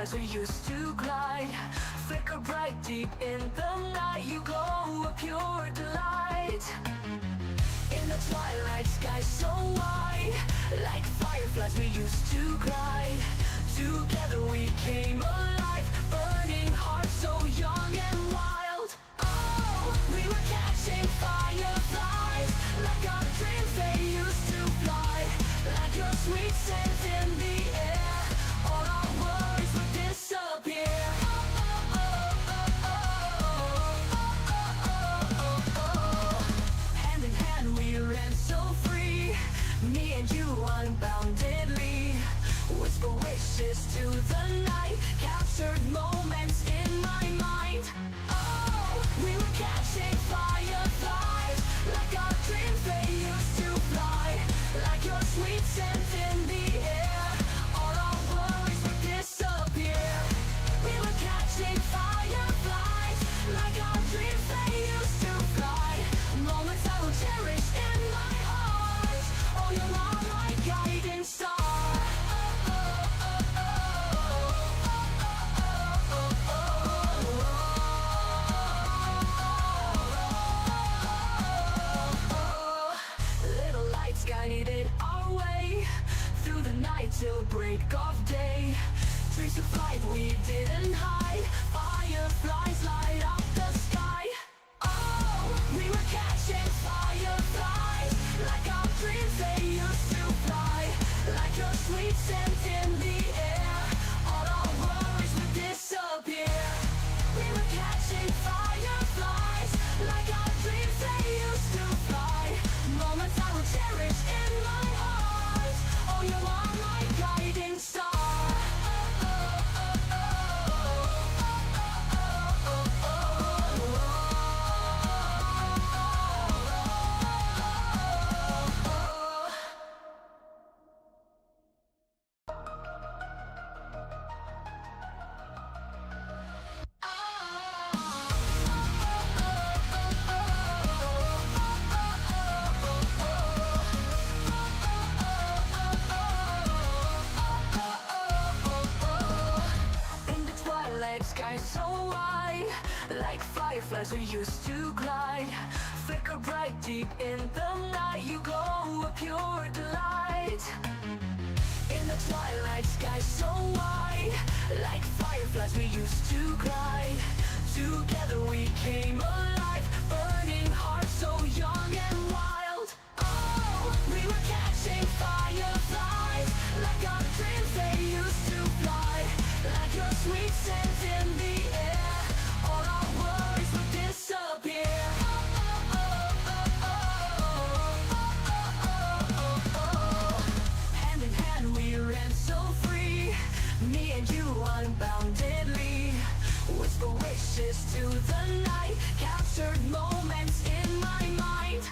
fireflies we used to glide, flicker bright deep in the night. You glow a pure delight. In the twilight sky so wide, like fireflies we used to glide. Together we came alive, burning hearts so young and wild. Oh, we were catching fireflies, like our dreams they used to fly. Like your sweet scent in the air, all our worries would disappear. Hand in hand we ran so free, me and you unboundedly. Whisper wishes to the night, captured moments in my mind. Oh, we were catching fireflies, like our dreams they used to fly. Like your sweet scent in the air, all our worries would disappear. We were catching fireflies, like our dreams they used to fly. Moments I will cherish in my heart. Oh, you are my guiding star. Little lights guided our way through the night till break of day. Trees of light we didn't hide, fireflies light up the sky. Oh, we were catching fireflies, like our dreams they used to fly. Like your sweet scent in the air, all our worries would disappear. We were catching fireflies, like our dreams they used to fly. Moments I will cherish in my heart. Oh, you are my guiding star. Sky so wide, like fireflies we used to glide, flicker bright deep in the night. You glow a pure delight. In the twilight sky so wide, like fireflies we used to glide. Together we came alive, burning hearts so young and wild. Oh, we were catching fireflies, like our dreams they used to fly. Like your sweet scent in the air, all our worries would disappear. Hand in hand we ran so free, me and you unboundedly. Whisper wishes to the night, captured moments in my mind.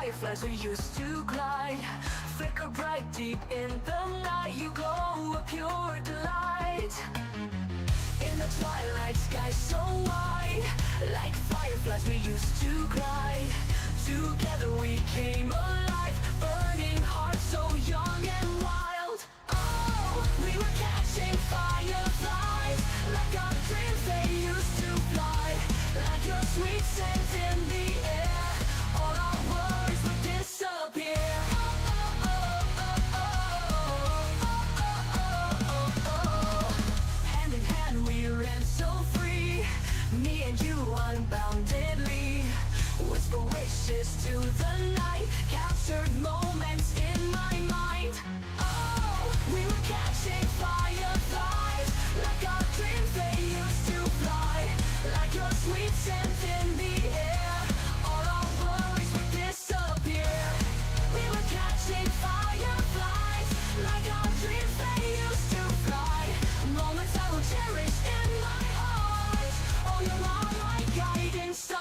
fireflies we used to glide. Flicker bright deep in the night, you glow a pure delight. In the twilight sky so wide, like fireflies we used to glide. Together we came alive, burning hearts so young and wild. Oh, we were catching fireflies, like our dreams they used to fly. Like your sweet scent in the air, all our worries would disappear. Hand in hand we ran so free, me and you unboundedly. Whisper wishes to the night, captured moments in my mind. Oh, we were catching fireflies, like our dreams they used to fly. Like your sweet scent in the air, all our worries would disappear. We were catching fireflies, like our dreams they used to fly. Moments I will cherish in my heart. Oh, you're my guiding star.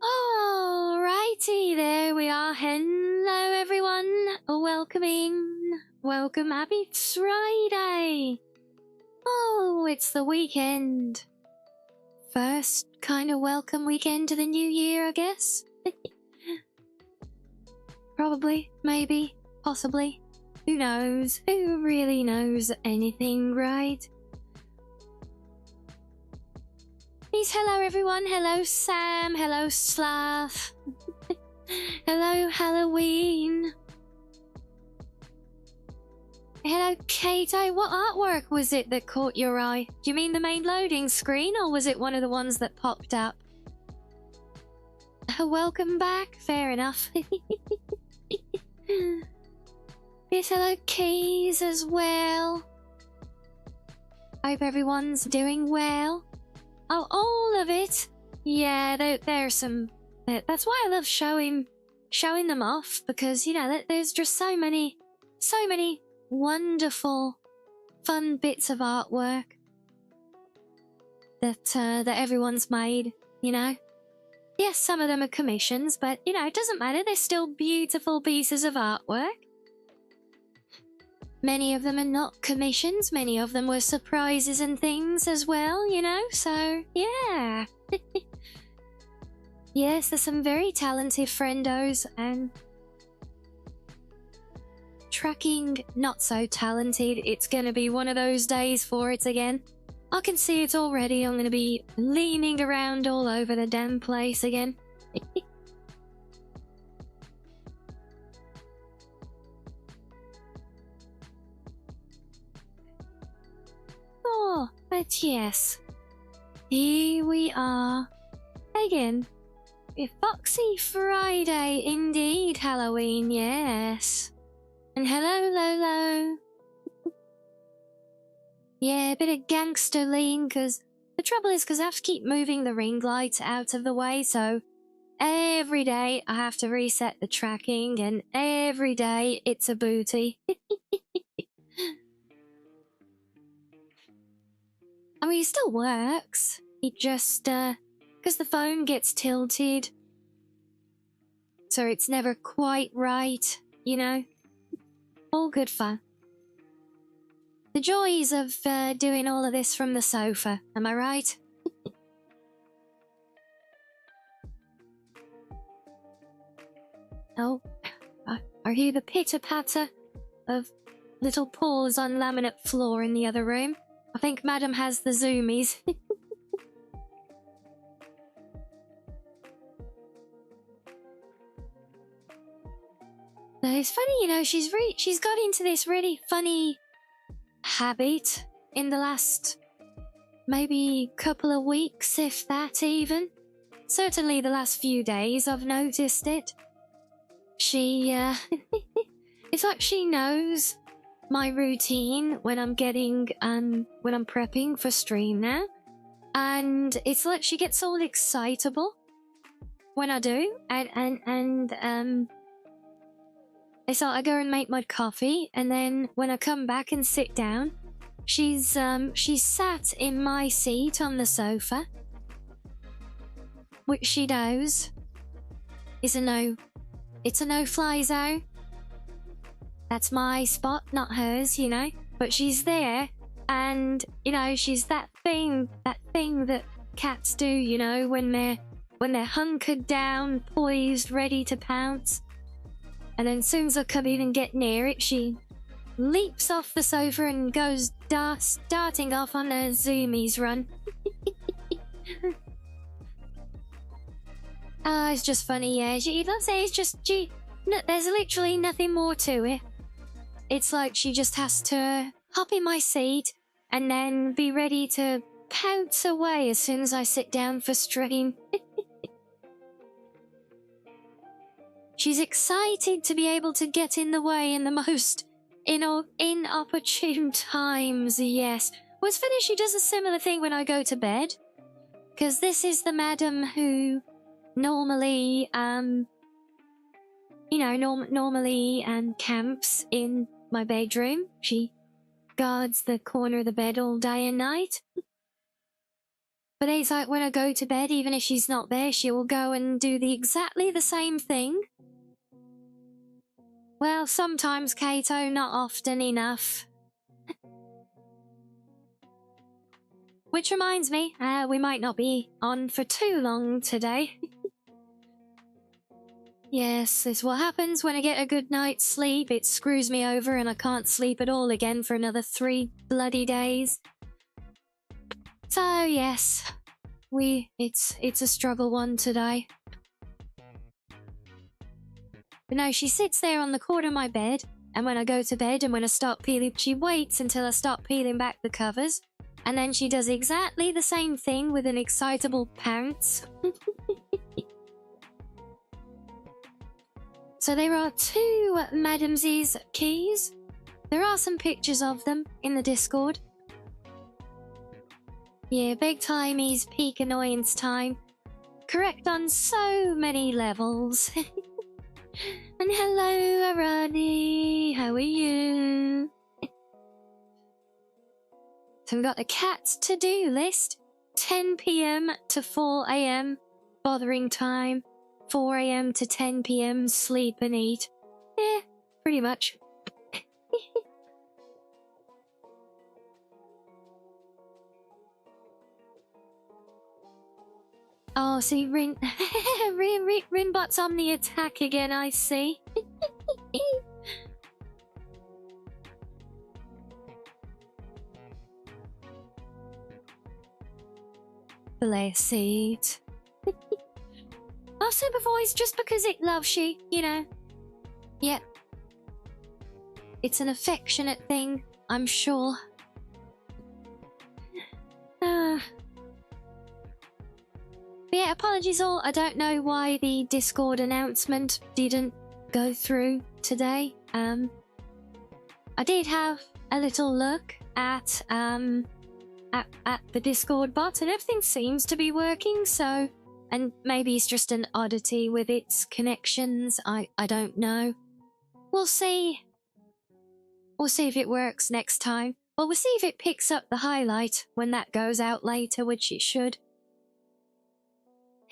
Alrighty, there we are. Hello everyone. Welcome, happy Friday. Oh, it's the weekend. First kind of welcome weekend to the new year, I guess. Probably, maybe, possibly. Who knows? Who really knows anything, right? Please, hello everyone. Hello Sam. Hello Slav. Hello Halloween. Hello Kato. What artwork was it that caught your eye? Do you mean the main loading screen, or was it one of the ones that popped up? Welcome back. Fair enough. Yes, hello Keys as well. Hope everyone's doing well. Oh, all of it. Yeah, there's some. That's why I love showing them off, because you know there's just so many wonderful, fun bits of artwork that everyone's made. You know, yes, some of them are commissions, but you know it doesn't matter. They're still beautiful pieces of artwork. Many of them are not commissions, many of them were surprises and things as well, you know, so yeah. Yes, there's some very talented friendos, and tracking not so talented. It's gonna be one of those days for it again. I can see it already. I'm gonna be leaning around all over the damn place again. Oh, but yes, here we are again. A Foxy Friday indeed, Halloween, yes. And hello Lolo. Yeah, a bit of gangster lean, because the trouble is I have to keep moving the ring light out of the way, so every day I have to reset the tracking, and every day it's a booty. I mean, it still works. It just, because the phone gets tilted, so it's never quite right, you know? All good fun. The joys of doing all of this from the sofa, am I right? Oh, I hear the pitter-patter of little paws on laminate floor in the other room. I think Madam has the zoomies. It's funny, you know, she's got into this really funny habit in the last maybe couple of weeks, if that even. Certainly the last few days I've noticed it. She, it's like she knows my routine when I'm getting, when I'm prepping for stream now. And it's like she gets all excitable when I do. And it's like I go and make my coffee, and then when I come back and sit down, she's sat in my seat on the sofa, which she knows is it's a no-fly zone. That's my spot, not hers, you know. But she's there, and you know, she's that thing that cats do, you know, when they're hunkered down, poised, ready to pounce. And then as soon as I come in and get near it, she leaps off the sofa and goes darting off on a zoomies run. Ah, it's just funny, yeah. There's literally nothing more to it. It's like she just has to hop in my seat and then be ready to pounce away as soon as I sit down for stream. She's excited to be able to get in the way in the most inopportune times, yes. Well, it's funny, she does a similar thing when I go to bed. Because this is the madam who normally, normally camps in my bedroom. She guards the corner of the bed all day and night. But it's like when I go to bed, even if she's not there, she will go and do exactly the same thing. Well, sometimes, Kato, not often enough. Which reminds me, we might not be on for too long today. Yes, it's what happens when I get a good night's sleep. It screws me over and I can't sleep at all again for another 3 bloody days. So, yes, it's a struggle one today. But no, she sits there on the corner of my bed, and when I go to bed and when I start peeling, she waits until I start peeling back the covers, and then she does exactly the same thing with an excitable pounce. So there are 2 Madams's keys. There are some pictures of them in the Discord. Yeah, big timey's peak annoyance time. Correct on so many levels. And hello, Arani, how are you? So we've got a cat's to-do list. 10 PM to 4 AM, bothering time. 4 AM to 10 PM, sleep and eat. Yeah, pretty much. Oh, see, Rinbot's on the attack again, I see. Bless it. I've said before, it's just because it loves you, you know. Yep. It's an affectionate thing, I'm sure. But yeah, apologies all. I don't know why the Discord announcement didn't go through today. I did have a little look at the Discord bot, and everything seems to be working, so... And maybe it's just an oddity with its connections, I don't know. We'll see. We'll see if it works next time. Well, we'll see if it picks up the highlight when that goes out later, which it should.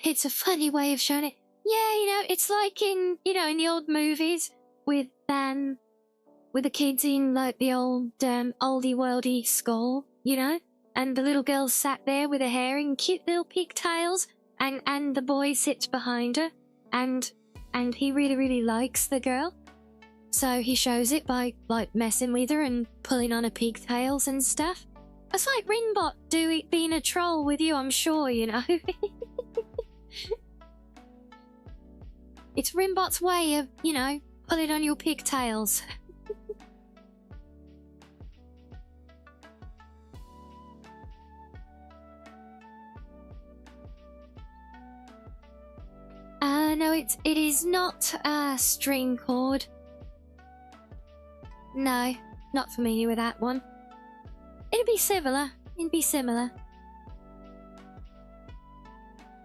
It's a funny way of showing it. Yeah, you know, it's like in the old movies with the kids in like the old oldie worldy school, you know, and the little girl sat there with her hair in cute little pigtails, and the boy sits behind her, and he really likes the girl, so he shows it by like messing with her and pulling on her pigtails and stuff. It's like Rinbot being a troll with you, I'm sure, you know. It's Rinbot's way of, you know, pulling on your pigtails. No, it is not string cord. No, not familiar with that one. It'd be similar.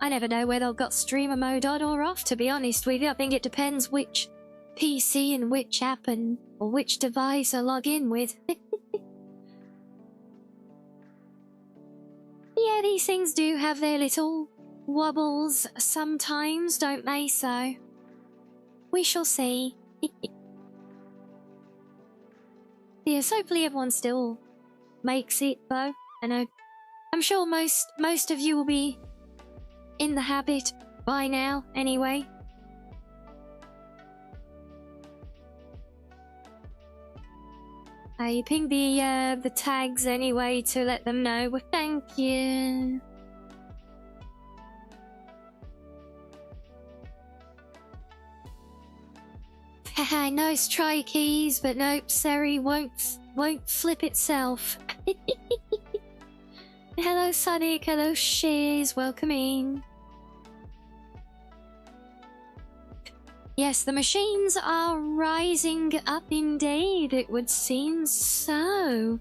I never know whether I've got streamer mode on or off, to be honest with you. I think it depends which PC and which app and or which device I log in with. Yeah, these things do have their little wobbles sometimes, don't they? So we shall see. Yes, hopefully everyone still makes it though. I know I'm sure most of you will be in the habit by now anyway. You ping the tags anyway to let them know. Well, thank you. Haha, nice try, keys, but nope, Seri won't flip itself. Hello, Sonic. Hello, Shiz. Welcome in. Yes, the machines are rising up indeed, it would seem so.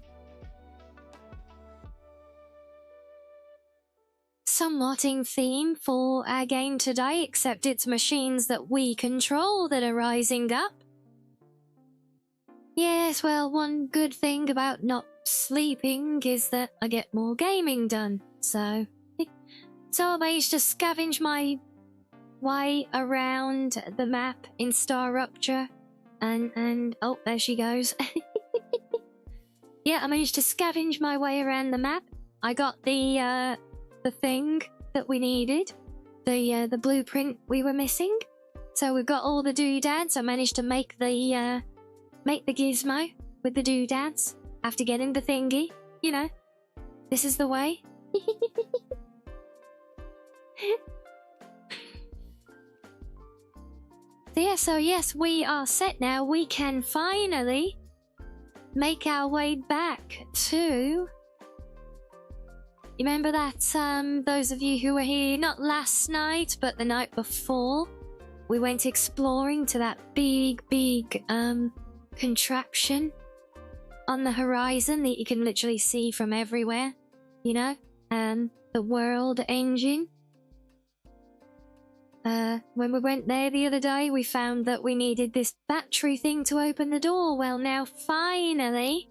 Somewhat in theme for our game today, except it's machines that we control that are rising up. Yes, well, one good thing about not sleeping is that I get more gaming done, so I managed to scavenge my way around the map in Star Rupture, and oh, there she goes. Yeah, I managed to scavenge my way around the map. I got the thing that we needed, the blueprint we were missing. So we've got all the doodads. I managed to make the gizmo with the doodads after getting the thingy. You know, this is the way. So yes, we are set now. We can finally make our way back to... You remember that, those of you who were here, not last night, but the night before, we went exploring to that big, contraption on the horizon that you can literally see from everywhere, you know? The world engine. When we went there the other day, we found that we needed this battery thing to open the door. Well, now, finally,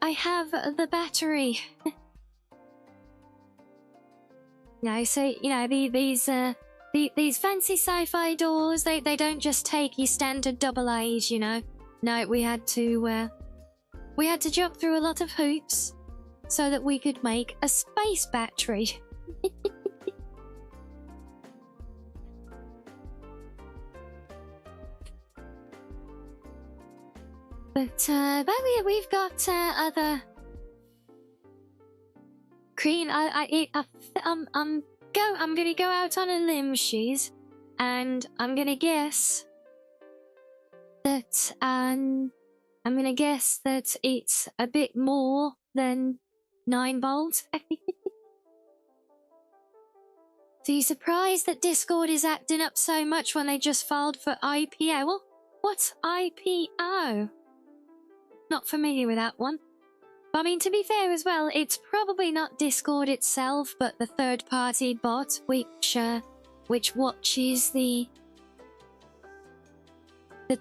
I have the battery. No, so, you know, these fancy sci-fi doors, they don't just take your standard double A's, you know. No, we had to jump through a lot of hoops so that we could make a space battery. But we've got other green. I'm gonna go out on a limb, Shiz, and I'm gonna guess that it's a bit more than 9 volts. So you surprised that Discord is acting up so much when they just filed for IPO? Well, what's IPO? Not familiar with that one. But I mean, to be fair as well, it's probably not Discord itself, but the third-party bot which watches the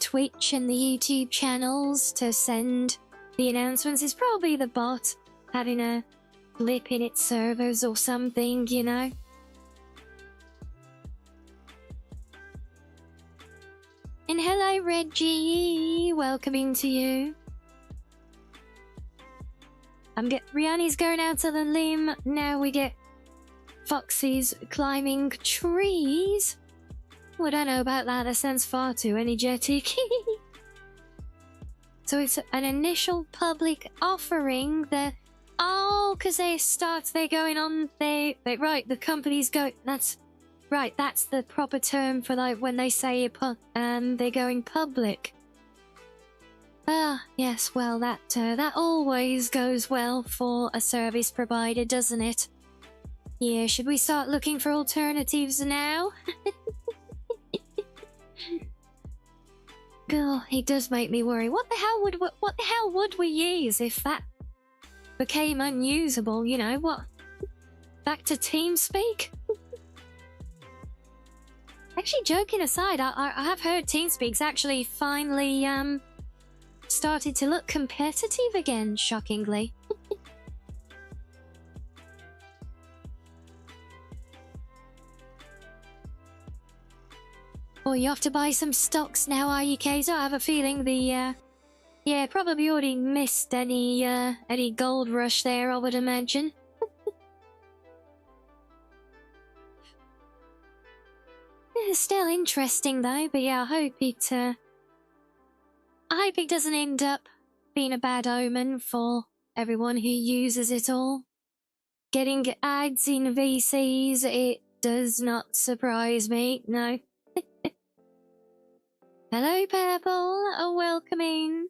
Twitch and the YouTube channels to send the announcements. Is probably the bot having a blip in its servers or something, you know. And hello, Reggie, welcoming to you. Rianni's going out on a limb. Now we get Foxy's climbing trees. Well, I don't know about that. That sounds far too energetic. So it's an initial public offering that... Oh, because they're going on... Right, the company's go... That's... Right, that's the proper term for like when they say they're going public. Ah, yes, well, that always goes well for a service provider, doesn't it? Yeah, should we start looking for alternatives now? God, it does make me worry. What the hell would we use if that became unusable, you know? What? Back to TeamSpeak? Actually, joking aside, I have heard TeamSpeak's actually finally started to look competitive again, shockingly. Oh, you have to buy some stocks now, are you, Kaiser? I have a feeling the yeah, probably already missed any gold rush there, I would imagine. It's still interesting though, but yeah, I hope it doesn't end up being a bad omen for everyone who uses it all. Getting ads in VCs, it does not surprise me, no. Hello, Purple. Welcome in.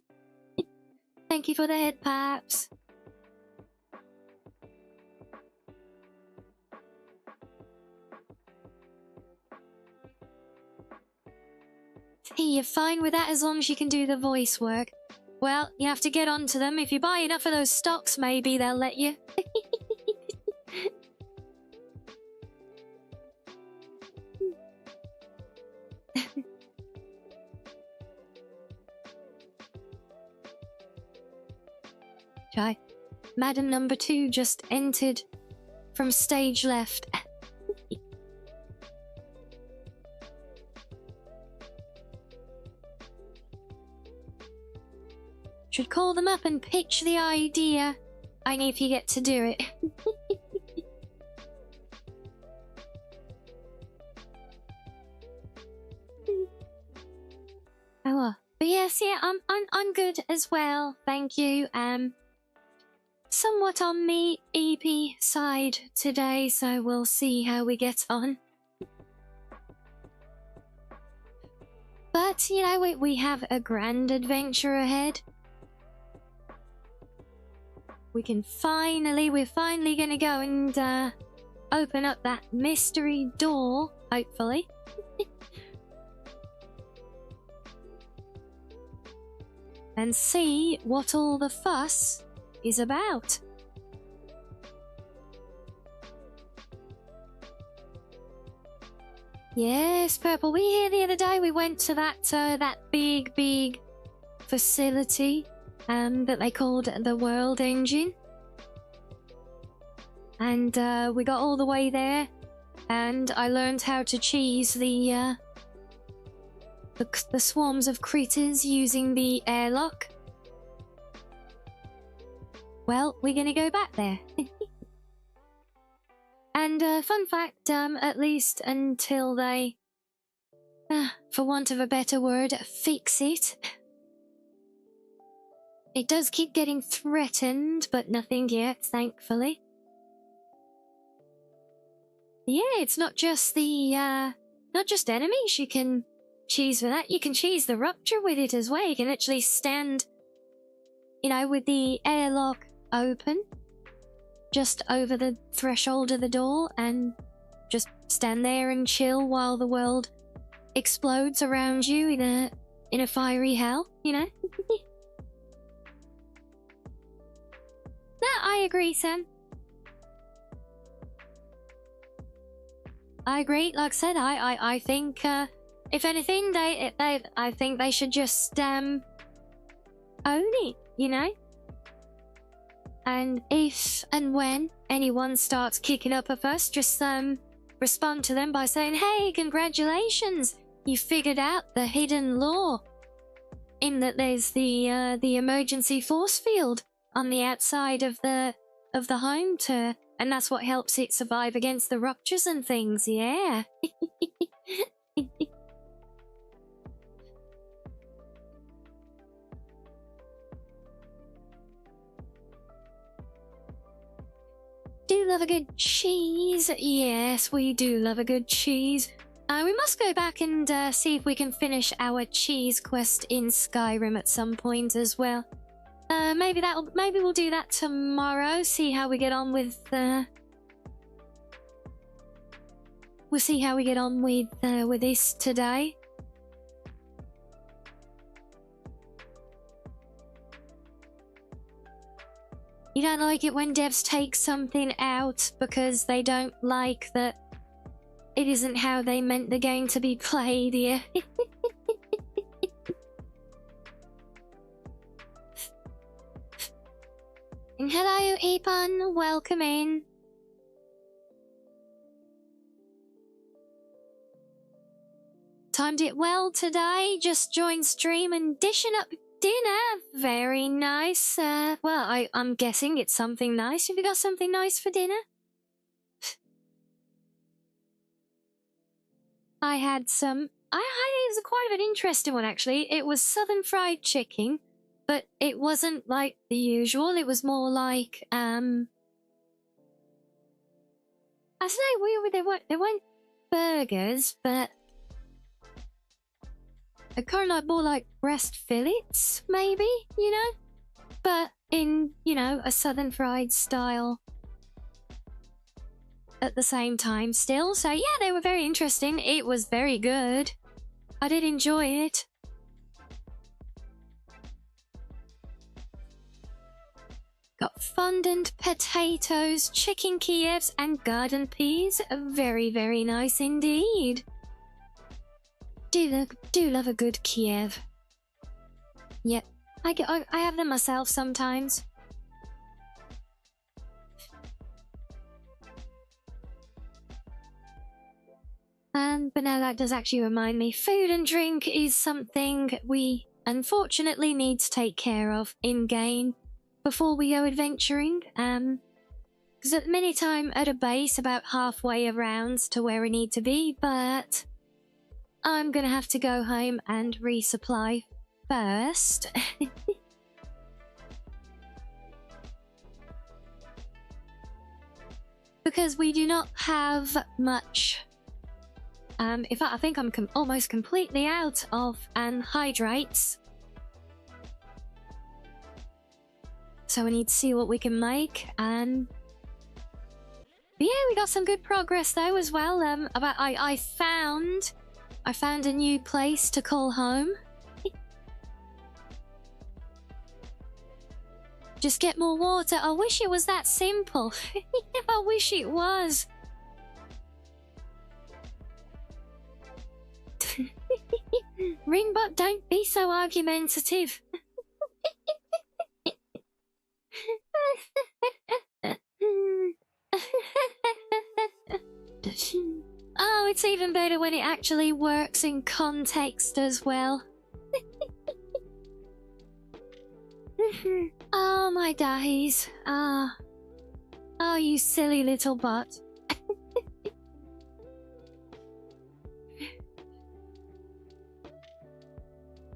Thank you for the head paps. You're fine with that as long as you can do the voice work. Well, you have to get onto them. If you buy enough of those stocks, maybe they'll let you. Try. Madam number 2 just entered from stage left. Should call them up and pitch the idea. Only if you get to do it. Oh well. But yes, yeah, I'm good as well. Thank you. Somewhat on the EP side today, so we'll see how we get on. But you know, we have a grand adventure ahead. We're finally gonna go and open up that mystery door, hopefully. And see what all the fuss is about. Yes, Purple, we here the other day, we went to that big facility that they called the World Engine. And we got all the way there, and I learned how to cheese the swarms of critters using the airlock. Well, we're gonna go back there. And fun fact, at least until they, for want of a better word, fix it. It does keep getting threatened, but nothing yet, thankfully. Yeah, it's not just enemies you can cheese with that. You can cheese the rupture with it as well. You can actually stand, you know, with the airlock open just over the threshold of the door and just stand there and chill while the world explodes around you in a fiery hell, you know. No, I agree, Sam. I agree. Like I said, I think if anything, I think they should just own it, you know. And if and when anyone starts kicking up a fuss, just respond to them by saying, "Hey, congratulations! You figured out the hidden law. In that there's the emergency force field on the outside of the home and that's what helps it survive against the ruptures and things." Yeah. Do love a good cheese. Yes, we do love a good cheese. We must go back and see if we can finish our cheese quest in Skyrim at some point as well. Maybe we'll do that tomorrow. See how we get on with we'll see how we get on with this today. You don't like it when devs take something out because they don't like that it isn't how they meant the game to be played here. And hello, Epon. Welcome in. Timed it well today. Just joined stream and dishing up dinner. Very nice. Well, I'm guessing it's something nice. Have you got something nice for dinner? I had some... it was quite an interesting one, actually. It was southern fried chicken, but it wasn't like the usual. It was more like, I say they weren't burgers, but kind of more like breast fillets, maybe, you know? But in, you know, a southern fried style at the same time still. So yeah, they were very interesting. It was very good. I did enjoy it. Got fondant potatoes, chicken Kievs, and garden peas. Very, very nice indeed. Do love a good Kiev. Yep, I have them myself sometimes. But now that does actually remind me, food and drink is something we unfortunately need to take care of in-game before we go adventuring. Because at the minute I'm at a base about halfway around to where we need to be, but I'm gonna have to go home and resupply first. Because we do not have much. In fact, I think I'm almost completely out of hydrates. So we need to see what we can make. But yeah, we got some good progress though as well. I found a new place to call home. Just get more water. I wish it was that simple. I wish it was. Ringbot, don't be so argumentative. Oh, it's even better when it actually works in context as well. Oh, my days. Ah. Oh, you silly little butt.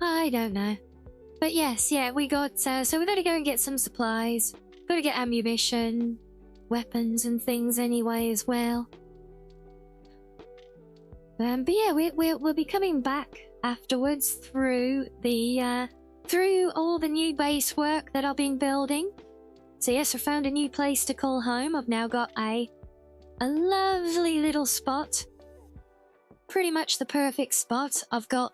I don't know. But yes, yeah, we got... so we gotta go and get some supplies. Gotta get ammunition, weapons and things anyway as well. But yeah, we'll be coming back afterwards through the... through all the new base work that I've been building. So yes, I found a new place to call home. I've now got a lovely little spot. Pretty much the perfect spot. I've got...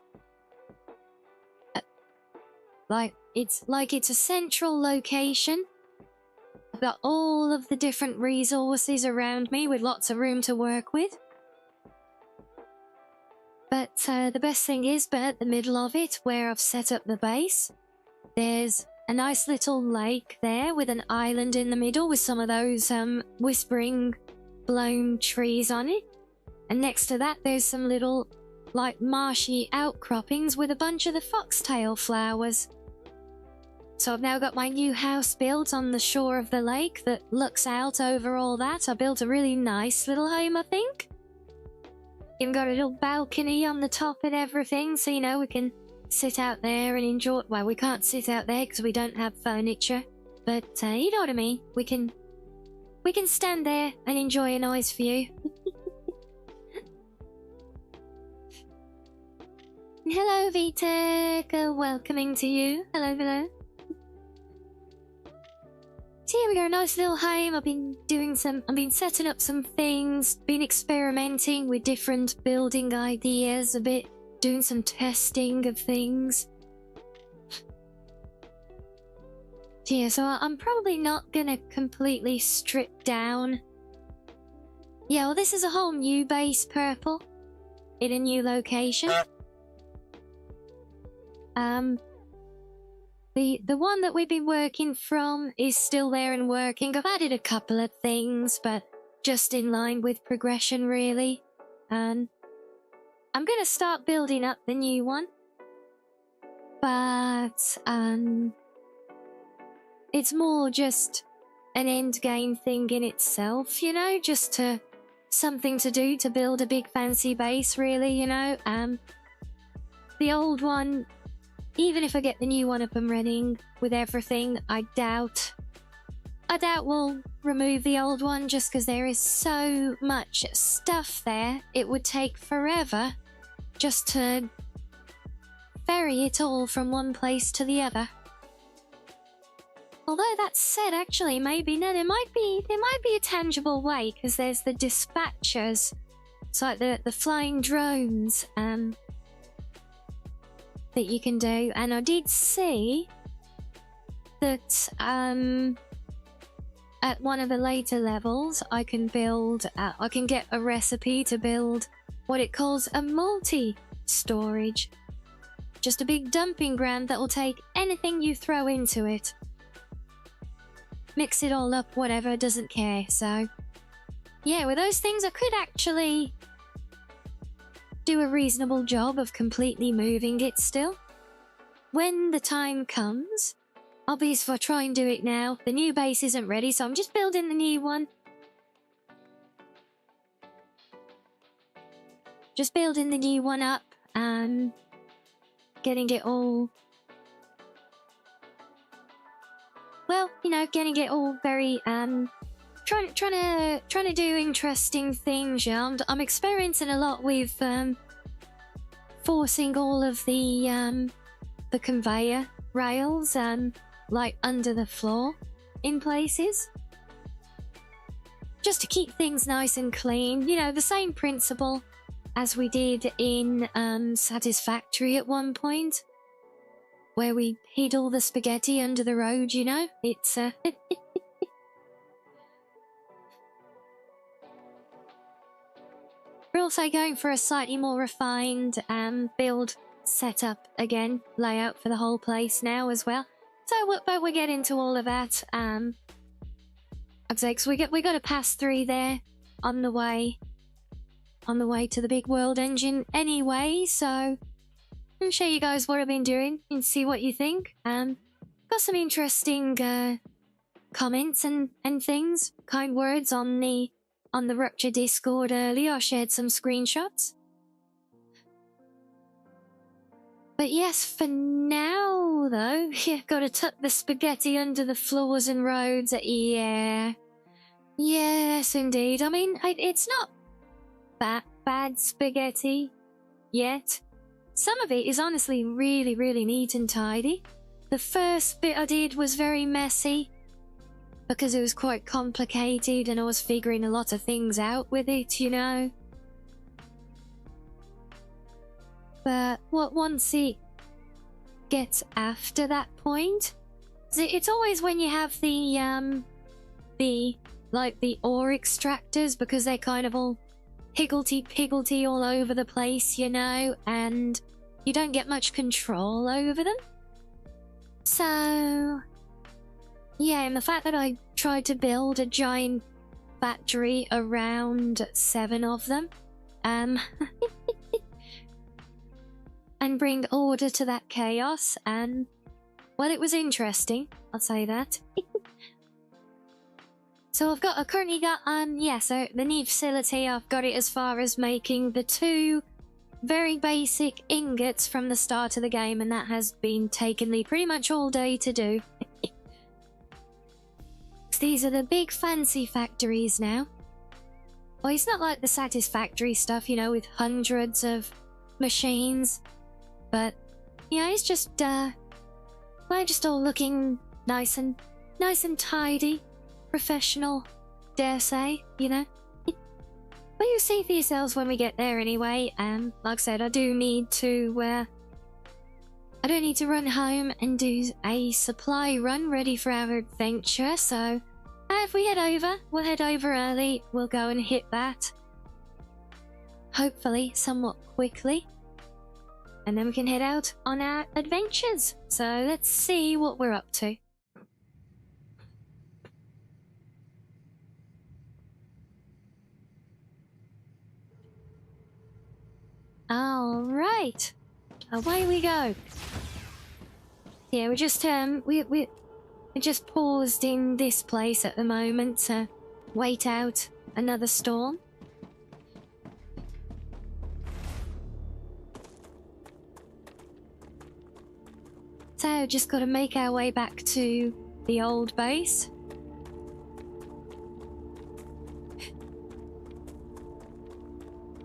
it's a central location. I've got all of the different resources around me with lots of room to work with. But the best thing is, but at the middle of it, where I've set up the base, there's a nice little lake there with an island in the middle with some of those whispering blown trees on it. And next to that, there's some little, like, marshy outcroppings with a bunch of the foxtail flowers. So I've now got my new house built on the shore of the lake that looks out over all that. I built a really nice little home, I think. Even got a little balcony on the top and everything, so you know we can sit out there and enjoy. Well, we can't sit out there because we don't have furniture, but you know what I mean. We can stand there and enjoy a nice view. Hello, Vitek. Welcoming to you. Hello, hello. So here we go, a nice little home. I've been setting up some things, been experimenting with different building ideas a bit, doing some testing of things. Yeah, so I'm probably not gonna completely strip down Yeah, well, this is a whole new base, Purple, in a new location. The one that we've been working from is still there and working. I've added a couple of things, but just in line with progression, really. I'm gonna start building up the new one, but it's more just an end game thing in itself, you know, just to something to do to build a big fancy base, really, you know. The old one, even if I get the new one up and running with everything, I doubt we'll remove the old one, just because there is so much stuff there. It would take forever just to ferry it all from one place to the other. Although that said, actually, maybe no, there might be a tangible way, because there's the dispatchers. It's like the flying drones that you can do, and I did see that at one of the later levels I can build I can get a recipe to build what it calls a multi-storage. Just a big dumping ground that will take anything you throw into it. Mix it all up, whatever, doesn't care. So yeah, with those things I could actually do a reasonable job of completely moving it still. When the time comes, obviously if I try and do it now, the new base isn't ready, so I'm just building the new one. Just building the new one up and getting it all, well, you know, getting it all very trying to do interesting things. Yeah, I'm experiencing a lot with forcing all of the conveyor rails like under the floor in places, just to keep things nice and clean. You know, the same principle as we did in Satisfactory at one point, where we hid all the spaghetti under the road, you know? It's We're also going for a slightly more refined build setup again, layout for the whole place now as well. So, but we'll get into all of that. I'd say, 'cause we got a pass through there on the way to the big world engine anyway. So I'll show you guys what I've been doing and see what you think. Got some interesting comments and things, kind words on the Rupture Discord earlier. I shared some screenshots. But yes, for now though, yeah, gotta tuck the spaghetti under the floors and roads. Yeah, yes indeed. I mean, it's not bad spaghetti yet. Some of it is honestly really, really neat and tidy. The first bit I did was very messy because it was quite complicated and I was figuring a lot of things out with it, you know. But once it gets after that point, it's always when you have the ore extractors, because they're kind of all higgledy-piggledy all over the place, you know, and you don't get much control over them. So yeah, and the fact that I tried to build a giant factory around 7 of them, and bring order to that chaos, and well, it was interesting, I'll say that. So I currently got so the new facility, I've got it as far as making the 2 very basic ingots from the start of the game, and that has been taking me pretty much all day to do. These are the big fancy factories now. Well, it's not like the Satisfactory stuff, you know, with hundreds of machines, but yeah, it's just we're just all looking nice and tidy. Professional, dare say, you know. But you'll see for yourselves when we get there anyway. Like I said, I do need to run home and do a supply run ready for our adventure, so if we head over, we'll head over early. We'll go and hit that. Hopefully, somewhat quickly. And then we can head out on our adventures. So let's see what we're up to. Alright. Away we go. Yeah, we're just we just paused in this place at the moment to wait out another storm. So just got to make our way back to the old base.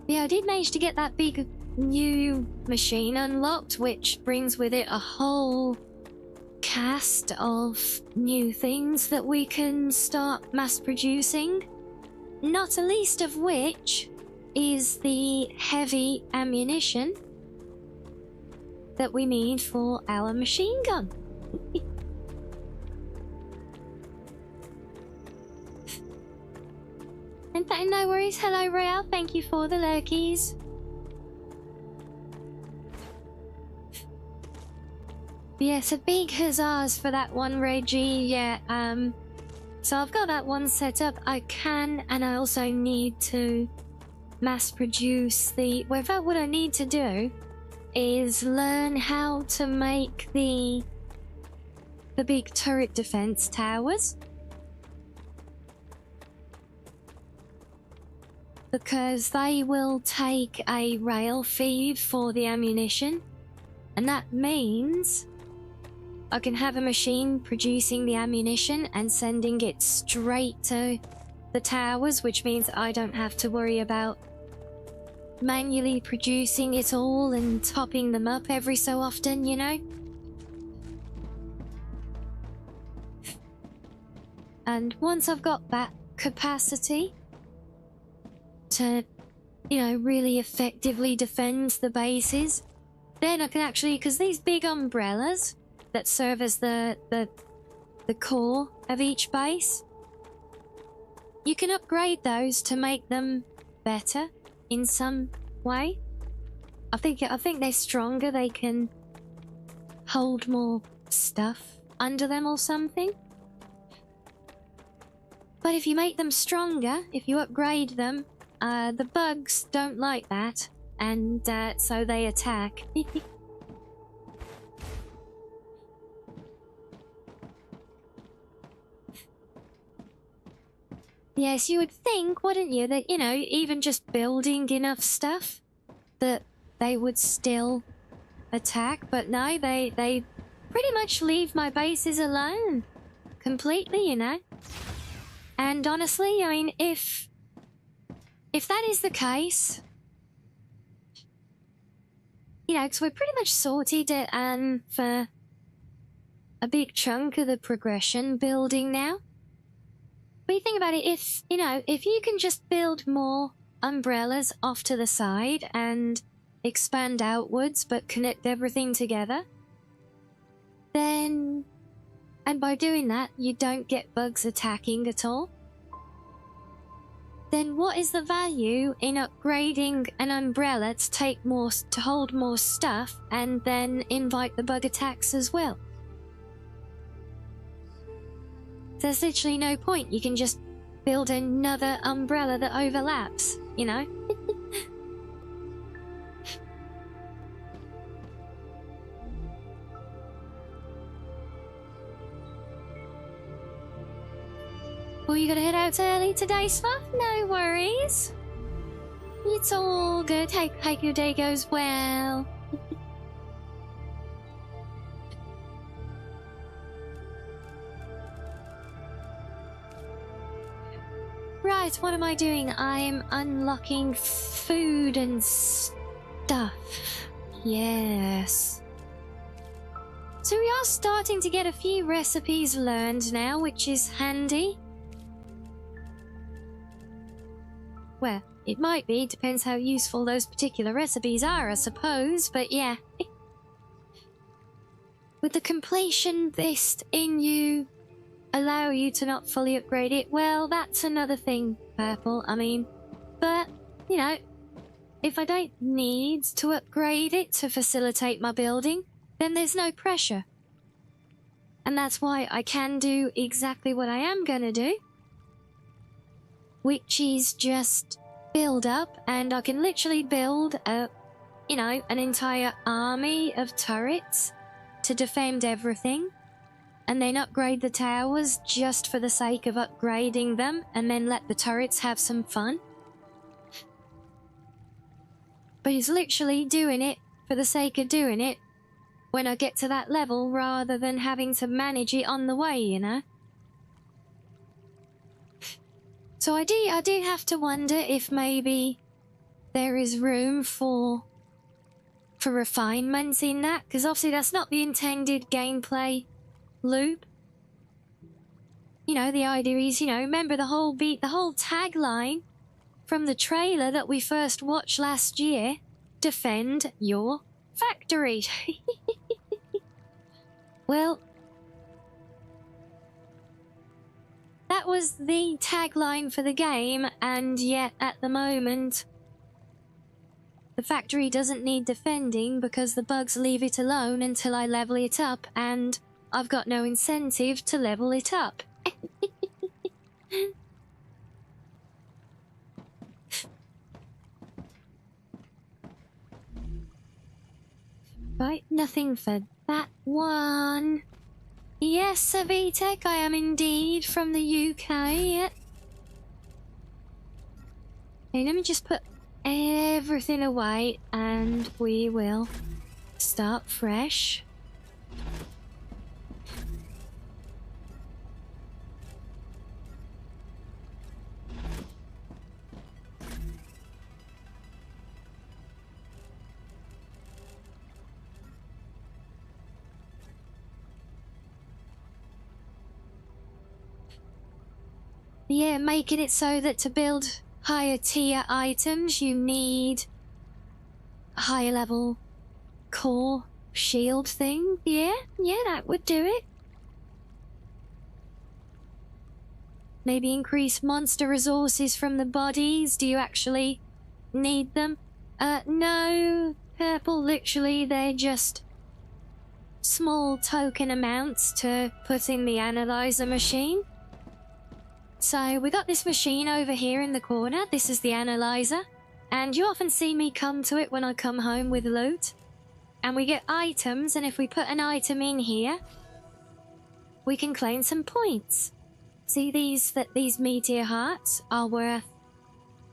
Yeah, I did manage to get that big new machine unlocked, which brings with it a whole cast of new things that we can start mass producing. Not the least of which is the heavy ammunition that we need for our machine gun. And no worries. Hello, Royale. Thank you for the lurkies. Yes, a big huzzas for that one, Reggie. Yeah, so I've got that one set up. I can, and I also need to mass produce the... Well, in fact, what I need to do is learn how to make the big turret defense towers. Because they will take a rail feed for the ammunition. And that means I can have a machine producing the ammunition and sending it straight to the towers, which means I don't have to worry about manually producing it all and topping them up every so often, you know? And once I've got that capacity to, you know, really effectively defend the bases, then I can actually, because these big umbrellas that serve as the core of each base, you can upgrade those to make them better in some way. I think they're stronger. They can hold more stuff under them or something. But if you make them stronger, if you upgrade them, the bugs don't like that, and so they attack. Yes, you would think, wouldn't you, that, you know, even just building enough stuff, that they would still attack, but no, they pretty much leave my bases alone. Completely, you know? And honestly, I mean, if that is the case, you know, because we're pretty much sorted it for a big chunk of the progression building now. But you think about it, if, you know, if you can just build more umbrellas off to the side and expand outwards but connect everything together, then, and by doing that you don't get bugs attacking at all, then what is the value in upgrading an umbrella to take more, to hold more stuff and then invite the bug attacks as well? There's literally no point. You can just build another umbrella that overlaps, you know? Well, you gotta head out early today, Spuff? No worries. It's all good. Hope your day goes well. Right, what am I doing? I'm unlocking food and stuff. Yes. So we are starting to get a few recipes learned now, which is handy. Well, it might be, depends how useful those particular recipes are, I suppose, but yeah. With the completion list in you allow you to not fully upgrade it, well, that's another thing, Purple. I mean, but, you know, if I don't need to upgrade it to facilitate my building, then there's no pressure. And that's why I can do exactly what I am gonna do, which is just build up, and I can literally build a, you know, an entire army of turrets to defend everything, and then upgrade the towers just for the sake of upgrading them, and then let the turrets have some fun. But it's literally doing it for the sake of doing it when I get to that level, rather than having to manage it on the way, you know? So I do have to wonder if maybe there is room for refinement in that, because obviously that's not the intended gameplay loop. You know, the idea is, you know, remember the whole tagline from the trailer that we first watched last year: defend your factory. Well, that was the tagline for the game, and yet at the moment the factory doesn't need defending because the bugs leave it alone until I level it up, and I've got no incentive to level it up. Right, nothing for that one. Yes, Sir VTech, I am indeed from the UK. Yep. Okay, let me just put everything away and we will start fresh. Yeah, making it so that to build higher tier items you need a higher level core shield thing. Yeah, that would do it. Maybe increase monster resources from the bodies. Do you actually need them? No, Purple, literally they're just small token amounts to put in the analyzer machine. So we got this machine over here in the corner. This is the analyzer, and you often see me come to it when I come home with loot. And we get items, and if we put an item in here, we can claim some points. See these meteor hearts are worth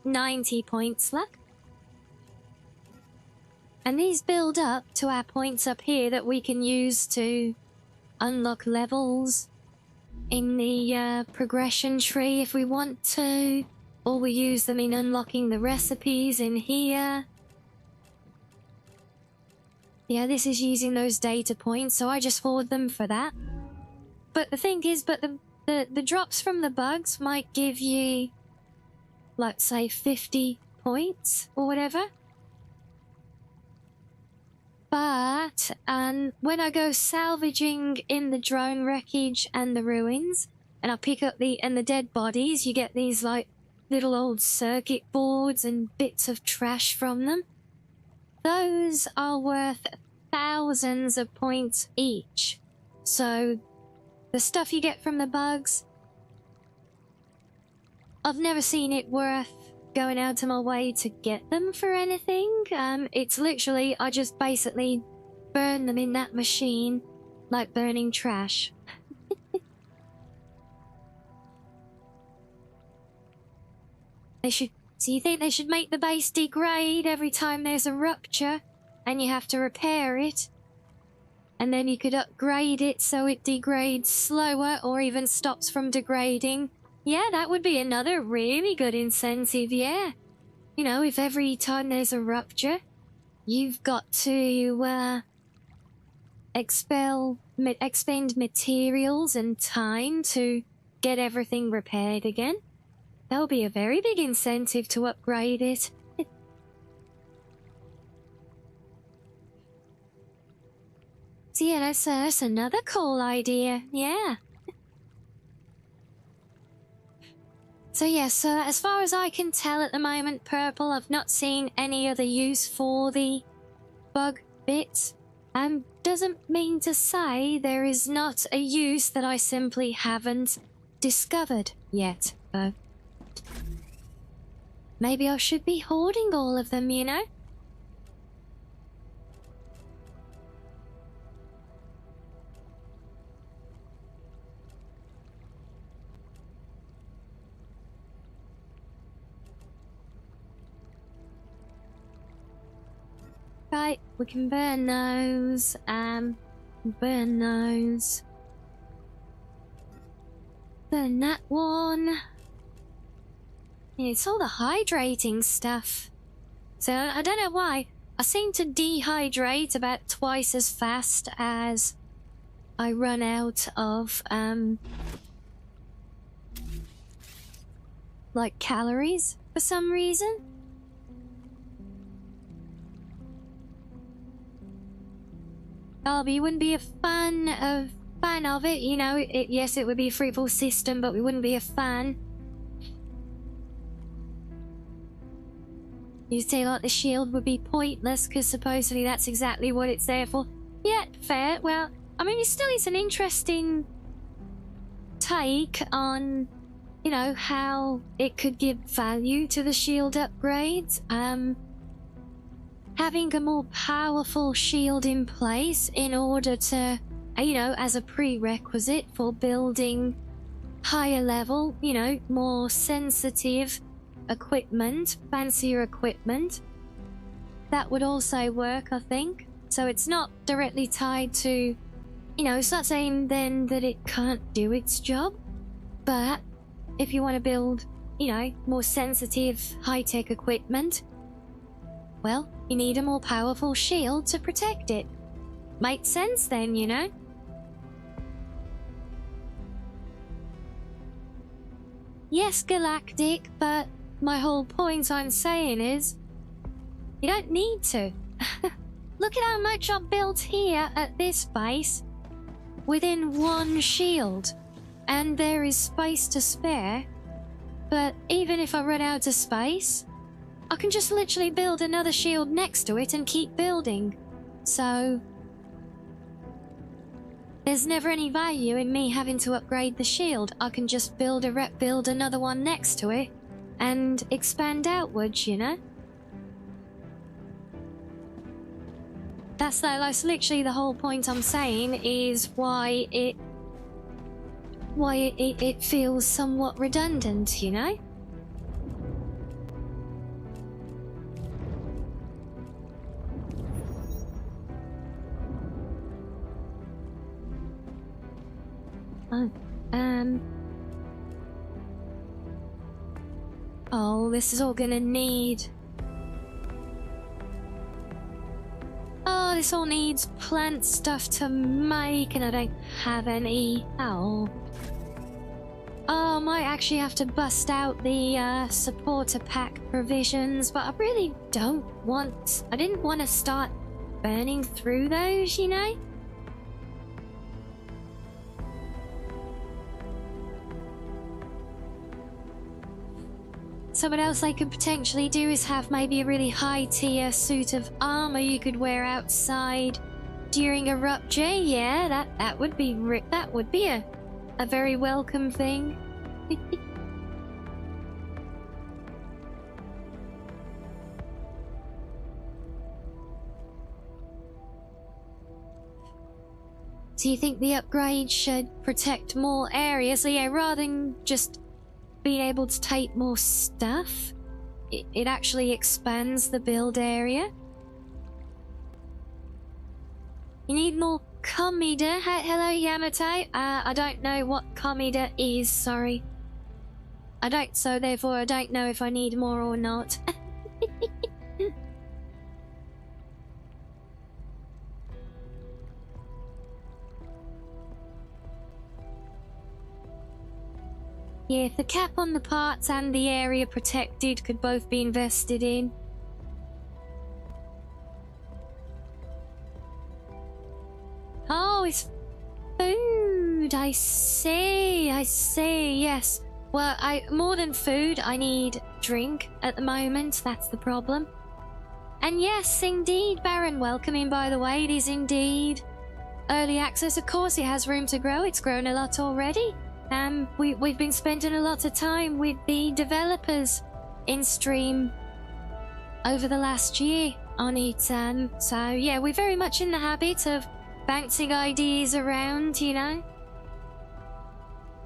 90 points, look. And these build up to our points up here that we can use to unlock levels in the progression tree if we want to, or we use them in unlocking the recipes in here. Yeah, this is using those data points, so I just forward them for that. But the thing is, the drops from the bugs might give you, like, say 50 points or whatever. But when I go salvaging in the drone wreckage and the ruins, and I pick up the dead bodies, you get these like little old circuit boards and bits of trash from them. Those are worth thousands of points each. So the stuff you get from the bugs, I've never seen it worth going out of my way to get them for anything. It's literally, I just basically burn them in that machine like burning trash. So you think they should make the base degrade every time there's a rupture and you have to repair it? And then you could upgrade it so it degrades slower or even stops from degrading. Yeah, that would be another really good incentive, yeah. You know, if every time there's a rupture, you've got to expend materials and time to get everything repaired again. That'll be a very big incentive to upgrade it. So yeah, that's another cool idea, yeah. So yes, as far as I can tell at the moment, Purple, I've not seen any other use for the bug bits. Doesn't mean to say there is not a use that I simply haven't discovered yet, though. Maybe I should be hoarding all of them, you know? Right, we can burn those, burn those. Burn that one. Yeah, it's all the hydrating stuff. So, I don't know why. I seem to dehydrate about twice as fast as I run out of, like, calories for some reason. Oh, but you wouldn't be a fan of it, you know. Yes, it would be a fruitful system, but we wouldn't be a fan. You say like the shield would be pointless because supposedly that's exactly what it's there for. Yeah, fair. Well, I mean, it still is an interesting take on, you know, how it could give value to the shield upgrades. Having a more powerful shield in place in order to, you know, as a prerequisite for building higher level, you know, more sensitive equipment, fancier equipment. That would also work, I think. So it's not directly tied to, you know, it's not saying then that it can't do its job. But if you want to build, you know, more sensitive, high-tech equipment, well, you need a more powerful shield to protect it. Makes sense then, you know? Yes, Galactic, but my whole point I'm saying is, you don't need to. Look at how much I've built here at this base within one shield. And there is space to spare. But even if I run out of space, I can just literally build another shield next to it and keep building. So there's never any value in me having to upgrade the shield. I can just build another one next to it and expand outwards, you know? That's literally the whole point I'm saying is why it feels somewhat redundant, you know? Oh, this is all gonna need... Oh, this all needs plant stuff to make, and I don't have any. Oh. Oh, I might actually have to bust out the supporter pack provisions, but I really don't want... I didn't want to start burning through those, you know? So what else I could potentially do is have maybe a really high tier suit of armor you could wear outside during a rupture. Yeah, that would be a very welcome thing. Do you think the upgrade should protect more areas? So yeah, rather than just being able to take more stuff, it actually expands the build area. You need more comida. Hello, Yamato. I don't know what comida is, sorry. So therefore I don't know if I need more or not. Yeah, if the cap on the parts and the area protected could both be invested in. Oh, it's food. I see, yes. Well, more than food, I need drink at the moment. That's the problem. And yes, indeed, Baron, welcome in, by the way. It is indeed early access. Of course, it has room to grow. It's grown a lot already. We've been spending a lot of time with the developers in stream over the last year on it. So yeah, we're very much in the habit of bouncing ideas around, you know.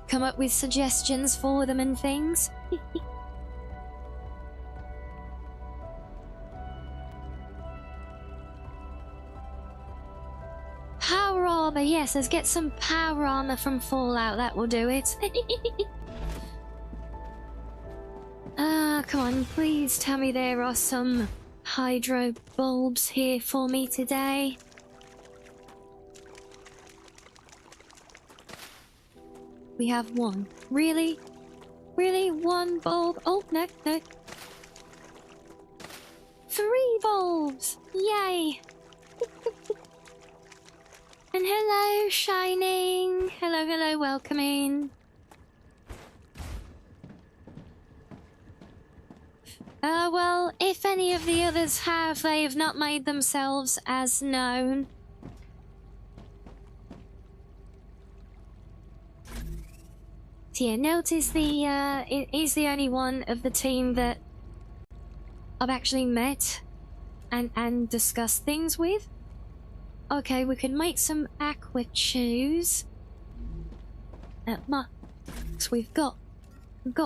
Come up with suggestions for them and things. Power armor, yes, let's get some power armor from Fallout, that will do it. Come on, please tell me there are some hydro bulbs here for me today. We have one. Really? Really? One bulb? Oh, no, no. 3 bulbs! Yay! And hello, Shining! Hello, hello, welcome in. Well, if any of the others have, they have not made themselves as known. So yeah, notice it is the only one of the team that I've actually met and discussed things with. Okay, we can make some aqua chews. So we've got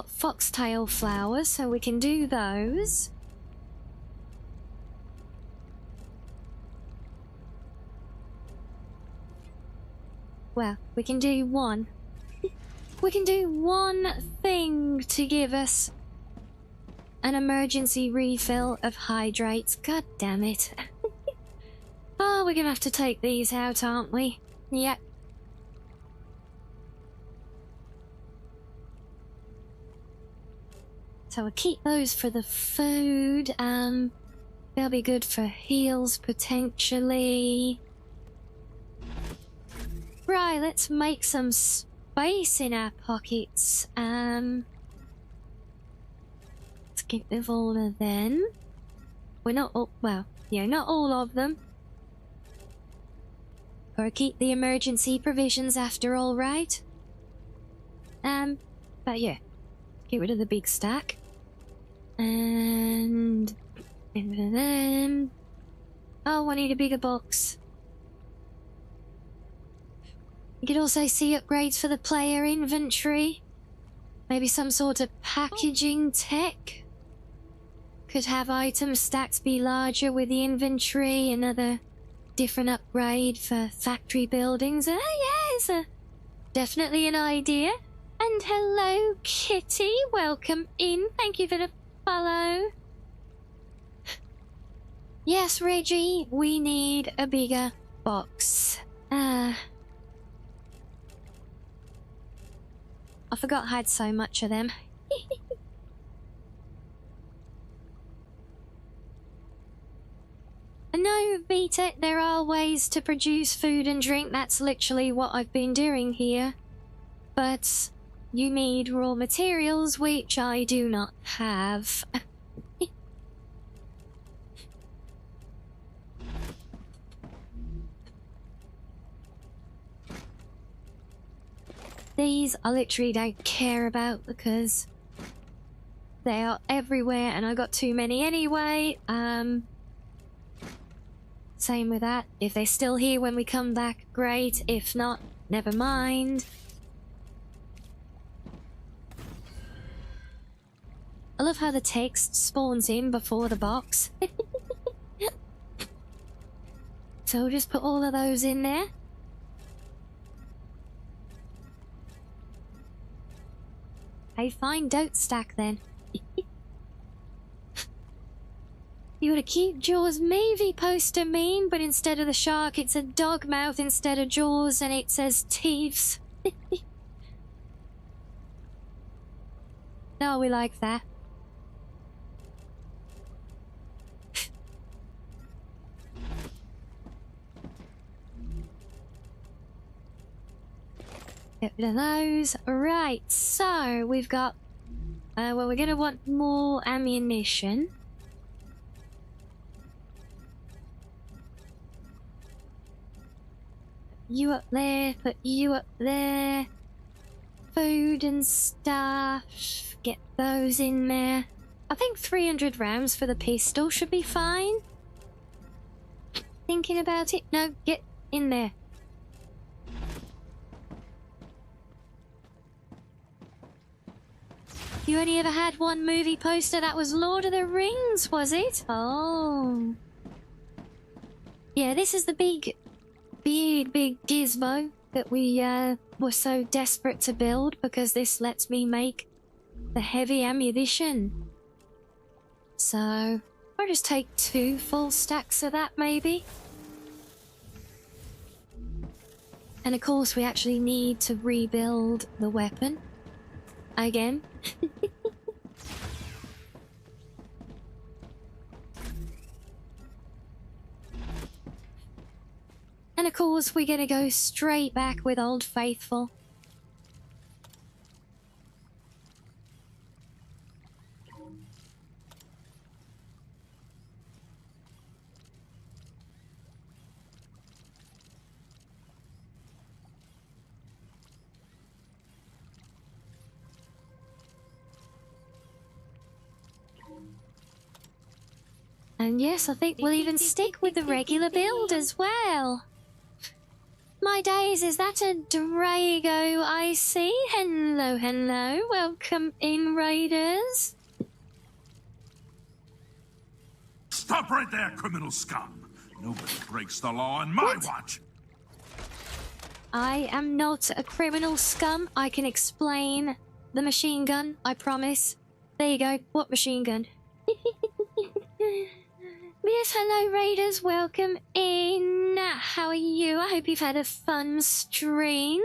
foxtail flowers, so we can do those. Well, we can do one. We can do one thing to give us an emergency refill of hydrates. God damn it. Oh, we're gonna have to take these out, aren't we? Yep. So we'll keep those for the food. They'll be good for heals, potentially. Right, let's make some space in our pockets. Let's get rid of all of them. We're not all, well, yeah, not all of them. Gotta keep the emergency provisions after all, right? But yeah, get rid of the big stack. And get rid of them. Oh, I need a bigger box. You could also see upgrades for the player inventory. Maybe some sort of packaging tech. Could have item stacks be larger with the inventory. Another different upgrade for factory buildings. Oh yes, definitely an idea. And hello, Kitty. Welcome in. Thank you for the follow. Yes, Reggie, we need a bigger box. I forgot I had so much of them. No, Vita, there are ways to produce food and drink. That's literally what I've been doing here. But you need raw materials, which I do not have. These I literally don't care about because they are everywhere and I got too many anyway. Same with that. If they're still here when we come back, great. If not, never mind. I love how the text spawns in before the box. So we'll just put all of those in there. Hey, fine, don't stack then. You got a cute Jaws movie poster meme, but instead of the shark, it's a dog mouth instead of Jaws, and it says thieves. No, we like that. Get rid of those. Right, so we've got... well, we're gonna want more ammunition. You up there, put you up there. Food and stuff. Get those in there. I think 300 rounds for the pistol should be fine. Thinking about it? No, get in there. You only ever had one movie poster that was Lord of the Rings, was it? Oh. Yeah, this is the big gizmo that we were so desperate to build because this lets me make the heavy ammunition. So, I'll just take 2 full stacks of that maybe. And of course we actually need to rebuild the weapon. Again. And of course we're gonna go straight back with Old Faithful. And yes, I think we'll even stick with the regular build as well. My days, is that a Drago I see? Hello, hello. Welcome in, Raiders. Stop right there, criminal scum. Nobody breaks the law on my watch. I am not a criminal scum. I can explain the machine gun, I promise. There you go. What machine gun? Yes, hello Raiders, welcome in. How are you? I hope you've had a fun stream.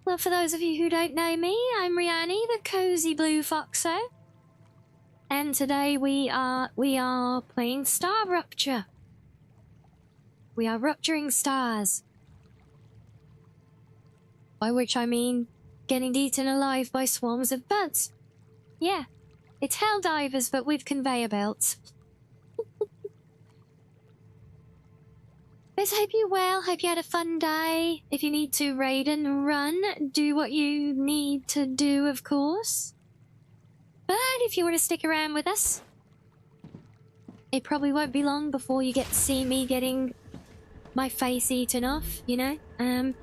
Well, for those of you who don't know me, I'm Rianni, the Cozy Blue Foxo. And today we are playing Star Rupture. We are rupturing stars. By which I mean getting eaten alive by swarms of buds. Yeah, it's Helldivers but with conveyor belts. But hope you're well, hope you had a fun day. If you need to raid and run, do what you need to do, of course. But if you want to stick around with us, it probably won't be long before you get to see me getting my face eaten off, you know?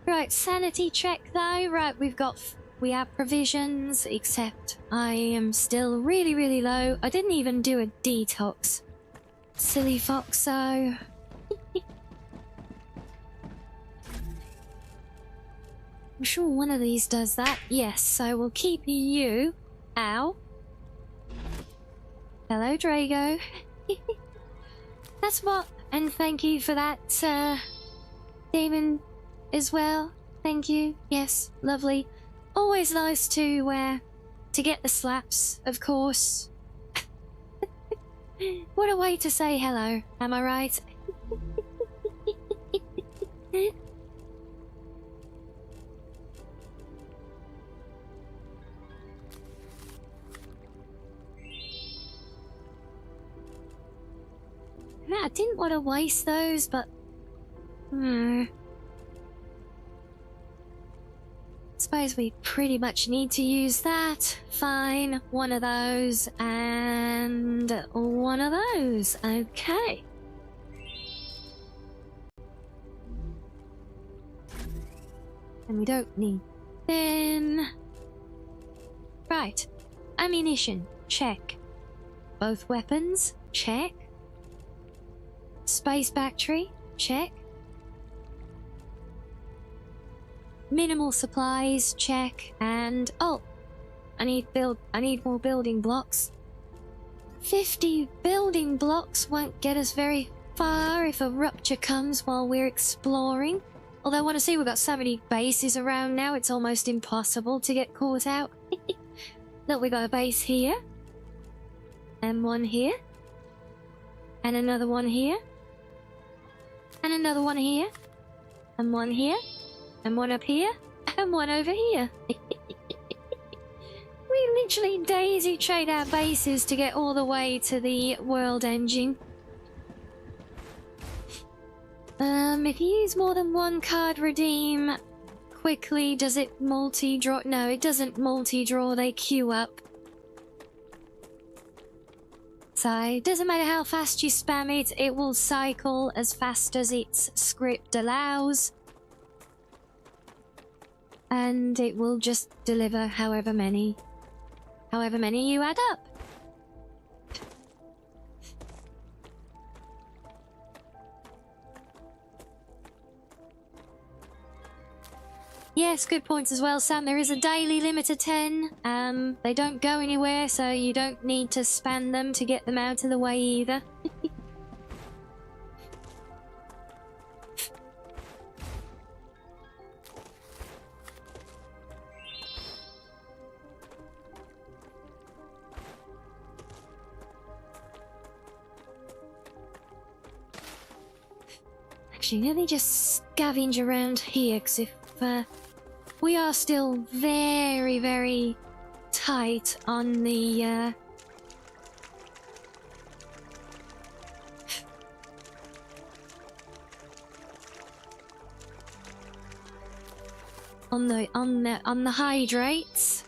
Right, sanity check though. Right, we have provisions, except I am still really, really low. I didn't even do a detox. Silly Foxo. I'm sure one of these does that. Yes, so we'll keep you. Ow. Hello, Drago. That's what. And thank you for that, Damon, as well. Thank you. Yes, lovely. Always nice to get the slaps, of course. What a way to say hello, am I right? I didn't want to waste those, but... Suppose we pretty much need to use that. Fine, one of those, and one of those. Okay. And we don't need then. Right. Ammunition, check. Both weapons, check. Space battery, check. Minimal supplies, check. And oh, I need more building blocks. 50 building blocks won't get us very far if a rupture comes while we're exploring. Although I want to see, we've got so many bases around now, it's almost impossible to get caught out. Look, we got a base here. And one here. And another one here. And another one here. And one here. and one up here, and one over here. We literally daisy trade our bases to get all the way to the world engine. If you use more than one card redeem quickly, does it multi-draw? No, it doesn't multi-draw, they queue up. So, it doesn't matter how fast you spam it, it will cycle as fast as its script allows. And it will just deliver however many you add up. Yes, good points as well, Sam. There is a daily limit of 10. They don't go anywhere, so you don't need to spam them to get them out of the way either. Actually, let me just scavenge around here, because if we are still very, very tight on the on the hydrates.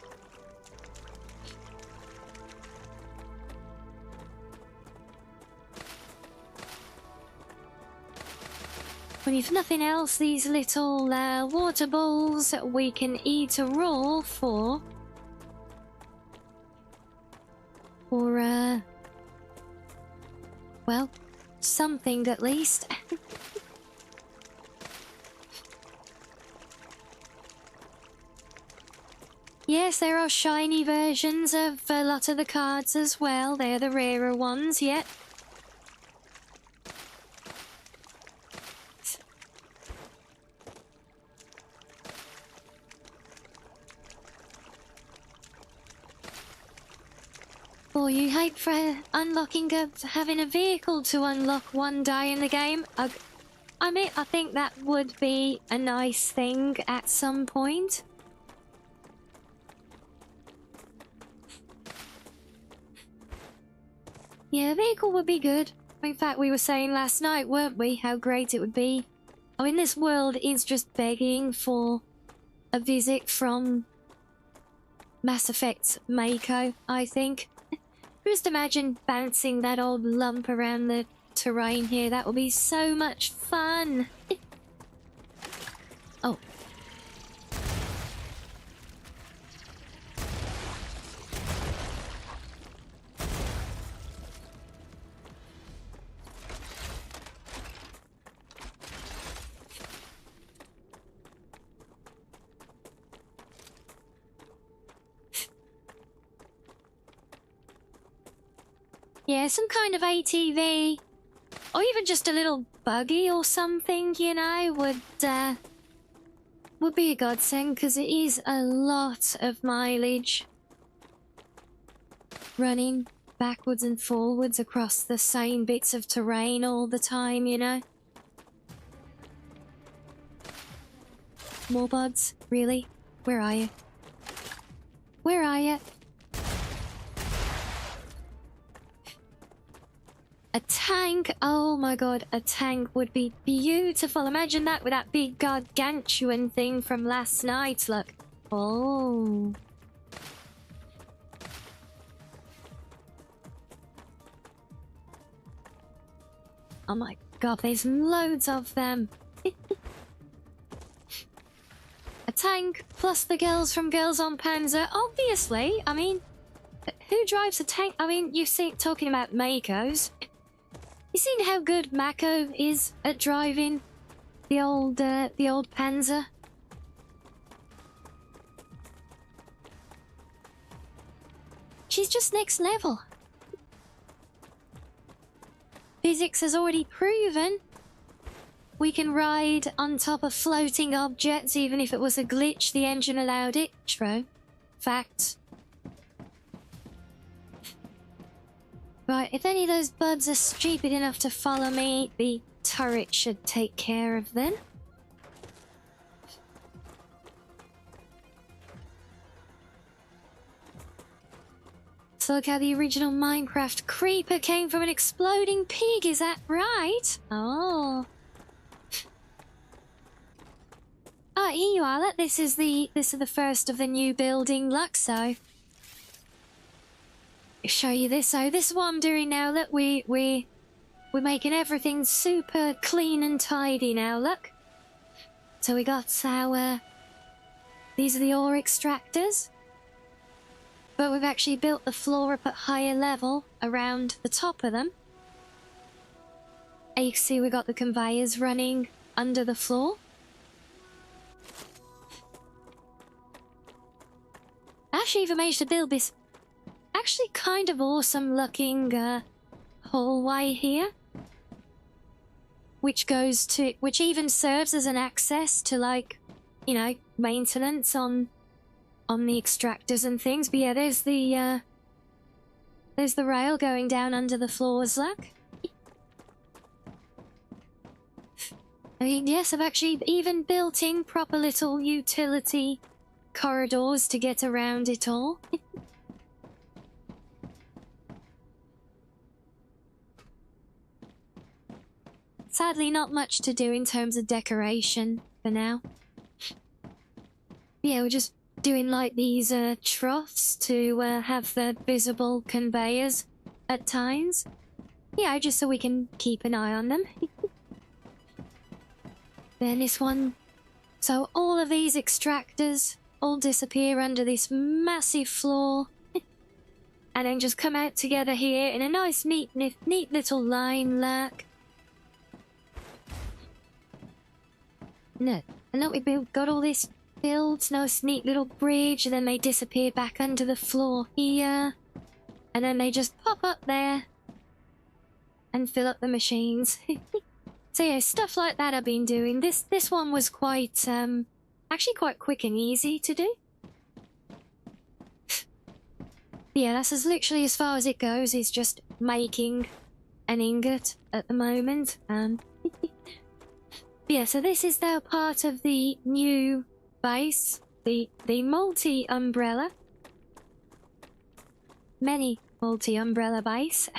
Well, if nothing else, these little water balls we can eat raw for well, something at least. Yes, there are shiny versions of a lot of the cards as well. They're the rarer ones, yet. Oh, you hate for having a vehicle to unlock one day in the game? I mean, I think that would be a nice thing at some point. Yeah, a vehicle would be good. In fact, we were saying last night, weren't we, how great it would be. I mean, this world is just begging for a visit from Mass Effect Mako, I think. Just imagine bouncing that old lump around the terrain here. That would be so much fun. Oh. Yeah, some kind of ATV, or even just a little buggy or something, you know, would be a godsend, because it is a lot of mileage running backwards and forwards across the same bits of terrain all the time, you know. More buds? Really? Where are you? Where are you? A tank? Oh my god, a tank would be beautiful. Imagine that with that big gargantuan thing from last night. Look. Oh. Oh my god, there's loads of them. A tank plus the girls from Girls on Panzer. Obviously, I mean, who drives a tank? I mean, you see, talking about Makos. You seen how good Mako is at driving the old Panzer? She's just next level. Physics has already proven we can ride on top of floating objects, even if it was a glitch, the engine allowed it. True. Fact. Right, if any of those buds are stupid enough to follow me, the turret should take care of them. So look how the original Minecraft creeper came from an exploding pig, is that right? Oh. Oh, here you are. Look, this is the first of the new building, look, so I'll show you this. So this is what I'm doing now. Look, we're making everything super clean and tidy now, look. So we got our these are the ore extractors. But we've actually built the floor up at higher level around the top of them. And you can see we've got the conveyors running under the floor. I actually even managed to build this actually kind of awesome looking hallway here. Which even serves as an access to, like, you know, maintenance on the extractors and things. But yeah, there's the rail going down under the floors, look. I mean, yes, I've actually even built in proper little utility corridors to get around it all. Sadly, not much to do in terms of decoration for now. Yeah, we're just doing like these troughs to have the visible conveyors at times. Yeah, just so we can keep an eye on them. Then this one. So all of these extractors all disappear under this massive floor. And then just come out together here in a nice neat little line, look. No, and look, we got all this built, nice neat little bridge, and then they disappear back under the floor here. And then they just pop up there and fill up the machines. So yeah, stuff like that I've been doing. This one was quite, actually quite quick and easy to do. Yeah, that's literally as far as it goes, is just making an ingot at the moment. Yeah, so this is now part of the new base, the multi-umbrella. Many multi-umbrella base.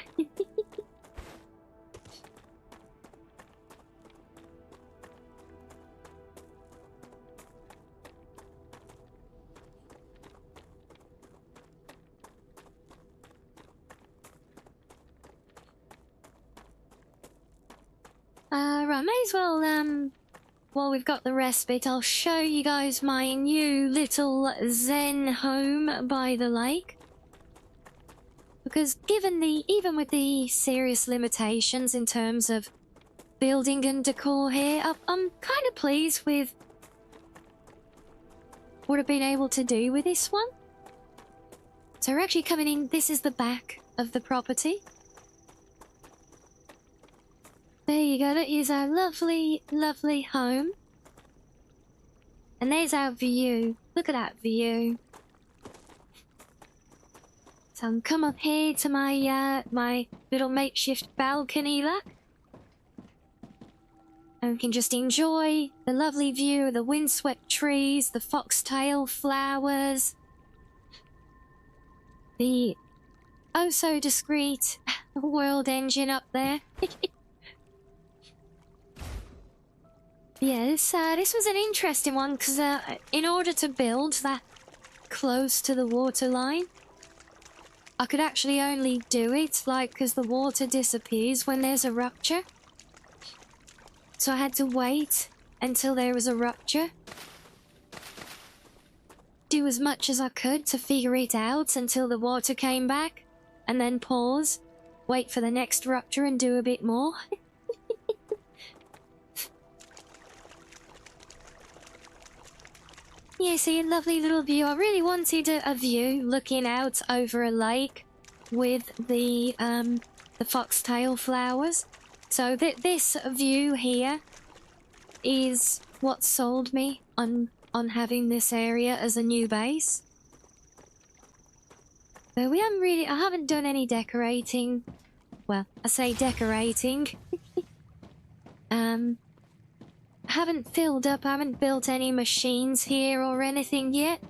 Right, may as well, while we've got the respite, I'll show you guys my new little zen home by the lake. Because even with the serious limitations in terms of building and decor here, I'm kind of pleased with what I've been able to do with this one. So we're actually coming in, this is the back of the property. There you go, that is our lovely, lovely home. And there's our view. Look at that view. So I'll come up here to my my little makeshift balcony, look. And we can just enjoy the lovely view of the windswept trees, the foxtail flowers, the oh so discreet world engine up there. Yeah, this was an interesting one because in order to build that close to the water line, I could actually only do it because the water disappears when there's a rupture. So I had to wait until there was a rupture. Do as much as I could to figure it out until the water came back, and then pause, wait for the next rupture and do a bit more. Yeah, see, a lovely little view. I really wanted a view looking out over a lake with the foxtail flowers. So this view here is what sold me on having this area as a new base. But I haven't done any decorating. Well, I say decorating. I haven't filled up, I haven't built any machines here or anything yet.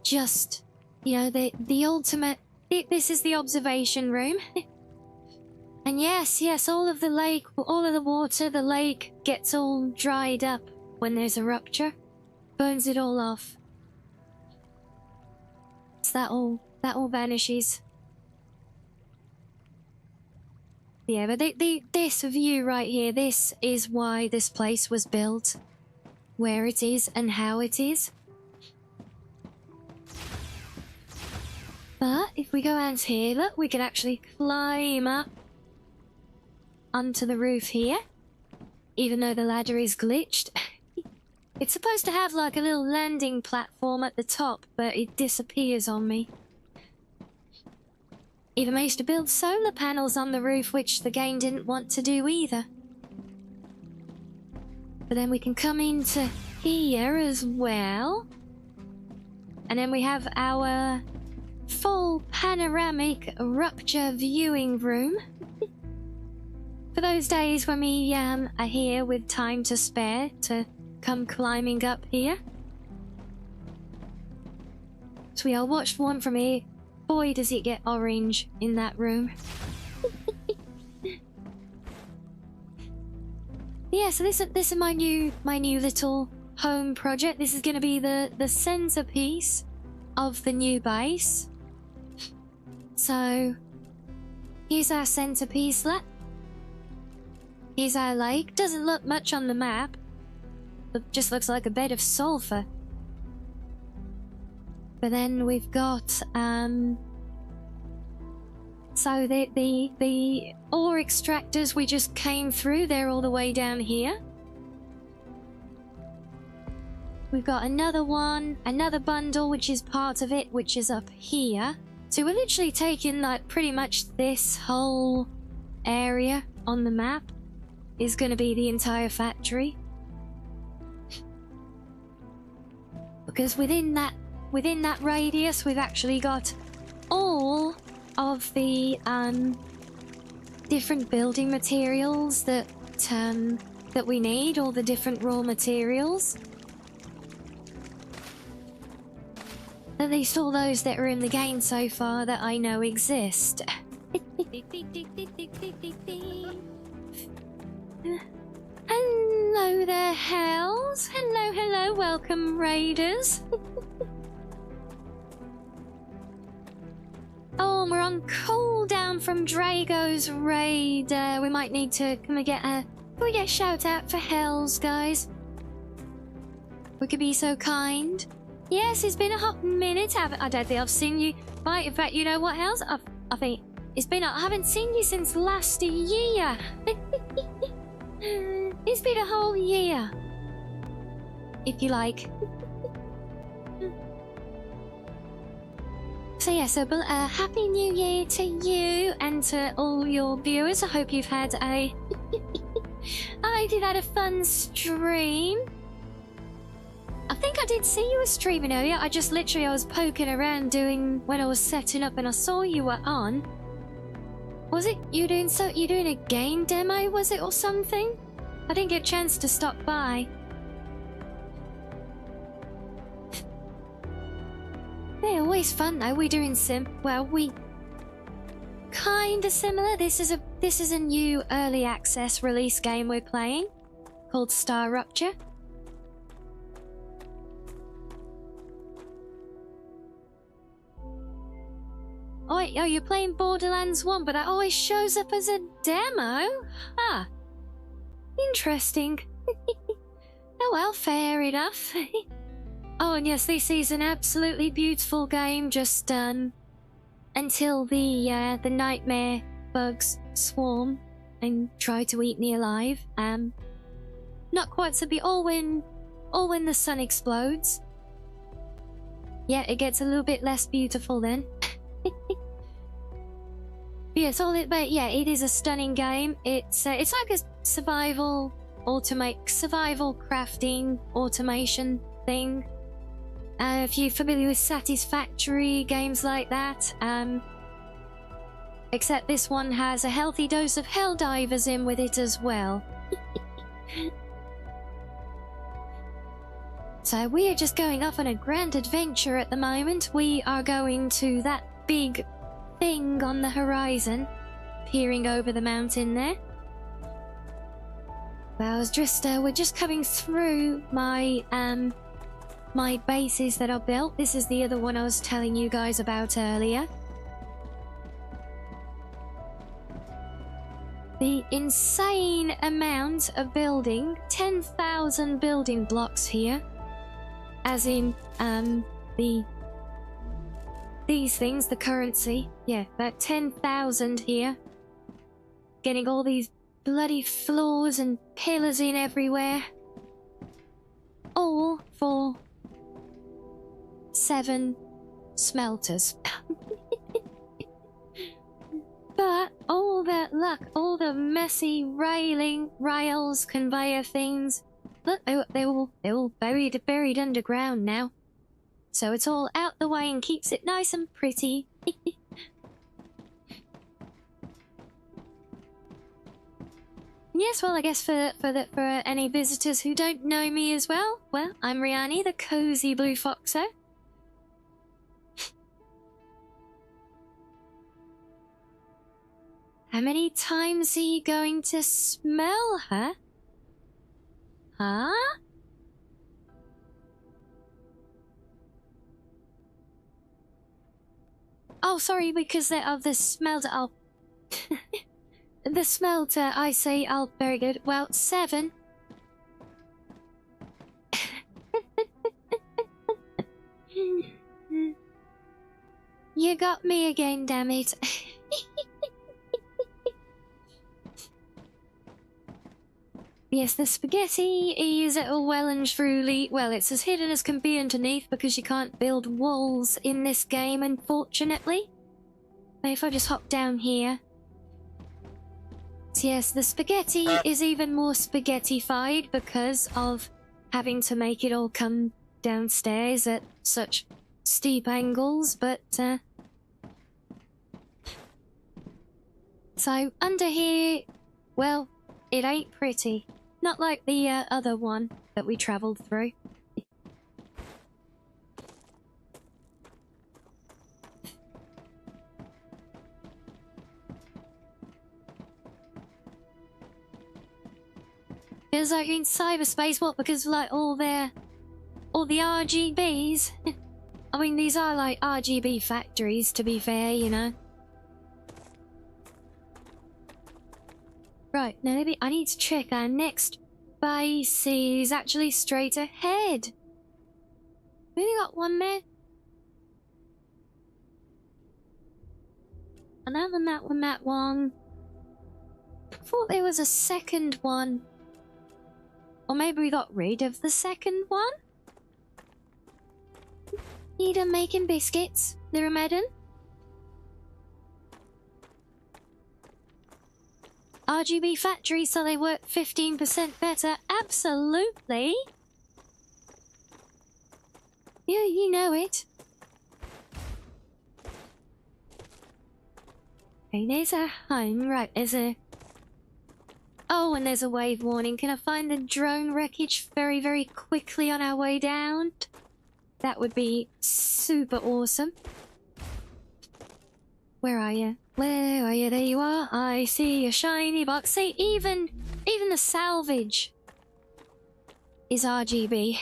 Just, you know, the ultimate This is the observation room. And yes, all of the lake, all of the water, the lake gets all dried up when there's a rupture. Burns it all off. So that all vanishes. Yeah, but this view right here, this is why this place was built. Where it is and how it is. But if we go out here, look, we can actually climb up onto the roof here. Even though the ladder is glitched. It's supposed to have like a little landing platform at the top, but it disappears on me. Even managed to build solar panels on the roof, which the game didn't want to do either. But then we can come into here as well. And then we have our full panoramic rupture viewing room. For those days when we are here with time to spare to come climbing up here. So we all watched one from here. Boy, does it get orange in that room. Yeah, so this is my new little home project. This is going to be the centerpiece of the new base. So here's our centerpiece. Here's our lake. Doesn't look much on the map. It just looks like a bed of sulfur. But then we've got so the ore extractors we just came through, they're all the way down here. We've got another one, another bundle which is part of it, which is up here. So we're literally taking like pretty much this whole area on the map is going to be the entire factory. Because within that radius, we've actually got all of the different building materials that we need, all the different raw materials. At least all those that are in the game so far that I know exist. Hello there, Hells. Hello, welcome, Raiders. Oh, and we're on cooldown from Drago's raid. We might need to... Can we get a shout out for Hells, guys? We could be so kind. Yes, it's been a hot minute. I don't think I've seen you. Right, in fact, you know what, Hells? I think it's been... I haven't seen you since last year. It's been a whole year. If you like. So yeah, Happy New Year to you and to all your viewers. I hope you've had a... I hope you've had a fun stream. I think I did see you were streaming earlier. I was poking around when I was setting up and I saw you were on. Was it you doing a game demo, was it, or something? I didn't get a chance to stop by. They're always fun though. We doing we kinda similar. This is a new early access release game we're playing called STAR Rupture. Oh, you're playing Borderlands 1, but that always shows up as a demo? Ah. Interesting. Oh well, fair enough. Oh, and yes, this is an absolutely beautiful game, just until the nightmare bugs swarm and try to eat me alive. Not quite so be all when the sun explodes. Yeah, it gets a little bit less beautiful then. Yes, it is a stunning game. It's like a survival crafting automation thing. If you're familiar with Satisfactory, games like that, except this one has a healthy dose of Helldivers in with it as well. So we are just going off on a grand adventure at the moment. We are going to that big thing on the horizon, peering over the mountain there. But I was just, we're just coming through my, my bases that are built. This is the other one I was telling you guys about earlier. The insane amount of building, 10,000 building blocks here. As in, these things, the currency. Yeah, about 10,000 here. Getting all these bloody floors and pillars in everywhere. All for 7 smelters. But all that luck, all the messy rails, conveyor things, look, they're all buried underground now. So it's all out the way and keeps it nice and pretty. Yes, well, I guess for any visitors who don't know me as well, I'm Rianni, the cozy blue foxo. How many times are you going to smell her? Huh? Oh, sorry, because of the smelter. Oh. The smelter, I say, oh, very good. Well, 7. You got me again, damn it. Yes, the spaghetti is well and truly, well, it's as hidden as can be underneath because you can't build walls in this game, unfortunately. But if I just hop down here. So yes, the spaghetti is even more spaghettified because of having to make it all come downstairs at such steep angles, but so under here, well, it ain't pretty. Not like the other one that we travelled through. Feels like you're in cyberspace, what? Because of like all the RGBs? I mean, these are like RGB factories, to be fair, you know. Right, now maybe I need to check our next base is actually straight ahead. We only got one there. Another that one. I thought there was a second one. Or maybe we got rid of the second one? Need 'em making biscuits, they're a maiden. RGB factory, so they work 15% better. Absolutely. Yeah, you know it. Okay, there's our home. Right, there's a... Oh, and there's a wave warning. Can I find the drone wreckage very, very quickly on our way down? That would be super awesome. Where are you? Where are you? There you are. I see a shiny box. See, even the salvage is RGB.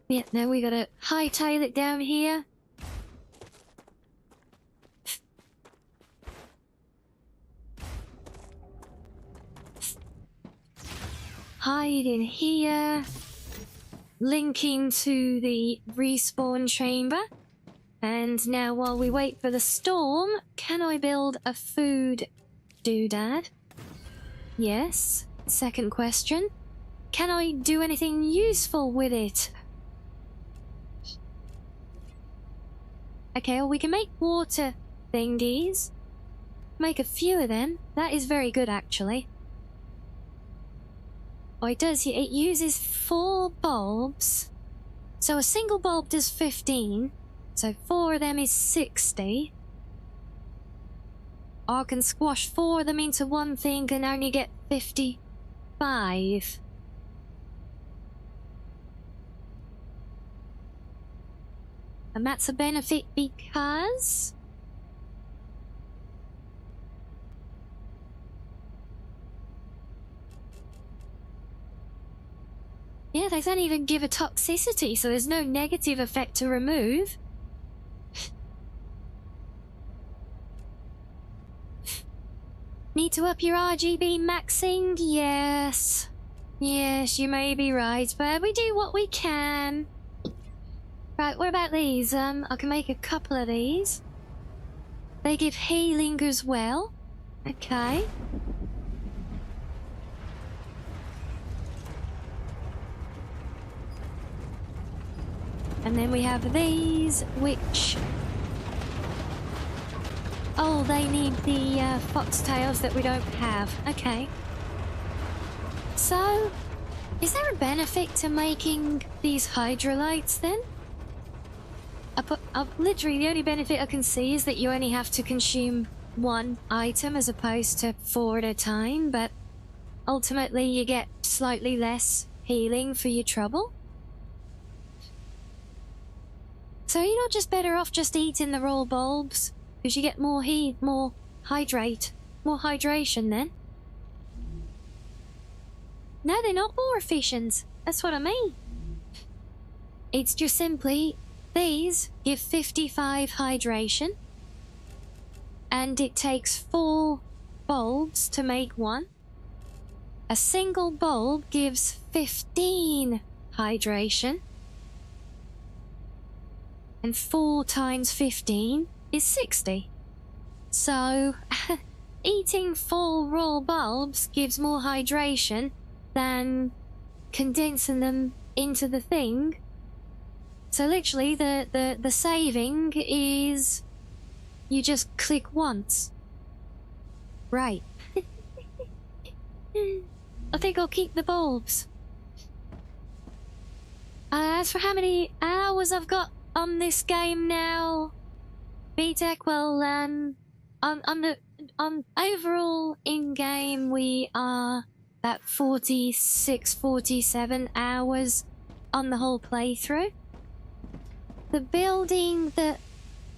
Yeah, now we gotta hightail it down here. Hide in here. Linking to the respawn chamber. And now while we wait for the storm, can I build a food doodad? Yes. Second question. Can I do anything useful with it? Okay, well we can make water thingies. Make a few of them. That is very good actually. Oh, it does. It uses 4 bulbs. So a single bulb does 15. So 4 of them is 60. I can squash 4 of them into one thing and only get 55. And that's a benefit because... yeah, they don't even give a toxicity, so there's no negative effect to remove. Need to up your RGB maxing? Yes. Yes, you may be right, but we do what we can. Right, what about these? I can make a couple of these. They give healing as well. Okay. And then we have these, which... oh, they need the foxtails that we don't have. Okay. So, is there a benefit to making these hydrolytes then? Literally, the only benefit I can see is that you only have to consume one item as opposed to 4 at a time, but ultimately you get slightly less healing for your trouble. So you're not just better off just eating the raw bulbs, because you get more heat, more hydration then. No, they're not more efficient. That's what I mean. It's just simply, these give 55 hydration, and it takes 4 bulbs to make one. A single bulb gives 15 hydration, and 4 times 15 is 60. So, eating 4 raw bulbs gives more hydration than condensing them into the thing. So literally, the saving is you just click once. Right. I think I'll keep the bulbs. As for how many hours I've got on this game now, VTech, well, on overall in-game we are about 46, 47 hours on the whole playthrough. The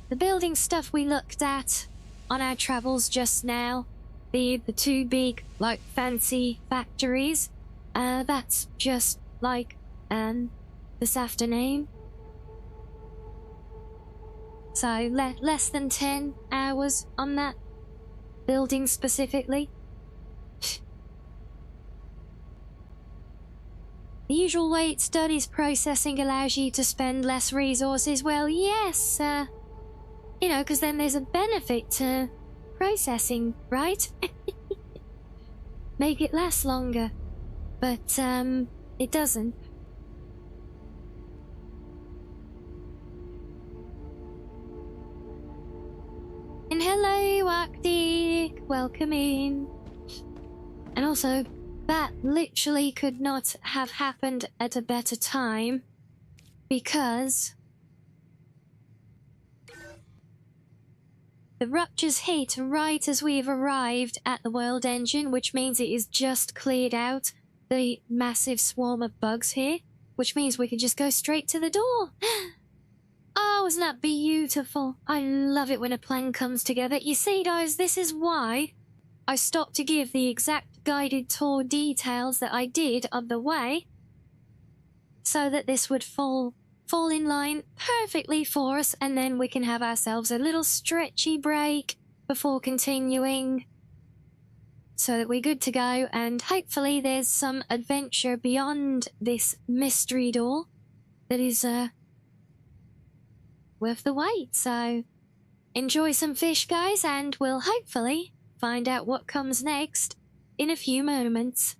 building stuff we looked at on our travels just now, the 2 big, like, fancy factories, that's just, like, this afternoon. So, less than 10 hours on that building specifically. The usual way it studies processing allows you to spend less resources. Well, yes, you know, because then there's a benefit to processing, right? Make it last longer. But, it doesn't. And hello, Arctic! Welcome in. And also, that literally could not have happened at a better time, because the ruptures hit right as we've arrived at the world engine, which means it is just cleared out the massive swarm of bugs here, which means we can just go straight to the door. Oh, isn't that beautiful? I love it when a plan comes together. You see, guys, this is why I stopped to give the exact guided tour details that I did of the way, so that this would fall in line perfectly for us, and then we can have ourselves a little stretchy break before continuing, so that we're good to go, and hopefully there's some adventure beyond this mystery door that is worth the wait. So enjoy some fish, guys, and we'll hopefully find out what comes next in a few moments.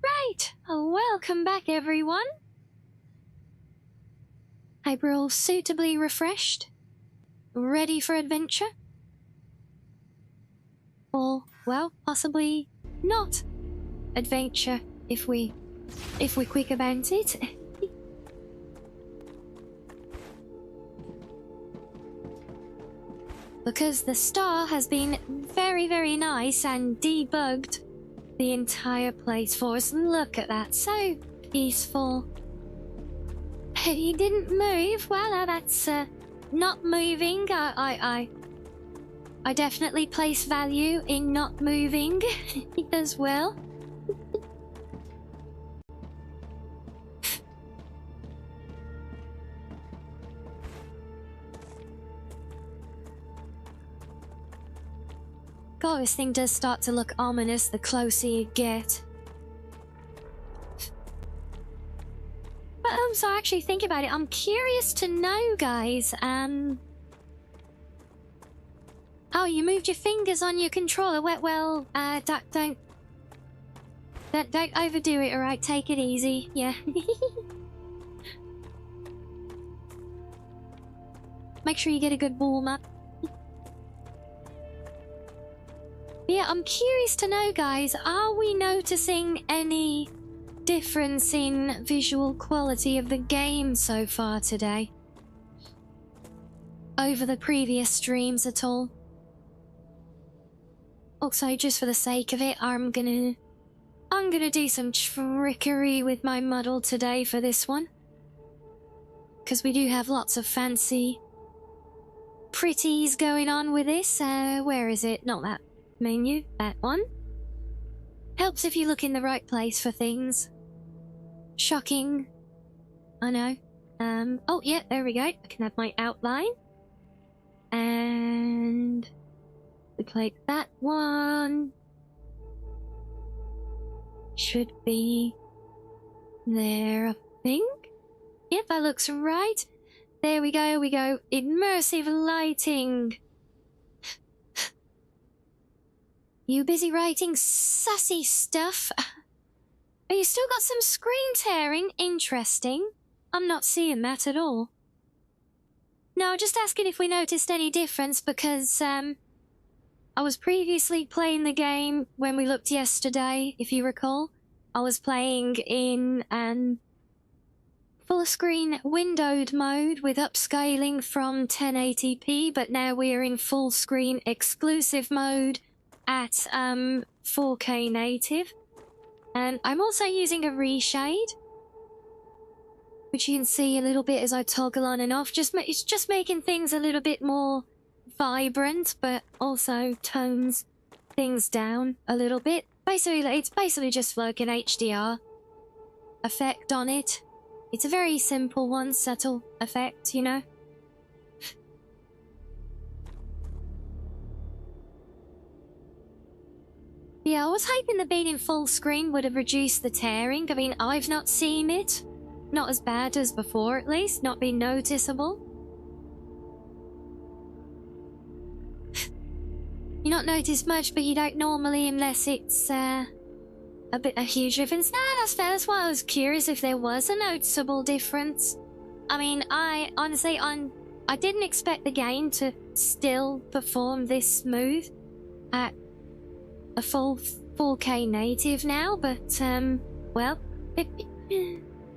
Right, welcome back everyone. Hope we're all suitably refreshed, ready for adventure. Or, well, possibly not adventure if we're quick about it. Because the star has been very, very nice and debugged the entire place for us. Look at that, so peaceful. He didn't move. Well, that's not moving. I definitely place value in not moving as well. God, this thing does start to look ominous the closer you get. But so actually think about it. I'm curious to know, guys. Oh, you moved your fingers on your controller. Well, don't overdo it. All right, take it easy. Yeah. Make sure you get a good warm up. Yeah, I'm curious to know, guys, are we noticing any difference in visual quality of the game so far today? Over the previous streams at all? Also, just for the sake of it, I'm gonna do some trickery with my model today for this one. Because we do have lots of fancy pretties going on with this. Where is it? Not that menu, that one. Helps if you look in the right place for things. Shocking. I know. Oh yeah, there we go. I can have my outline. And we click that one. Should be there, I think. Yep, that looks right. There we go, immersive lighting. You busy writing sassy stuff? Oh, you still got some screen tearing? Interesting. I'm not seeing that at all. No, just asking if we noticed any difference because, I was previously playing the game when we looked yesterday, if you recall. I was playing in, full screen windowed mode with upscaling from 1080p, but now we are in full screen exclusive mode at 4K native. And I'm also using a reshade, which you can see a little bit as I toggle on and off. It's just making things a little bit more vibrant, but also tones things down a little bit. Basically, it's basically just like an HDR effect on it. It's a very simple one, subtle effect, you know? Yeah, I was hoping the being in full screen would have reduced the tearing. I mean, I've not seen it. Not as bad as before, at least. Not been noticeable. You not notice much, but you don't normally unless it's a huge difference. No, that's fair. That's why I was curious if there was a noticeable difference. I mean, I honestly, I didn't expect the game to still perform this smooth at a full 4K native now, but well,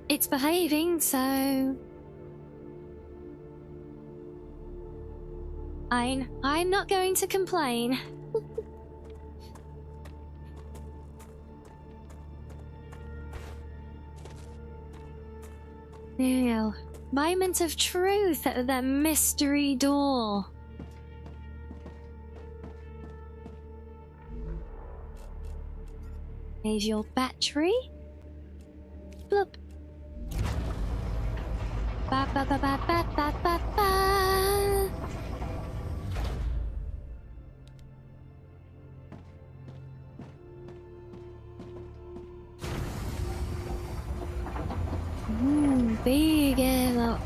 it's behaving, so I'm not going to complain. Now, moment of truth at the mystery door. Here's your battery. Bloop. Ba ba ba ba ba ba ba ba. Big ammo.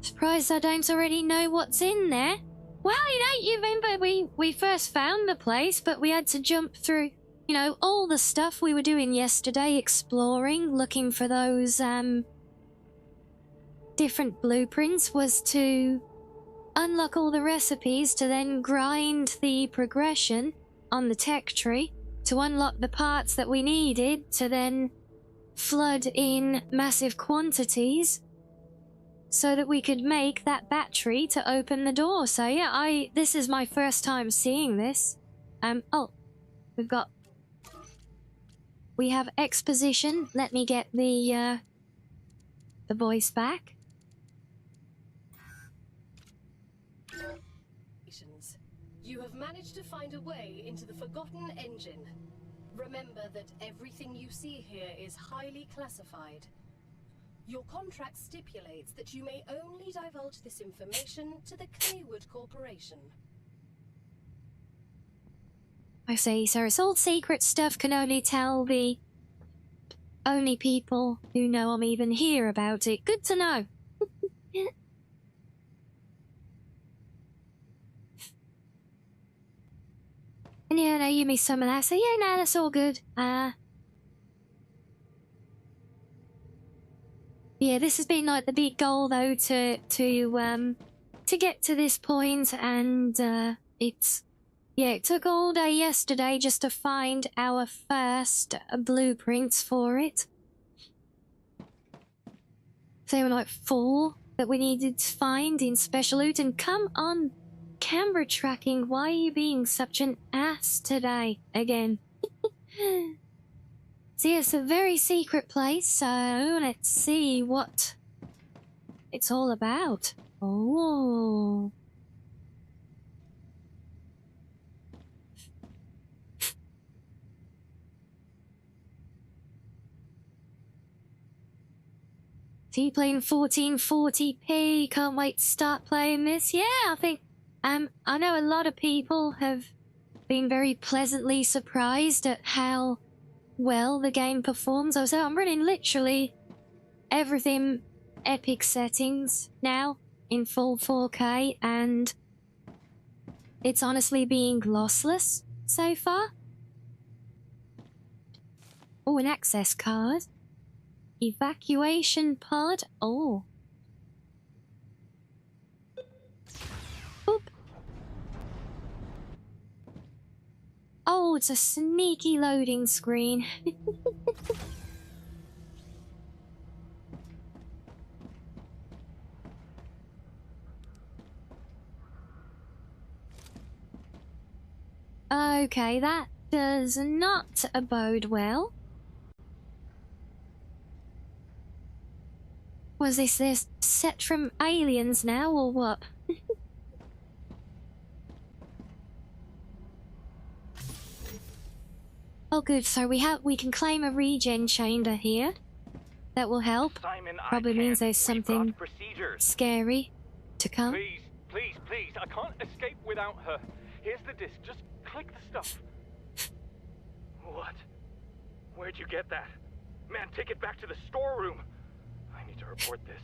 Surprised I don't already know what's in there. Well, you remember we first found the place, but we had to jump through, you know, all the stuff we were doing yesterday, exploring, looking for those different blueprints, was to unlock all the recipes to then grind the progression on the tech tree to unlock the parts that we needed to then flood in massive quantities so that we could make that battery to open the door. So yeah, this is my first time seeing this. Oh, we have exposition. Let me get the voice back. You have managed to find a way into the Forgotten Engine. Remember that everything you see here is highly classified. Your contract stipulates that you may only divulge this information to the Claywood Corporation. I see, so it's all secret stuff, can only tell the only people who know I'm even here about it. Good to know. And yeah, no, you missed some of that, so yeah, no, that's all good. Yeah, this has been like the big goal though, to get to this point, and it took all day yesterday just to find our first blueprints for it. There were like 4 that we needed to find in special loot, and come on, camera tracking, why are you being such an ass today again? So yeah, it's a very secret place, so let's see what it's all about. Oh. So you playing 1440p, can't wait to start playing this. Yeah, I think, I know a lot of people have been very pleasantly surprised at how well the game performs. So I'm running literally everything epic settings now in full 4K, and it's honestly being lossless so far. Oh, an access card. Evacuation pod. Oh. it's a sneaky loading screen. Okay, that does not bode well. Was this set from Aliens now, or what? Oh good, so we can claim a regen chamber here. That will help. Simon, Probably means there's something scary to come. Please, please, please, I can't escape without her. Here's the disc, just click the stuff. What? Where'd you get that? Man, take it back to the storeroom. I need to report this.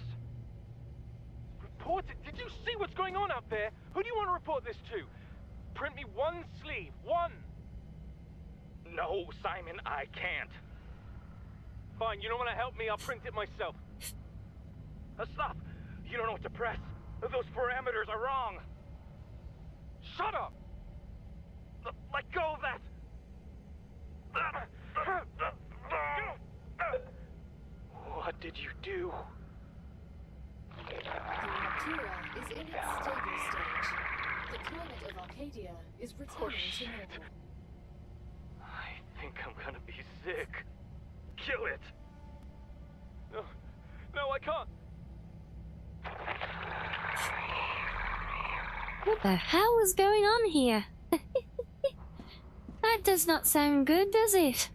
Report it? Did you see what's going on out there? Who do you want to report this to? Print me one sleeve, one! No, Simon, I can't. Fine, you don't want to help me, I'll print it myself. Stop! You don't know what to press. Those parameters are wrong. Shut up! Let go of that! What did you do? The Rupture is in its stable stage. The climate of Arcadia is returning to normal. I think I'm gonna be sick. Kill it! No, no, I can't! What the hell is going on here? That does not sound good, does it?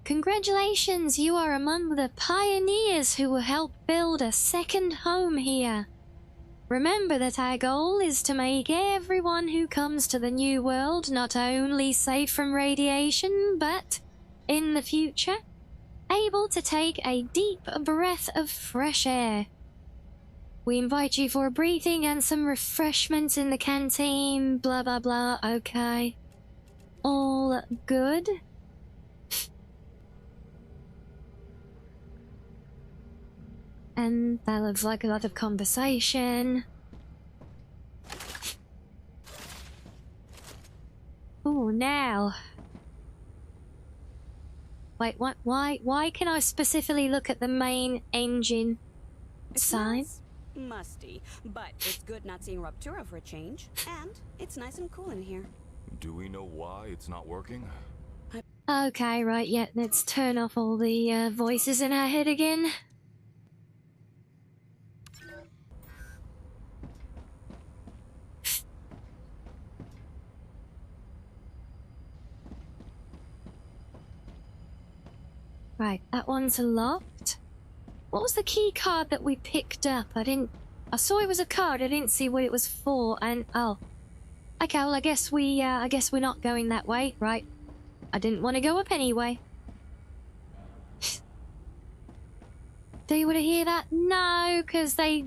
Congratulations, you are among the pioneers who will help build a second home here. Remember that our goal is to make everyone who comes to the New World not only safe from radiation, but, in the future, able to take a deep breath of fresh air. We invite you for a briefing and some refreshments in the canteen, blah blah blah, okay. All good? And that looks like a lot of conversation. Oh, now. Wait, what? Why can I specifically look at the main engine sign? Musty, but it's good not seeing Ruptura for a change. And it's nice and cool in here. Do we know why it's not working? Okay, right, yeah, let's turn off all the voices in our head again. Right, that one's locked. What was the key card that we picked up? I saw it was a card, I didn't see what it was for, and oh. Okay, well I guess we're not going that way, right? I didn't want to go up anyway. Do you want to hear that? No, because they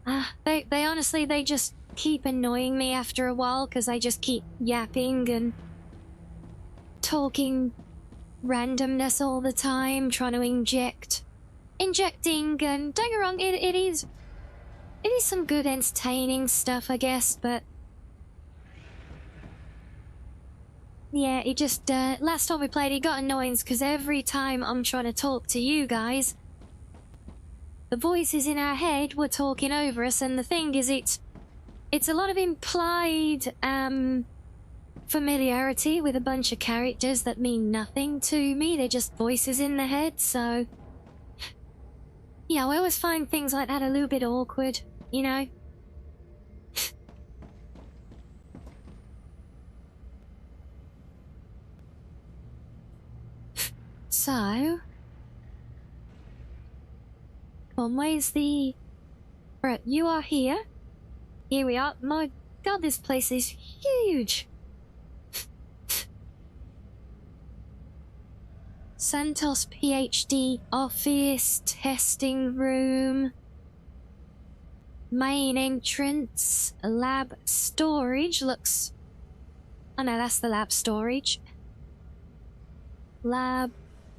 honestly, they just keep annoying me after a while, because they just keep yapping and talking randomness all the time, trying to injecting, and don't get me wrong, it is some good entertaining stuff, I guess, but yeah, it just last time we played it got annoying because every time I'm trying to talk to you guys, the voices in our head were talking over us, and the thing is, it's a lot of implied familiarity with a bunch of characters that mean nothing to me. They're just voices in the head, so yeah, I always find things like that a little bit awkward, you know? So, come on, where's the... Right, you are here. Here we are. My god, this place is huge. Santos PhD office, testing room, main entrance, lab storage, looks... Oh no, that's the lab storage. Lab,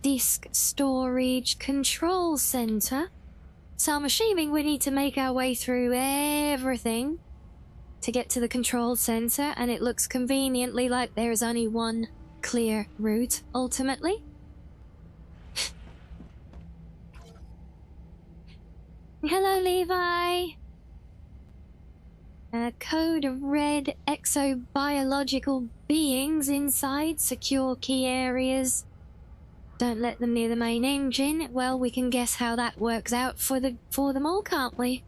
disk storage, control center. So I'm assuming we need to make our way through everything to get to the control center, and it looks conveniently like there is only one clear route, ultimately. Hello, Levi! A code of red exobiological beings inside secure key areas. Don't let them near the main engine. Well, we can guess how that works out for them all, can't we?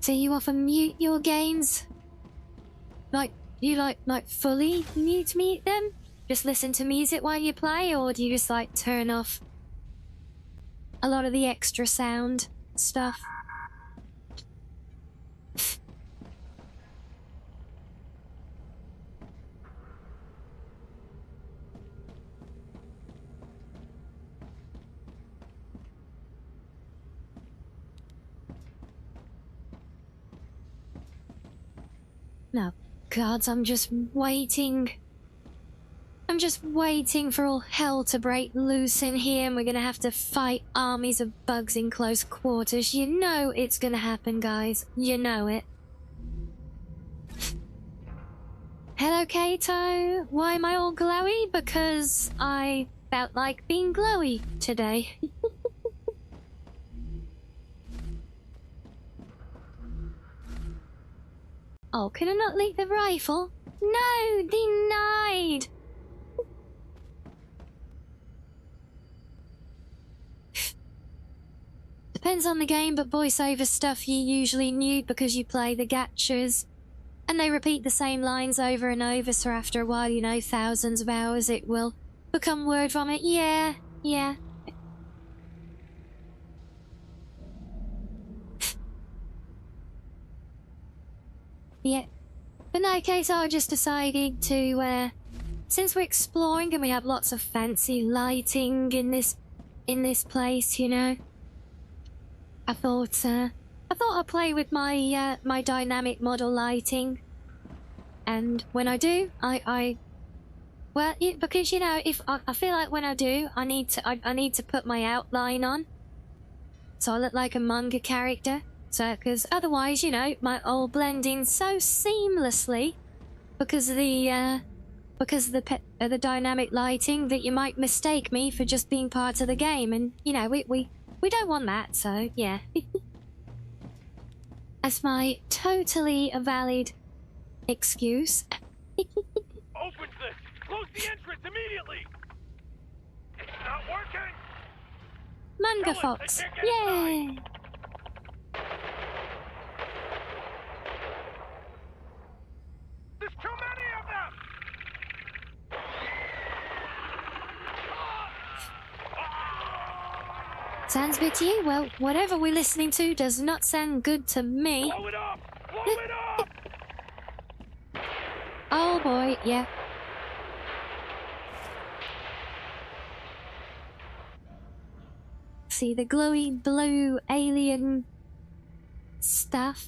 So you often mute your games? Like, you like fully mute them? Just listen to music while you play, or do you just like turn off a lot of the extra sound stuff? No, gods, I'm just waiting. I'm just waiting for all hell to break loose in here, and we're gonna have to fight armies of bugs in close quarters. You know it's gonna happen, guys. You know it. Hello, Kato. Why am I all glowy? Because I felt like being glowy today. Oh, can I not leave the rifle? No, denied! Depends on the game, but voiceover stuff you usually mute because you play the gachas. And they repeat the same lines over and over, so after a while, you know, thousands of hours, it will become word vomit. Yeah. Yeah. But in that case, I just decided to, since we're exploring and we have lots of fancy lighting in this place, you know, I thought I'd play with my my dynamic model lighting. And when I do, because you know, if I feel like when I do, I need to put my outline on, so I look like a manga character. So, because otherwise, you know, might all blend in so seamlessly because of the dynamic lighting that you might mistake me for just being part of the game, and you know, we don't want that. So yeah, that's my totally valid excuse. Open this! Close the entrance immediately! It's not working! Manga Fox, yay! There's too many of them! Sounds good to you? Well, whatever we're listening to does not sound good to me. Blow it up! Blow it up! Oh boy, yeah. See the glowy blue alien stuff.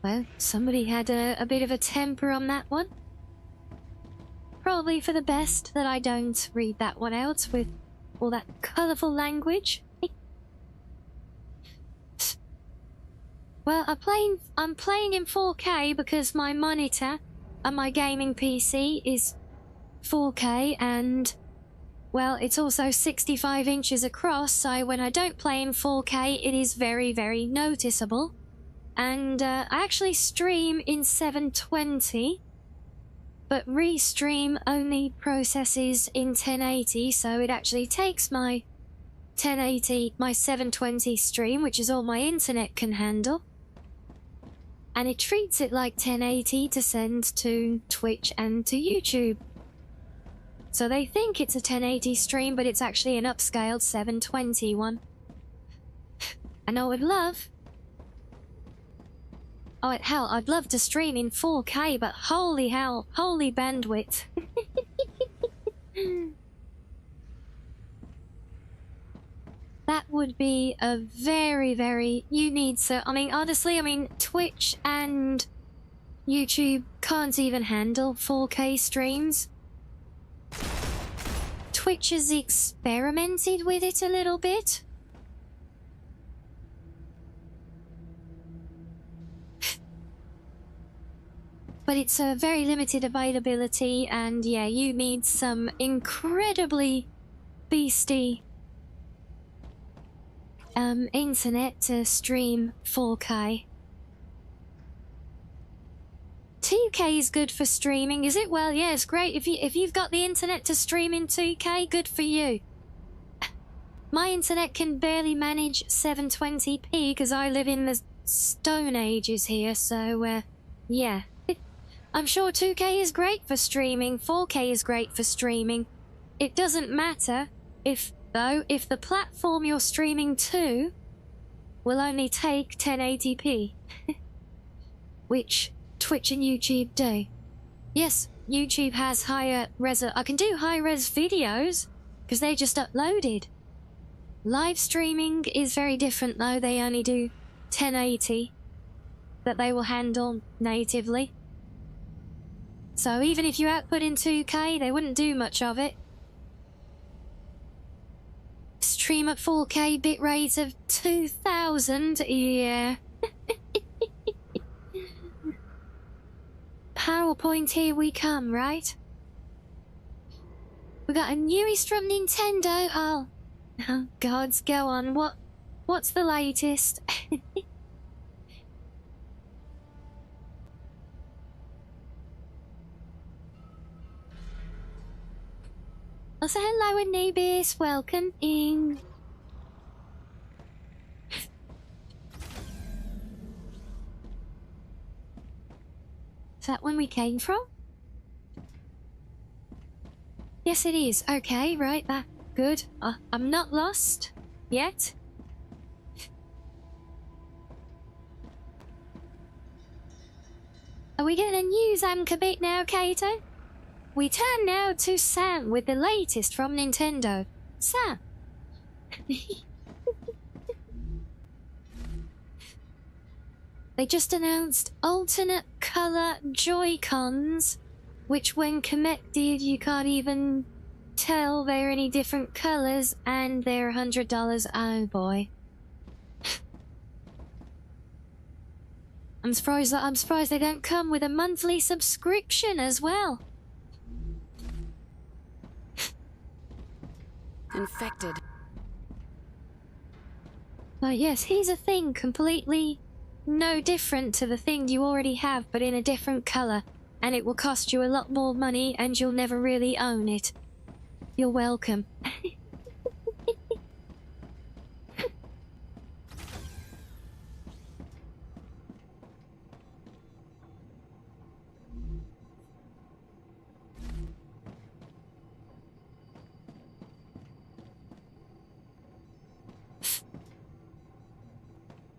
Well, somebody had a bit of a temper on that one. Probably for the best that I don't read that one out with all that colourful language. Well, I'm playing in 4K because my monitor and my gaming PC is 4K, and well, it's also 65 inches across, so when I don't play in 4K, it is very, very noticeable. And I actually stream in 720, but Restream only processes in 1080, so it actually takes my 1080, my 720 stream, which is all my internet can handle, and it treats it like 1080 to send to Twitch and to YouTube. So they think it's a 1080 stream, but it's actually an upscaled 720 one. And I would love... Oh, hell, I'd love to stream in 4K, but holy hell, holy bandwidth. That would be a very, very... You need so... I mean, honestly, Twitch and YouTube can't even handle 4K streams. Twitch has experimented with it a little bit. But it's a very limited availability, and yeah, you need some incredibly beastie internet to stream 4K. 2K is good for streaming, is it? Well, yeah, it's great. If you've got the internet to stream in 2K, good for you. My internet can barely manage 720p because I live in the Stone Ages here, so yeah. I'm sure 2K is great for streaming, 4K is great for streaming. It doesn't matter if the platform you're streaming to will only take 1080p, which Twitch and YouTube do. Yes, YouTube has higher res. I can do high-res videos because they're just uploaded. Live streaming is very different though. They only do 1080 that they will handle natively. So even if you output in 2K, they wouldn't do much of it. Stream at 4K bitrate of 2000, yeah. PowerPoint, here we come, right? We got a newest from Nintendo. Oh gods, go on. What's the latest? Also, hello Anubis, welcome in. Is that when we came from? Yes, it is. Okay, right, that good. I'm not lost yet. Are we getting a news anchor bit now, Kato? We turn now to Sam with the latest from Nintendo. Sam. They just announced alternate colour Joy-Cons, which when connected you can't even tell they're any different colours, and they're $100. Oh boy. I'm surprised they don't come with a monthly subscription as well. Infected. But yes, here's a thing completely no different to the thing you already have, but in a different colour. And it will cost you a lot more money, and you'll never really own it. You're welcome.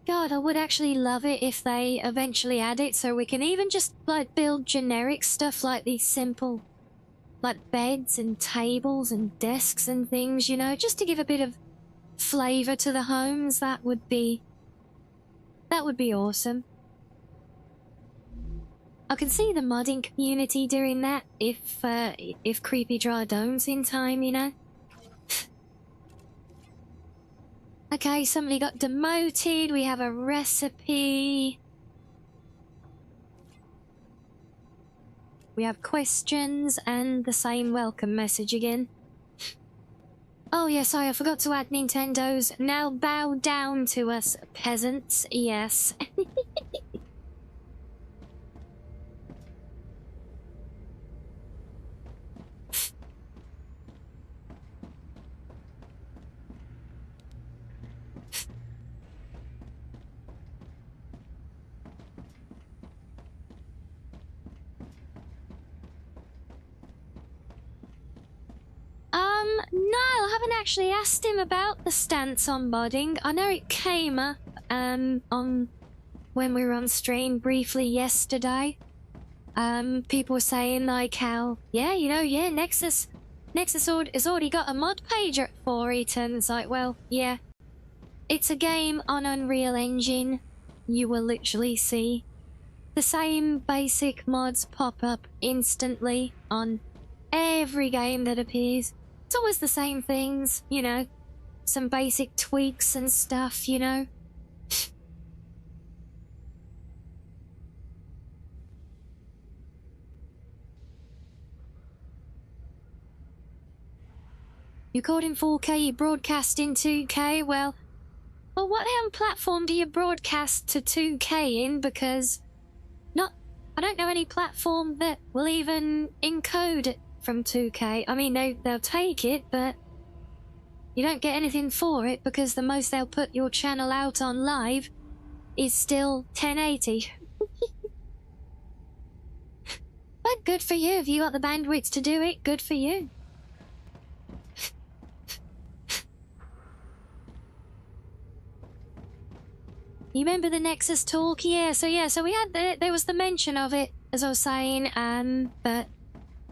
God, I would actually love it if they eventually add it so we can even just like build generic stuff like these simple like beds and tables and desks and things, you know, just to give a bit of flavour to the homes. That would be awesome. I can see the modding community doing that if Creepy Dry Dome's in time, you know. Okay, somebody got demoted. We have a recipe. We have questions and the same welcome message again. Oh yeah, sorry, I forgot to add Nintendo's now bow down to us, peasants. Yes. No, I haven't actually asked him about the stance on modding. I know it came up on when we were on stream briefly yesterday. People were saying like how, yeah, you know, yeah, Nexus has already got a mod page for it, and it's like, well, yeah, it's a game on Unreal Engine. You will literally see the same basic mods pop up instantly on every game that appears. It's always the same things, you know, some basic tweaks and stuff, you know. You called in 4K, you broadcast in 2K, well, what platform do you broadcast to 2K in? Because I don't know any platform that will even encode it from 2K. I mean, they'll take it, but you don't get anything for it because the most they'll put your channel out on live is still 1080. But good for you. If you got the bandwidth to do it, good for you. You remember the Nexus talk? Yeah, so we had there was the mention of it, as I was saying, but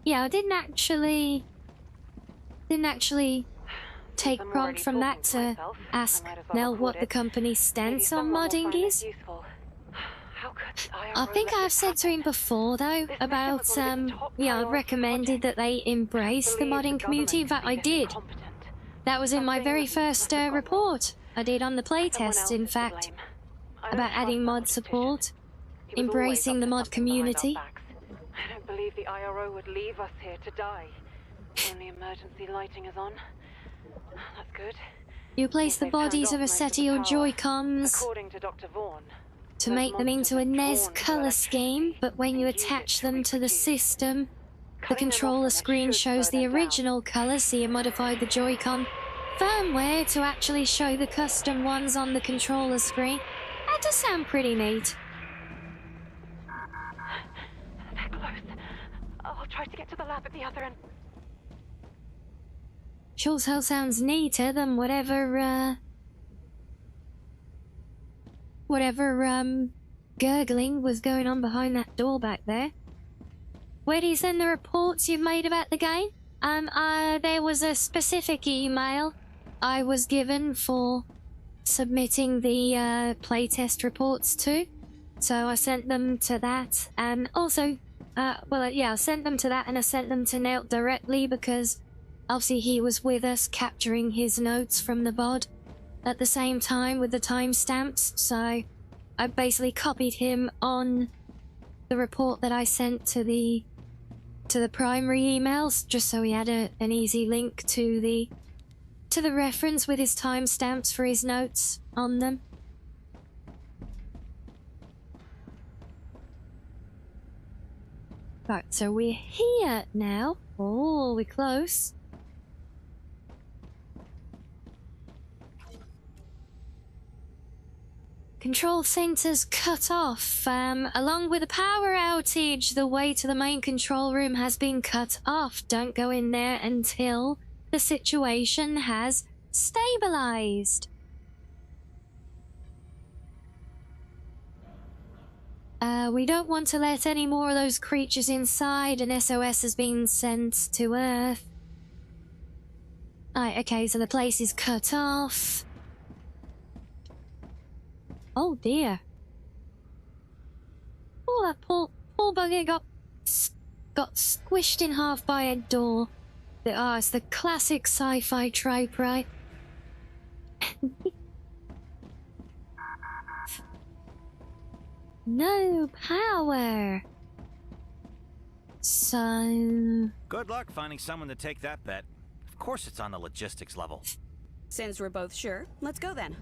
yeah, I didn't actually take prompt from that to ask Nell what the company's stance on modding is. I think I've said to him before, though, about, yeah, I recommended that they embrace the modding community. In fact, I did. That was in my very first report I did on the playtest, in fact, about adding mod support, embracing the mod community. I don't believe the IRO would leave us here to die. Only emergency lighting is on. That's good. You place the bodies of Assetti or Joy-Cons According to Dr. Vaughan, to make them into a NES color scheme, but when you attach them to the system, the controller screen shows the original colors, so you modified the Joy-Con firmware to actually show the custom ones on the controller screen. That does sound pretty neat. They're close. I'll try to get to the lab at the other end. Sure as hell sounds neater than whatever gurgling was going on behind that door back there. Where do you send the reports you've made about the game? There was a specific email I was given for submitting the playtest reports to, so I sent them to that, and also, I sent them to that, and I sent them to Nelt directly because obviously he was with us capturing his notes from the VOD at the same time with the timestamps, so I basically copied him on the report that I sent to the primary emails, just so he had an easy link to the reference with his timestamps for his notes on them. Right, so we're here now. Oh, we're close. Control centers cut off. Along with a power outage, the way to the main control room has been cut off. Don't go in there until the situation has stabilized. We don't want to let any more of those creatures inside. An SOS has been sent to Earth. Right, okay, so the place is cut off. Oh dear. Oh, that poor bugger got squished in half by a door. It's the classic sci-fi trope, right? No power. So... Good luck finding someone to take that bet. Of course it's on the logistics level. Since we're both sure, let's go then.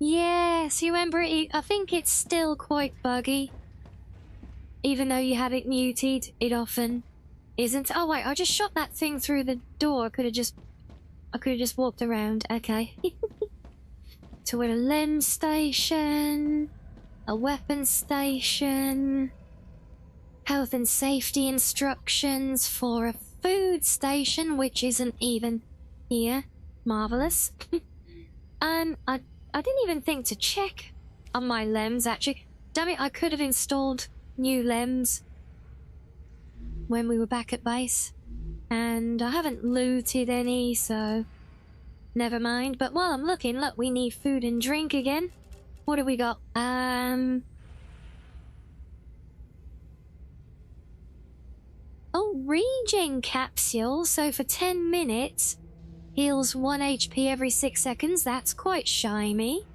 Yes, you remember it? I think it's still quite buggy. Even though you have it muted, it often isn't. Oh wait, I just shot that thing through the door. I could have just walked around. Okay. To a lens station, a weapon station, health and safety instructions for a food station, which isn't even here. Marvelous. I didn't even think to check on my lems, actually. Damn it, I could have installed new lems when we were back at base. And I haven't looted any, so never mind. But while I'm looking, look, we need food and drink again. What do we got? Oh, regen capsule. So for 10 minutes, heals 1 HP every 6 seconds. That's quite shiny.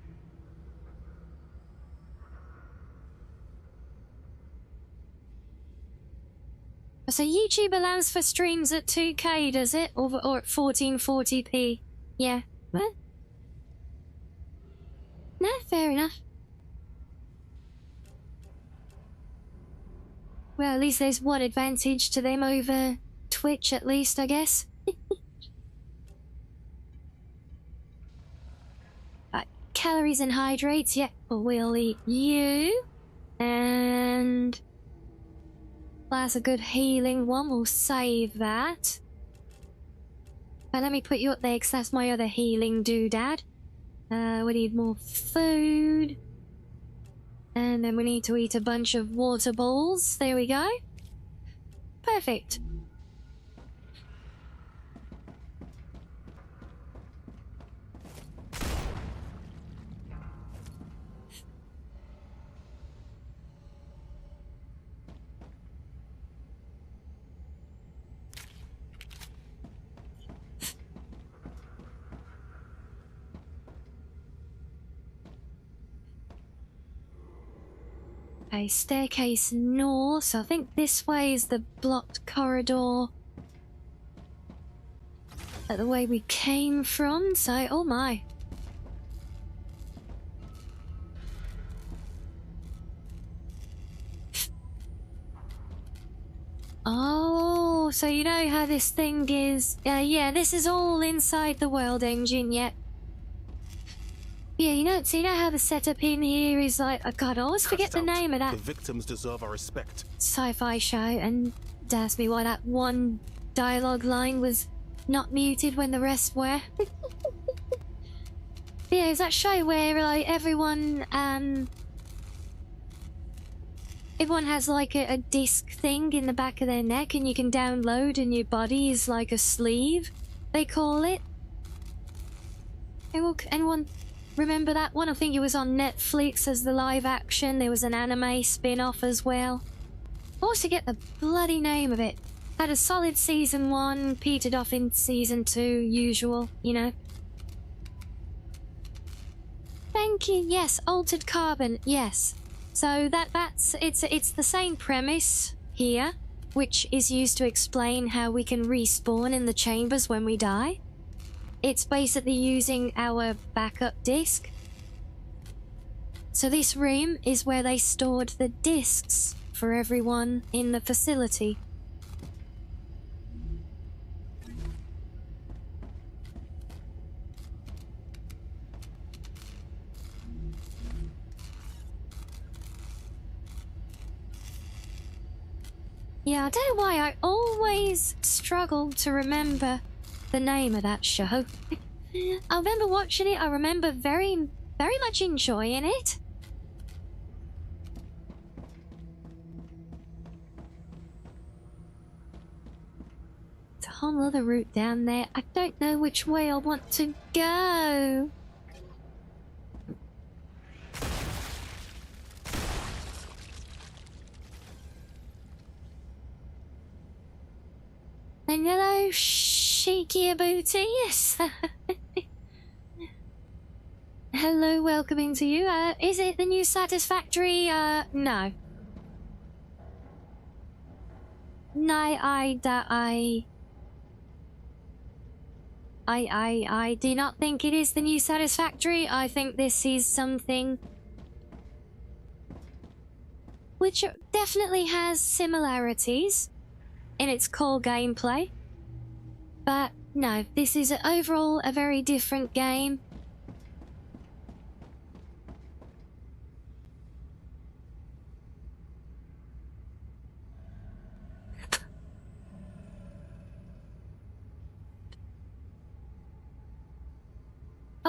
So YouTube allows for streams at 2K, does it? Or at 1440p? Yeah. What? No, fair enough. Well, at least there's one advantage to them over Twitch, at least, I guess. Calories and hydrates, yeah, we'll eat you. And that's a good healing one, we'll save that. But let me put you up there, because that's my other healing doodad. We need more food. And then we need to eat a bunch of water balls. There we go. Perfect. Okay, staircase north. So I think this way is the blocked corridor. The way we came from. So, oh my. Oh, so you know how this thing is. Yeah, this is all inside the world engine, yet. Yeah, you know, so you know how the setup in here is like, oh God, I always forget the name of that. The victims deserve our respect. Sci-fi show, and ask me why that one dialogue line was not muted when the rest were. Yeah, it's that show where like everyone has like a disc thing in the back of their neck, and you can download, and your body is like a sleeve, they call it. Anyone remember that one? I think it was on Netflix as the live action. There was an anime spin-off as well. I always forget the bloody name of it. Had a solid season 1, petered off in season 2, usual, you know. Thank you. Yes, Altered Carbon. Yes. So it's the same premise here, which is used to explain how we can respawn in the chambers when we die. It's basically using our backup disc. So this room is where they stored the discs for everyone in the facility. Yeah, I don't know why I always struggle to remember the name of that show. I remember watching it. I remember very much enjoying it. It's a whole other route down there. I don't know which way I want to go. And hello, Shaky Booty, yes. Hello, welcoming to you. Is it the new Satisfactory? No. No, I do not think it is the new Satisfactory. I think this is something which definitely has similarities in its core gameplay. But no, this is overall a very different game.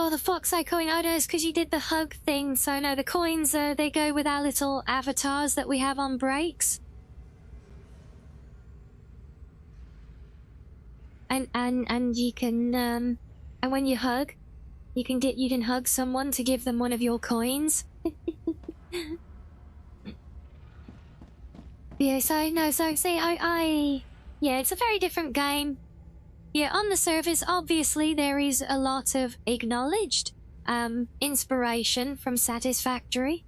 Oh, the Foxeye coin. Oh, no, it's because you did the hug thing. So, no, the coins, they go with our little avatars that we have on breaks. And you can, and when you hug, you can hug someone to give them one of your coins. Yeah, so, no, so, see, yeah, it's a very different game. Yeah, on the surface, obviously, there is a lot of acknowledged inspiration from Satisfactory.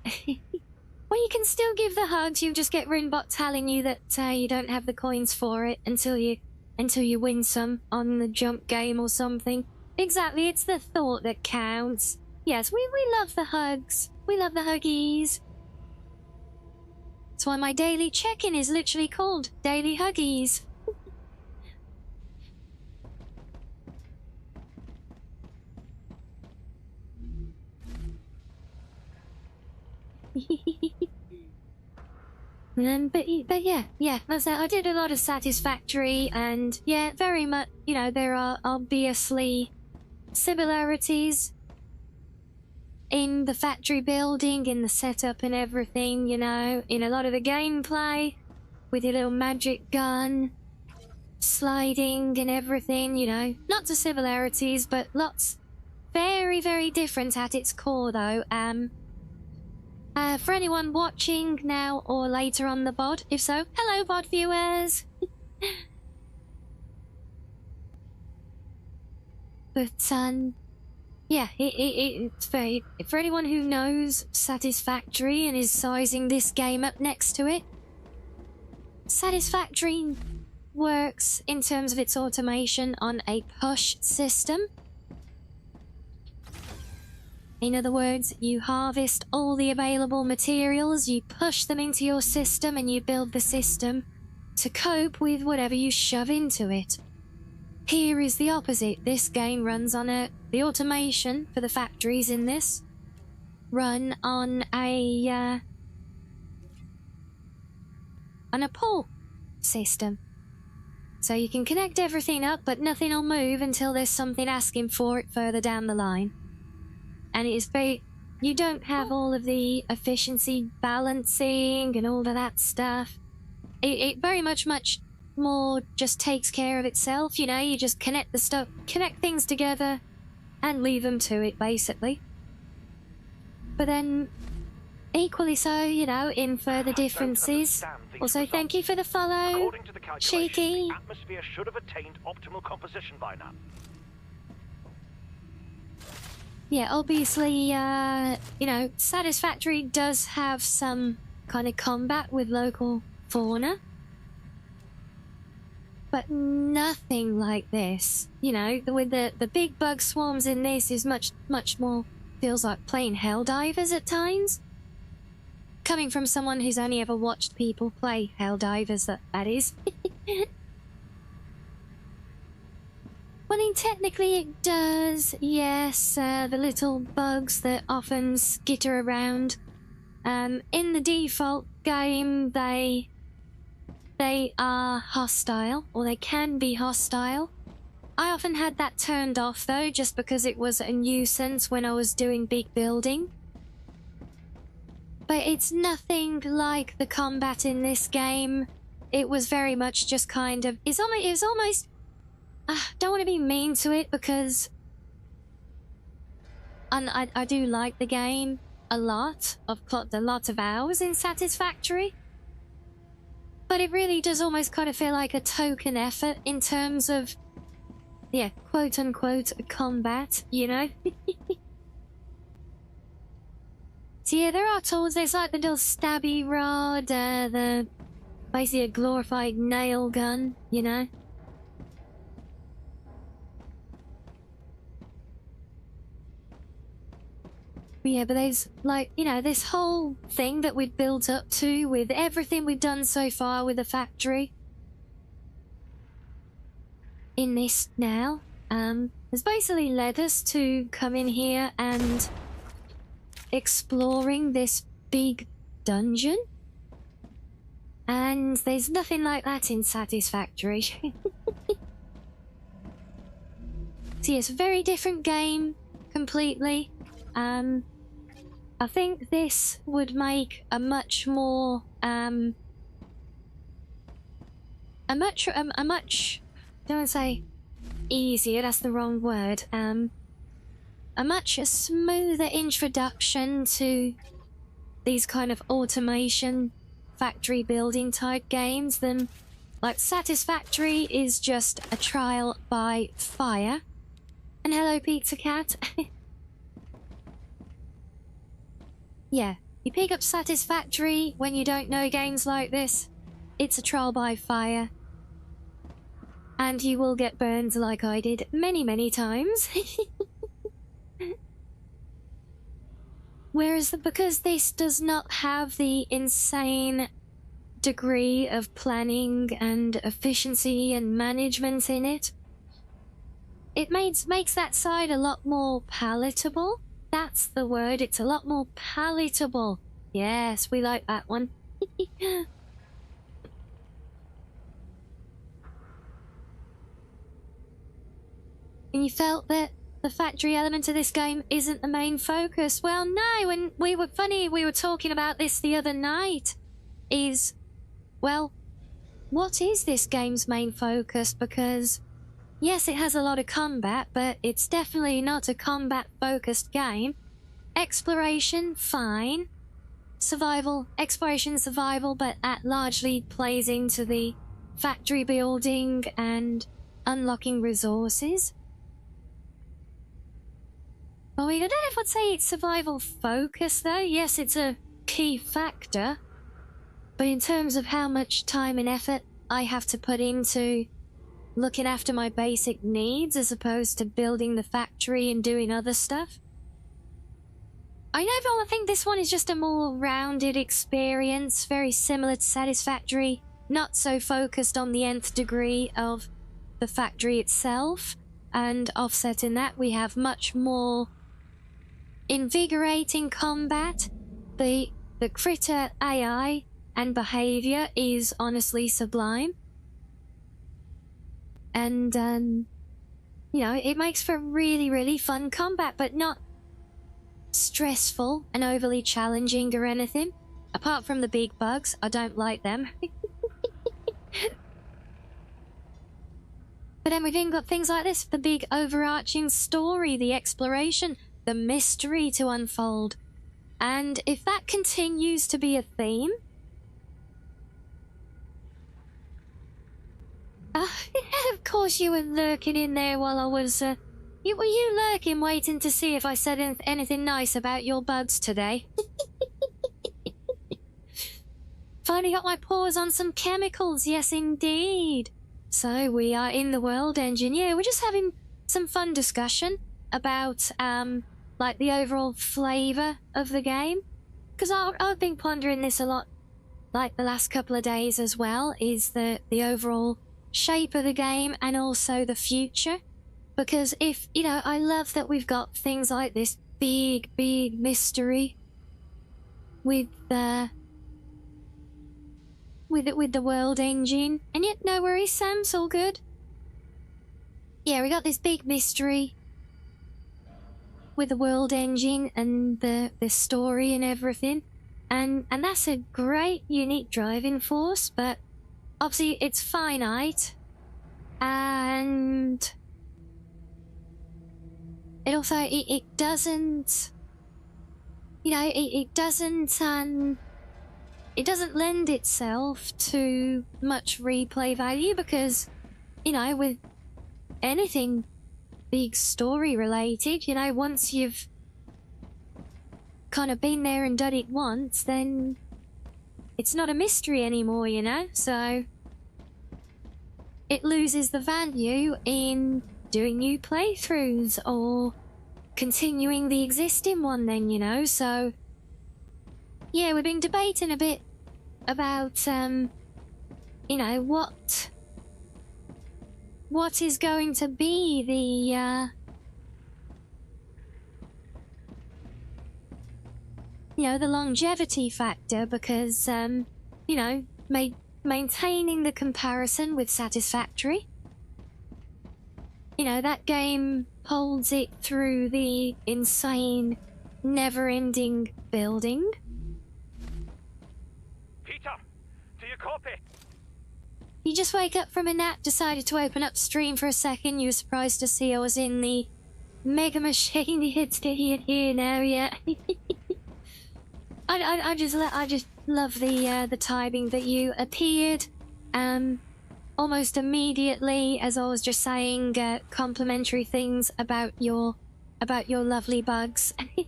Well, you can still give the hugs, you just get Runebot telling you that you don't have the coins for it until you win some on the jump game or something. Exactly, it's the thought that counts. Yes, we love the hugs. We love the huggies. That's why my daily check-in is literally called Daily Huggies. But yeah, that's it. I did a lot of Satisfactory, and yeah, very much, you know, there are obviously similarities in the factory building, in the setup and everything, you know, in a lot of the gameplay, with your little magic gun, sliding and everything, you know. Lots of similarities, but lots very, very different at its core, though. For anyone watching now or later on the VOD, if so, hello VOD viewers! But, yeah, it's very... For anyone who knows Satisfactory and is sizing this game up next to it, Satisfactory works in terms of its automation on a push system. In other words, you harvest all the available materials, you push them into your system, and you build the system to cope with whatever you shove into it. Here is the opposite. This game runs on the automation for the factories in this run on a pull system. So you can connect everything up, but nothing will move until there's something asking for it further down the line. And it is very... You don't have all of the efficiency balancing and all of that stuff. It very much more just takes care of itself, you know? You just connect things together and leave them to it, basically. But then, equally so, you know, in further differences. Also, thank you for the follow, Cheeky. The atmosphere should have attained optimal composition by now. Yeah, obviously, you know, Satisfactory does have some kind of combat with local fauna. But nothing like this. You know, with the big bug swarms in this is much more, feels like playing Helldivers at times. Coming from someone who's only ever watched people play Helldivers, that is. Well, I mean, technically it does, yes, the little bugs that often skitter around. In the default game, they are hostile, or they can be hostile. I often had that turned off, though, just because it was a nuisance when I was doing big building. But it's nothing like the combat in this game. It was very much just kind of... It was almost... don't want to be mean to it because I do like the game a lot. I've clocked a lot of hours in Satisfactory. But it really does almost kind of feel like a token effort in terms of, yeah, quote-unquote combat, you know? So yeah, there are tools. There's like the little stabby rod, basically a glorified nail gun, you know? Yeah, but there's, like, you know, this whole thing that we've built up to with everything we've done so far with the factory. In this now, has basically led us to come in here and exploring this big dungeon. And there's nothing like that in Satisfactory. So yes, a very different game completely. I think this would make a much more don't want to say easier, that's the wrong word. A much smoother introduction to these kind of automation factory building type games than like Satisfactory is just a trial by fire. And hello Pizza Cat. Yeah, you pick up Satisfactory when you don't know games like this. It's a trial by fire. And you will get burned like I did many times. Whereas because this does not have the insane degree of planning and efficiency and management in it, it makes that side a lot more palatable. That's the word, it's a lot more palatable. Yes, we like that one. And you felt that the factory element of this game isn't the main focus. Well, no, and we were talking about this the other night. Well, what is this game's main focus? Because, yes, it has a lot of combat, but it's definitely not a combat-focused game. Exploration, fine. Survival, exploration, survival, but that largely plays into the factory building and unlocking resources. Well, I don't know if I'd say it's survival focus though. Yes, it's a key factor. But in terms of how much time and effort I have to put into looking after my basic needs as opposed to building the factory and doing other stuff, I think this one is just a more rounded experience, very similar to Satisfactory, not so focused on the nth degree of the factory itself, and offsetting that we have much more invigorating combat. The critter AI and behavior is honestly sublime. And, you know, it makes for really fun combat, but not stressful and overly challenging or anything. Apart from the big bugs, I don't like them. But then we've even got things like this, the big overarching story, the exploration, the mystery to unfold. And if that continues to be a theme... of course you were lurking in there while I was... were you lurking, waiting to see if I said anything nice about your bugs today? Finally got my paws on some chemicals, yes indeed. So we are in the world engine. Yeah, we're just having some fun discussion about, like, the overall flavour of the game. Because I've been pondering this a lot, like, the last couple of days as well, is the overall shape of the game and also the future. Because if, you know, I love that we've got things like this big mystery with the world engine. And yet, no worries, Sam, it's all good. Yeah, we got this big mystery with the world engine and the story and everything. And that's a great, unique driving force, but obviously it's finite. And it also, it doesn't, you know, it doesn't lend itself to much replay value because, you know, with anything big story related, you know, once you've kind of been there and done it once, then it's not a mystery anymore, you know? So it loses the value in doing new playthroughs or continuing the existing one then, you know? So yeah, we've been debating a bit about, you know, what is going to be the, you know, the longevity factor, because, you know, maintaining the comparison with Satisfactory, you know, that game holds it through the insane, never-ending building. Peter, do you copy? You just wake up from a nap, decided to open up stream for a second. You were surprised to see I was in the mega machine. It's here now, yeah. I just love the timing that you appeared, almost immediately, as I was just saying complimentary things about your lovely bugs. I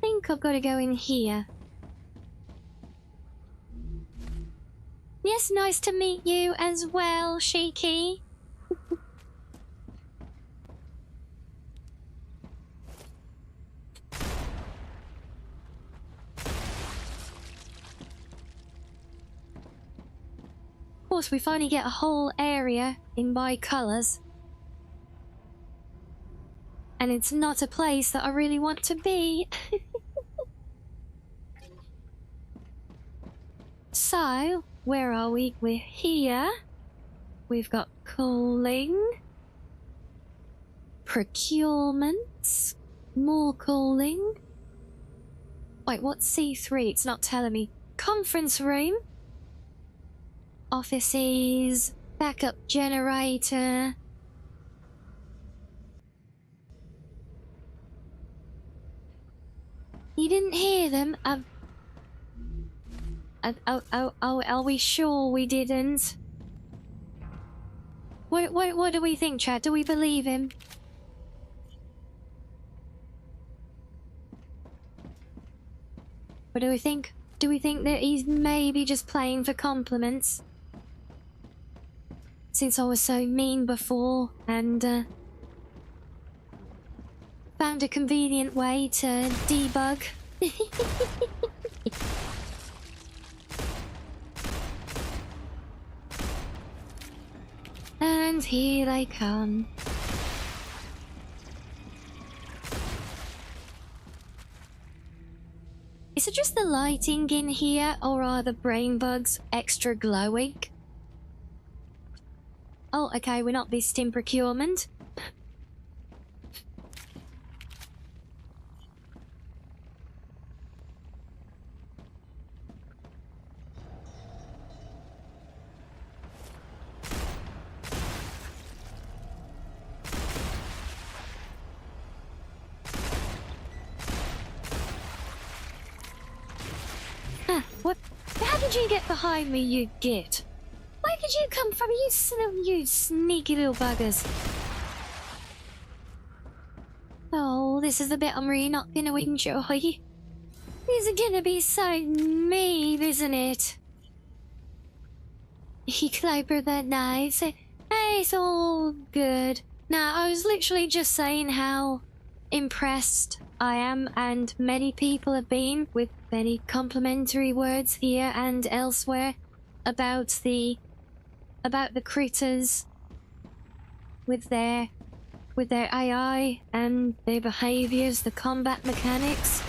think I've got to go in here. Yes, nice to meet you as well, Shiki. Of course, we finally get a whole area in bi-colours. And it's not a place that I really want to be. So, where are we? We're here. We've got calling. Procurement. More calling. Wait, what's C3? It's not telling me. Conference room. Offices. Backup generator. You didn't hear them? Are we sure we didn't? What do we think, Chad? Do we believe him? What do we think? Do we think that he's maybe just playing for compliments? Since I was so mean before and found a convenient way to debug. And here they come. Is it just the lighting in here, or are the brain bugs extra glowing? Oh, okay, we're not visiting procurement. What? How did you get behind me, you git? Where did you come from, you sneaky little buggers? Oh, this is the bit I'm really not gonna enjoy. This is gonna be so mean, isn't it? He clobbered that knife. Hey, it's all good. Now, I was literally just saying how impressed I am, and many people have been, with many complimentary words here and elsewhere about the critters with their AI and their behaviors, the combat mechanics.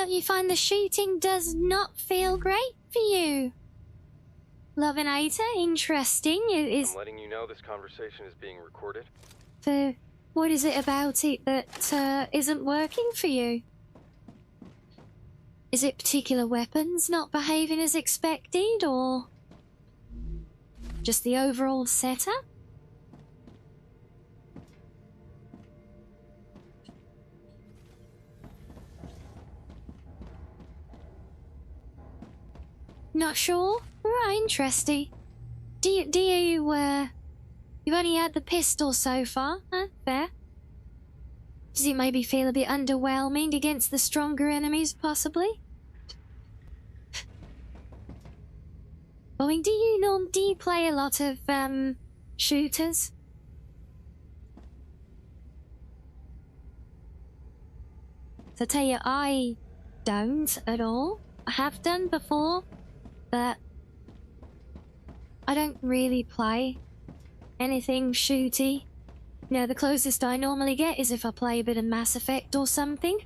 You find the shooting does not feel great for you. Love and Hater, interesting. I'm letting you know this conversation is being recorded. What is it about it that isn't working for you? Is it particular weapons not behaving as expected, or just the overall setup? Not sure? Right, interesting. Do you, you've only had the pistol so far, huh? Fair. Does it maybe feel a bit underwhelming against the stronger enemies, possibly? I mean, do you play a lot of, shooters? So I tell you, I don't at all. I have done before, but I don't really play anything shooty. You know, the closest I normally get is if I play a bit of Mass Effect or something.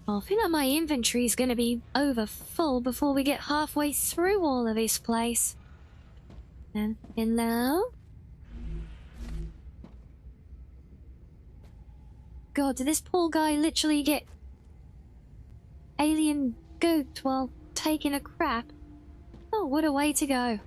I feel like my inventory is going to be over full before we get halfway through all of this place. And hello? God, did this poor guy literally get alien gooped while taking a crap? Oh, what a way to go.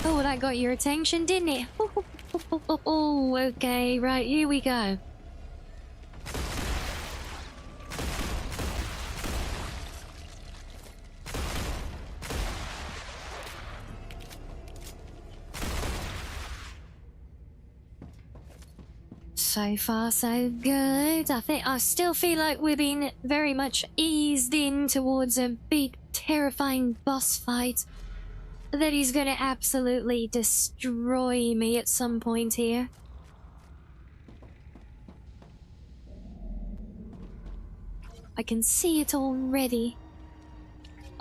Oh, that got your attention, didn't it? Oh, okay, right, here we go. So far, so good. I still feel like we're being very much eased in towards a big, terrifying boss fight that he's gonna absolutely destroy me at some point here. I can see it already.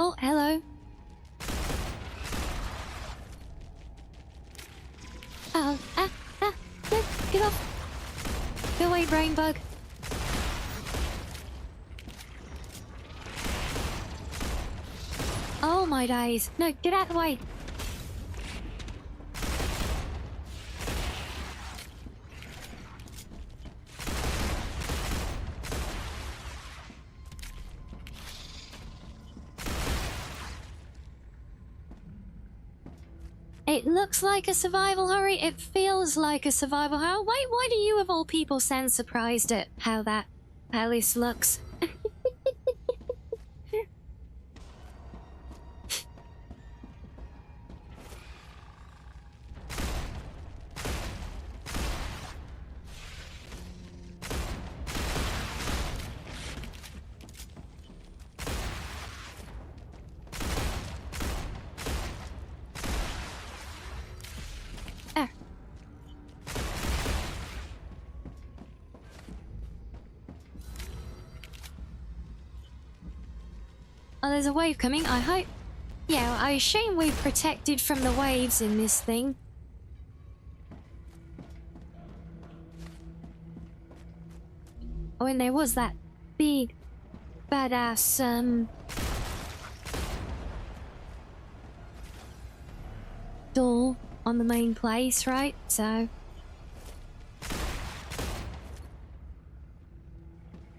Oh, hello. Oh, no, get off. Go away, brain bug. Oh my days. No, get out of the way. It looks like a survival horror. It feels like a survival horror. Why do you of all people sound surprised at how this looks? Oh, there's a wave coming, I hope. Yeah, I assume we're protected from the waves in this thing. Oh, and there was that big, badass, door on the main place, right? So...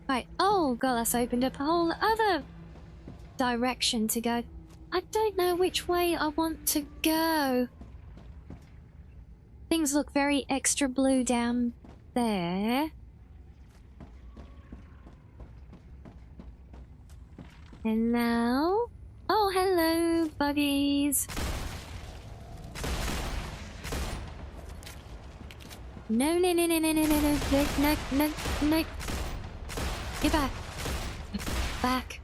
Right, oh god, that's opened up a whole other direction to go. I don't know which way I want to go. Things look very extra blue down there. And now... Oh, hello, buggies. No, no, no, no, no, no, no, no, no, no, no. Get back. Back.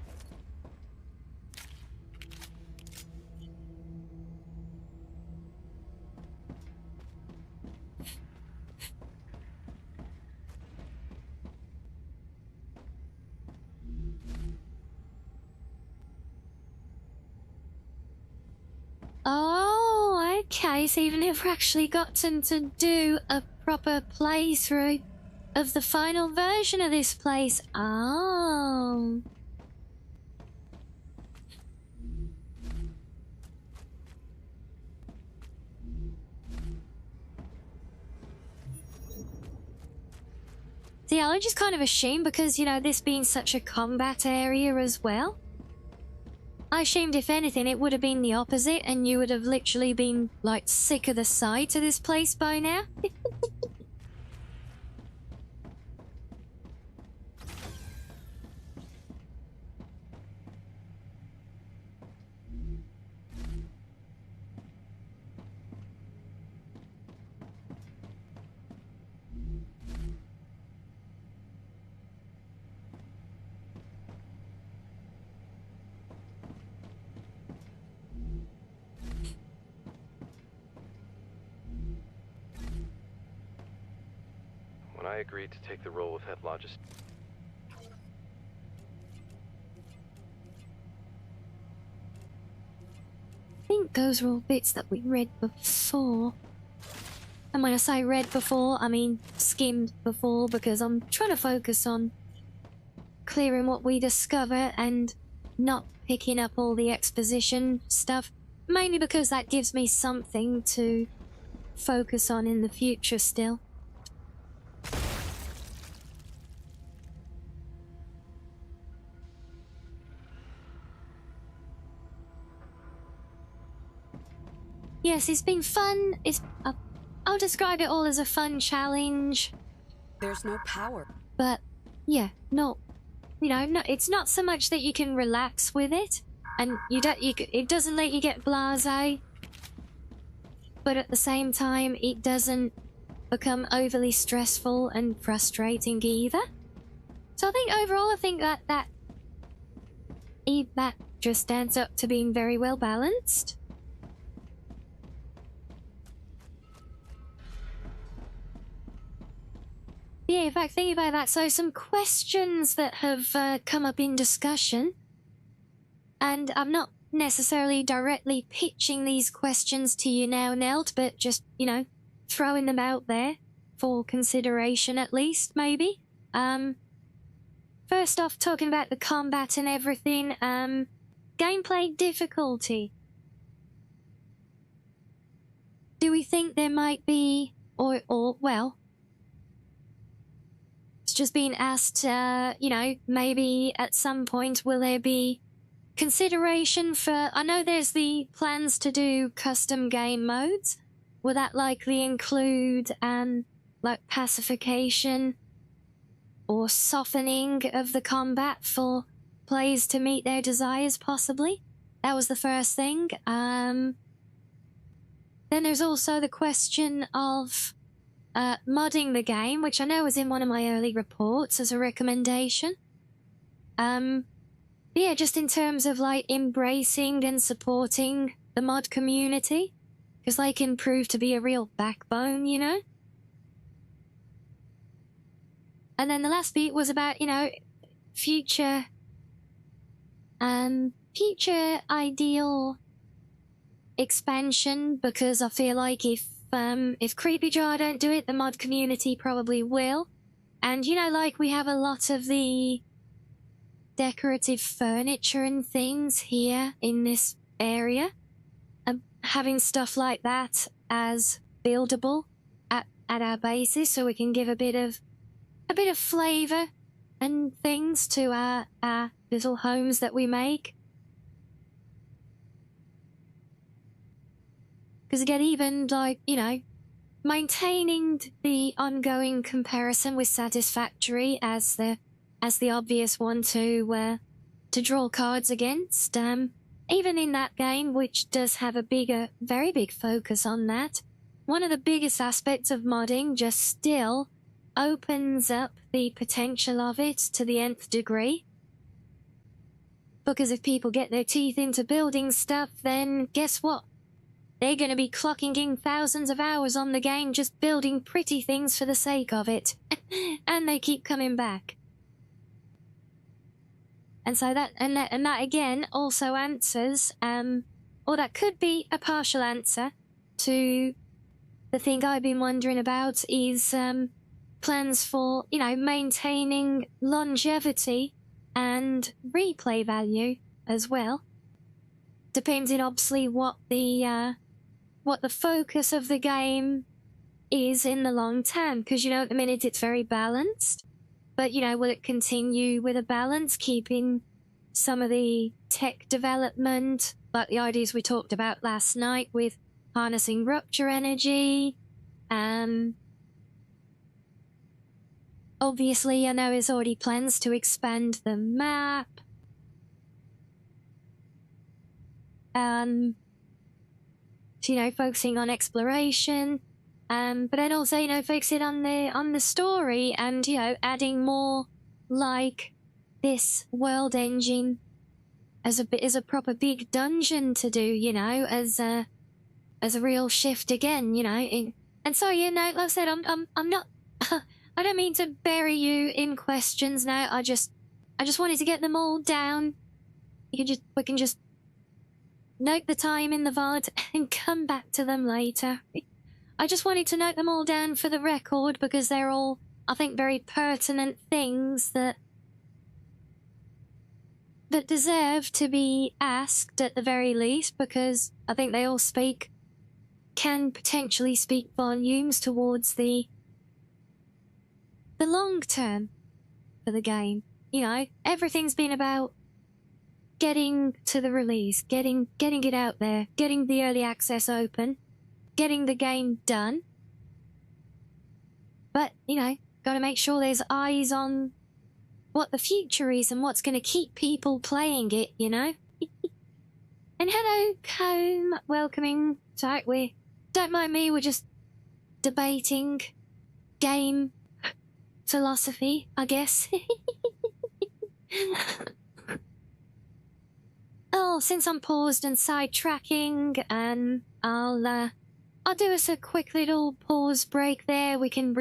Oh, okay. So you've never actually gotten to do a proper playthrough of the final version of this place. Oh. See, I was just kind of assumed because, you know, this being such a combat area as well. I assumed if anything it would have been the opposite and you would have literally been, like, sick of the sight of this place by now. When I agreed to take the role of head logist... I think those were all bits that we read before. And when I say read before, I mean skimmed before, because I'm trying to focus on clearing what we discover and not picking up all the exposition stuff. Mainly because that gives me something to focus on in the future still. Yes, it's been fun. I'll describe it all as a fun challenge. There's no power. But, yeah, no, you know, no, it's not so much that you can relax with it, and it doesn't let you get blasé, but at the same time, it doesn't become overly stressful and frustrating either. So I think overall, I think that just stands up to being very well balanced. Yeah, in fact, thinking about that, so some questions that have come up in discussion, and I'm not necessarily directly pitching these questions to you now, Nelt, but just, you know, throwing them out there for consideration at least, maybe. First off, talking about the combat and everything, gameplay difficulty. Do we think there might be, or well, it's just being asked, you know, maybe at some point will there be consideration for, I know there's the plans to do custom game modes. Will that likely include, like pacification or softening of the combat for players to meet their desires, possibly? That was the first thing. Then there's also the question of modding the game, which I know was in one of my early reports as a recommendation. Yeah, just in terms of like embracing and supporting the mod community, because they can prove to be a real backbone, you know? And then the last bit was about, you know, future ideal expansion, because I feel like if Creepy Jar don't do it, the mod community probably will. And, you know, like, we have a lot of the decorative furniture and things here in this area. Having stuff like that as buildable at our bases, so we can give a bit of flavour and things to our little homes that we make. Because again, even like, you know, maintaining the ongoing comparison with Satisfactory as the obvious one to draw cards against. Even in that game, which does have a very big focus on that, one of the biggest aspects of modding just still opens up the potential of it to the nth degree. Because if people get their teeth into building stuff, then guess what? They're going to be clocking in thousands of hours on the game just building pretty things for the sake of it. And they keep coming back. And so that again also answers or that could be a partial answer to the thing I've been wondering about is plans for, you know, maintaining longevity and replay value as well. Depending, obviously, what the focus of the game is in the long term. Because, you know, at the minute it's very balanced. But, you know, will it continue with a balance, keeping some of the tech development, like the ideas we talked about last night with harnessing rupture energy? Obviously, I know there's already plans to expand the map. So, you know, focusing on exploration. But then also, you know, focusing on the story and, you know, adding more like this world engine as a proper big dungeon to do, you know, as a real shift again, you know. And so, you know, like I said, I'm not I don't mean to bury you in questions now. I just wanted to get them all down. We can just note the time in the VOD and come back to them later. I just wanted to note them all down for the record because they're all, I think, very pertinent things that deserve to be asked at the very least, because I think they all can potentially speak volumes towards the long term for the game. You know, everything's been about getting to the release, getting it out there, getting the early access open, getting the game done. But, you know, gotta make sure there's eyes on what the future is and what's gonna keep people playing it, you know? And hello, Comb, welcoming. Sorry, don't mind me, we're just debating game philosophy, I guess. Oh, since I'm paused and sidetracking, I'll do us a quick little pause break there. We can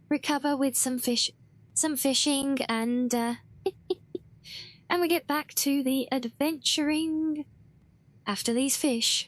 recover with some fishing, and and we get back to the adventuring after these fish.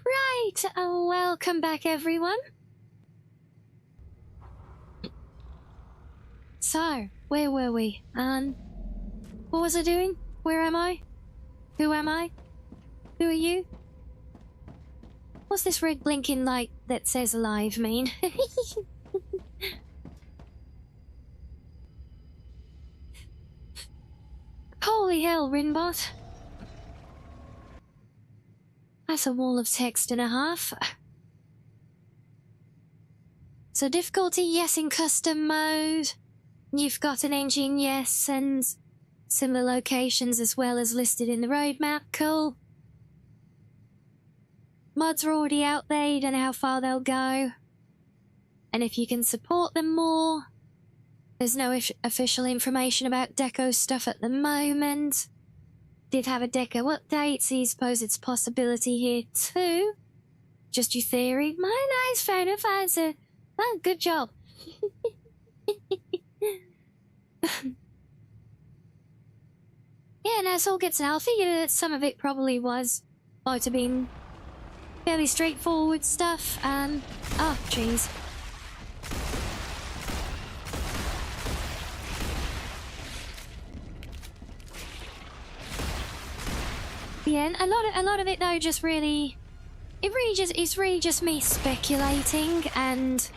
Right, welcome back everyone. So, where were we? What was I doing? Where am I? Who am I? Who are you? What's this red blinking, like, that says alive mean? Holy hell, Rinbot. That's a wall of text and a half. So difficulty, yes, in custom mode. You've got an engine, yes, and similar locations as well as listed in the roadmap. Cool. Mods are already out there, you don't know how far they'll go. And if you can support them more, there's no official information about deco stuff at the moment. Did have a deco update, so you suppose it's a possibility here too. Just your theory. My nice, fair enough answer. Oh, good job. Yeah, no, it's all gets I figured that some of it probably might have been fairly straightforward stuff. Oh, jeez. Yeah, a lot of it though it's really just me speculating, and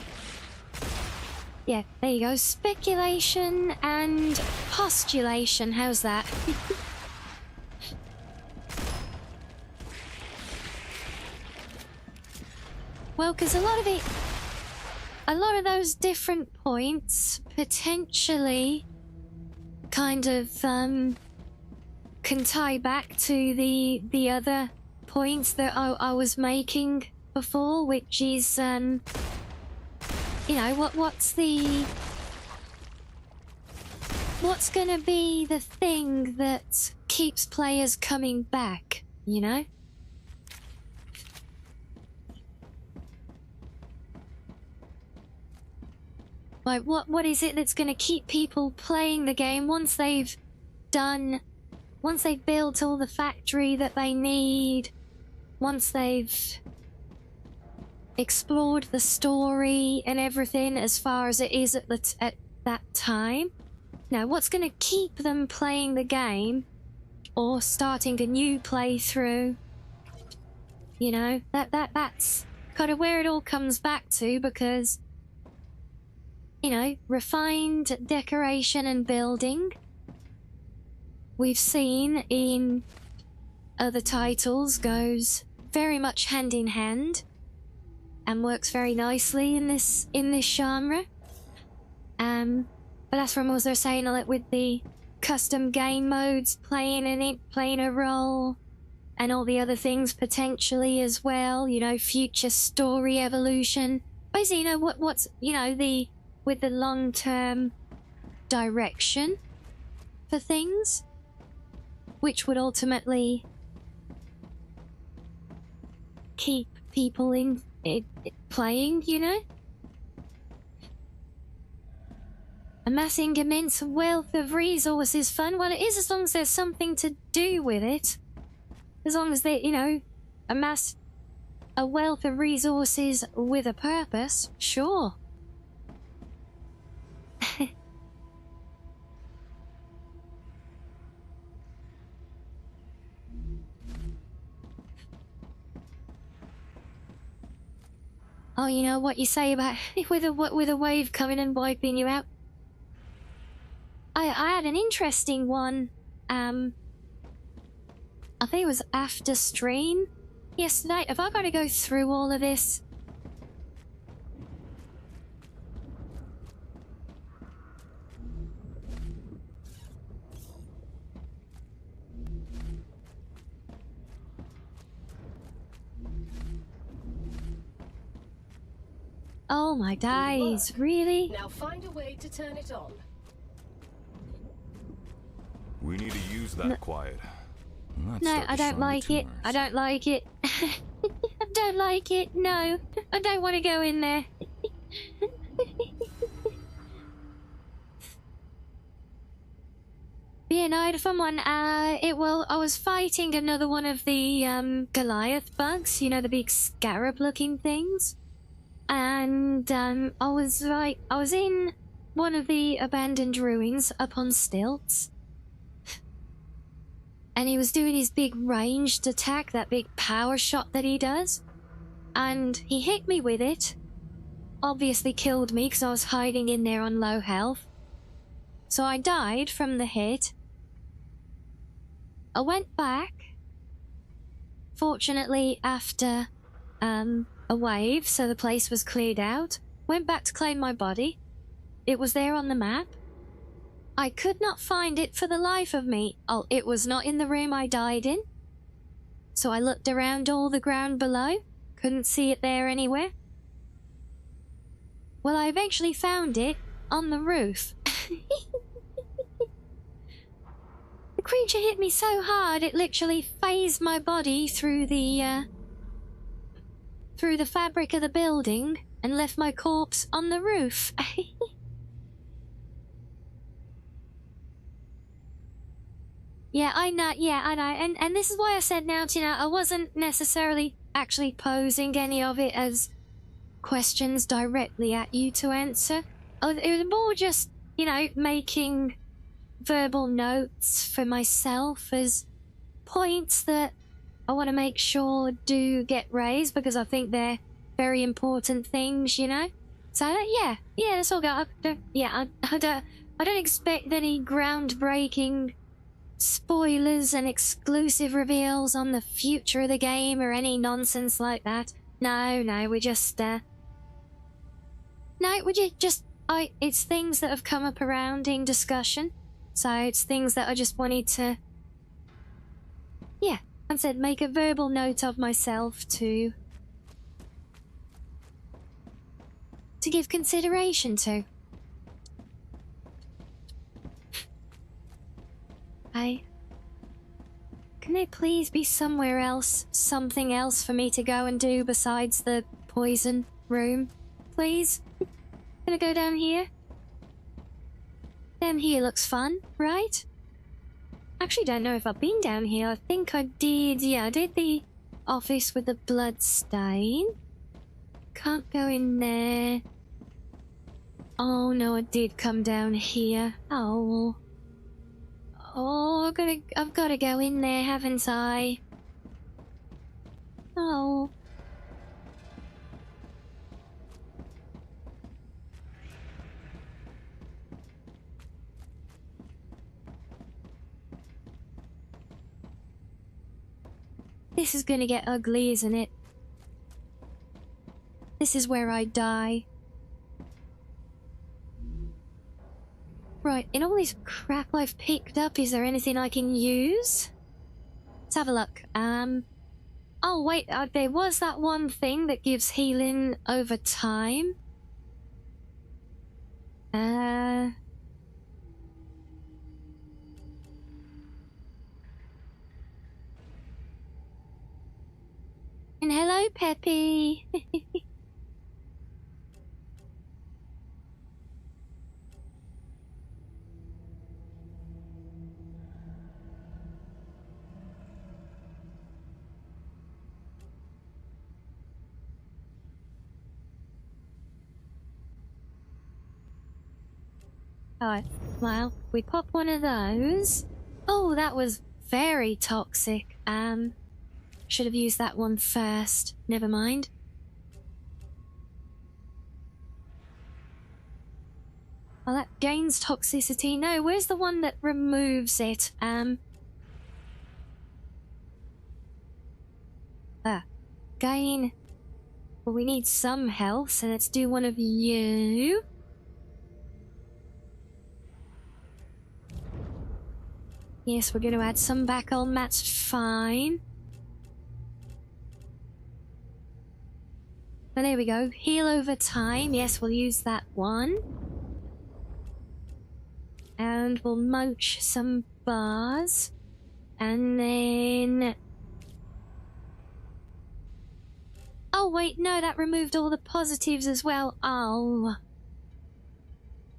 yeah, there you go, speculation and postulation. How's that? Well, because a lot of those different points potentially kind of can tie back to the other points that I was making before, which is you know, what's gonna be the thing that keeps players coming back, you know? Like, what is it that's gonna keep people playing the game once they've built all the factory that they need, once they've explored the story and everything as far as it is at that time? Now, what's going to keep them playing the game or starting a new playthrough? You know, that's kind of where it all comes back to, because, you know, refined decoration and building we've seen in other titles goes very much hand in hand and works very nicely in this genre. But that's from what they're saying, like, with the custom game modes playing a role, and all the other things potentially as well. You know, future story evolution. Basically, you know, what's you know, with the long-term direction for things, which would ultimately keep people in it playing, you know? Amassing immense wealth of resources fun. Well, it is, as long as there's something to do with it. As long as they, you know, amass a wealth of resources with a purpose, sure. Oh, you know what you say about with a wave coming and wiping you out. I had an interesting one. I think it was after stream yesterday. Have I got to go through all of this? Oh my days, really? Now find a way to turn it on. We need to use that quiet. No, I don't like it. I don't like it. I don't like it. No, I don't want to go in there. Yeah, no, if I'm on, I was fighting another one of the, Goliath bugs, you know, the big scarab-looking things. And, I was in one of the abandoned ruins up on stilts. And he was doing his big ranged attack, that big power shot that he does. and he hit me with it. Obviously killed me because I was hiding in there on low health. So I died from the hit. I went back. Fortunately, after a wave, so the place was cleared out. Went back to claim my body. It was there on the map. I could not find it for the life of me. Oh, it was not in the room I died in. So I looked around all the ground below. Couldn't see it there anywhere. Well, I eventually found it on the roof. The creature hit me so hard it literally phased my body through the fabric of the building and left my corpse on the roof. Yeah, I know, and this is why I said now, Tina, I wasn't necessarily actually posing any of it as questions directly at you to answer. It was more just, you know, making verbal notes for myself as points that I want to make sure do get raised because I think they're very important things, you know? So, yeah, that's all good. I don't expect any groundbreaking spoilers and exclusive reveals on the future of the game or any nonsense like that. No, we're just, it's things that have come up around in discussion. So it's things that I just wanted to, yeah, I said make a verbal note of myself to give consideration to. Can there please be somewhere else, something else for me to go and do besides the poison room? Please? Can I go down here? Down here looks fun, right? Actually don't know if I've been down here. I think I did, yeah, I did the office with the blood stain. Can't go in there. Oh no, I did come down here. Oh, I've got to go in there, haven't I? Oh. This is gonna get ugly, isn't it? This is where I die. Right, in all this crap I've picked up, is there anything I can use? Let's have a look. Oh wait, there was that one thing that gives healing over time. And hello, Peppy. Alright, well, we pop one of those. Oh, that was very toxic. Should have used that one first. Never mind. Well, that gains toxicity. No, where's the one that removes it? Gain. Well, we need some health, so let's do one of you. Yes, we're going to add some back on. That's fine. Oh, there we go. Heal over time. Yes, we'll use that one. And we'll moach some bars. And then... Oh, wait, no, that removed all the positives as well. Oh.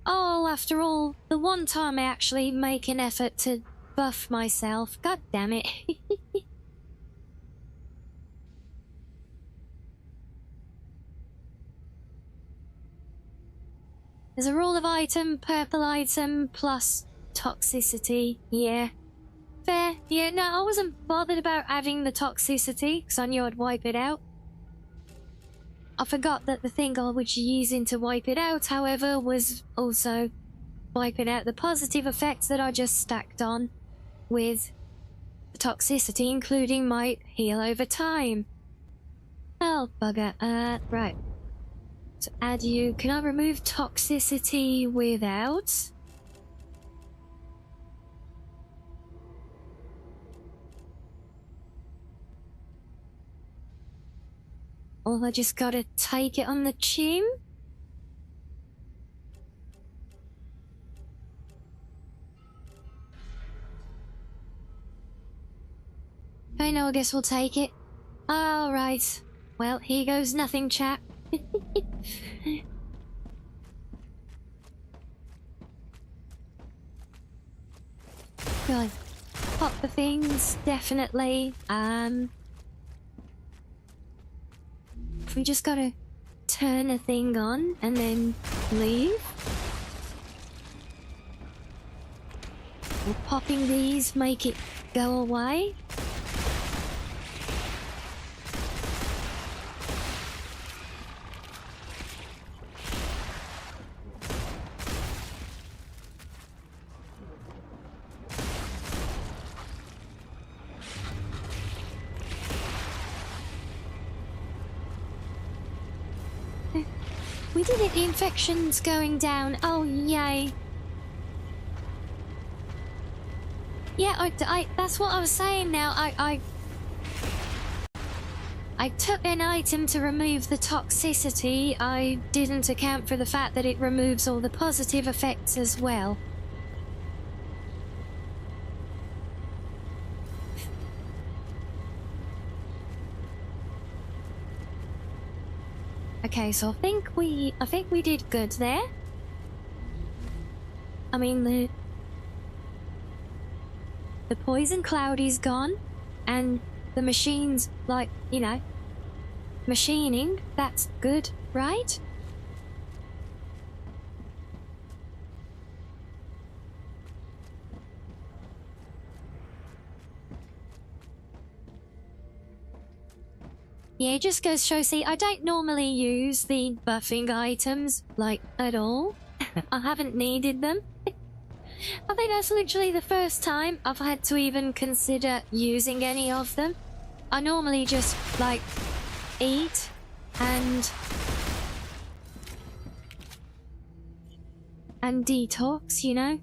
Oh, after all, the one time I actually make an effort to buff myself. God damn it. There's a rule of item, purple item, plus toxicity. Yeah. Fair. Yeah, no, I wasn't bothered about adding the toxicity, because I knew I'd wipe it out. I forgot that the thing I was using to wipe it out, however, was also wiping out the positive effects that I just stacked on with the toxicity, including might heal over time. Oh, bugger. Right. To add you, can I remove toxicity without? Or I just gotta take it on the chin? I know, I guess we'll take it. Alright. Well, here goes nothing, chap. Good. Pop the things, definitely. We just gotta turn a thing on and then leave. Will popping these make it go away? We did it, the infection's going down. Oh, yay. Yeah, I that's what I was saying now. I took an item to remove the toxicity. I didn't account for the fact that it removes all the positive effects as well. Okay, so I think we did good there. I mean, the poison cloud is gone, and the machine's, like, you know, machining. That's good, right? Yeah, it just goes to show, see, I don't normally use the buffing items, like, at all. I haven't needed them. I think that's literally the first time I've had to even consider using any of them. I normally just, like, eat and detox, you know?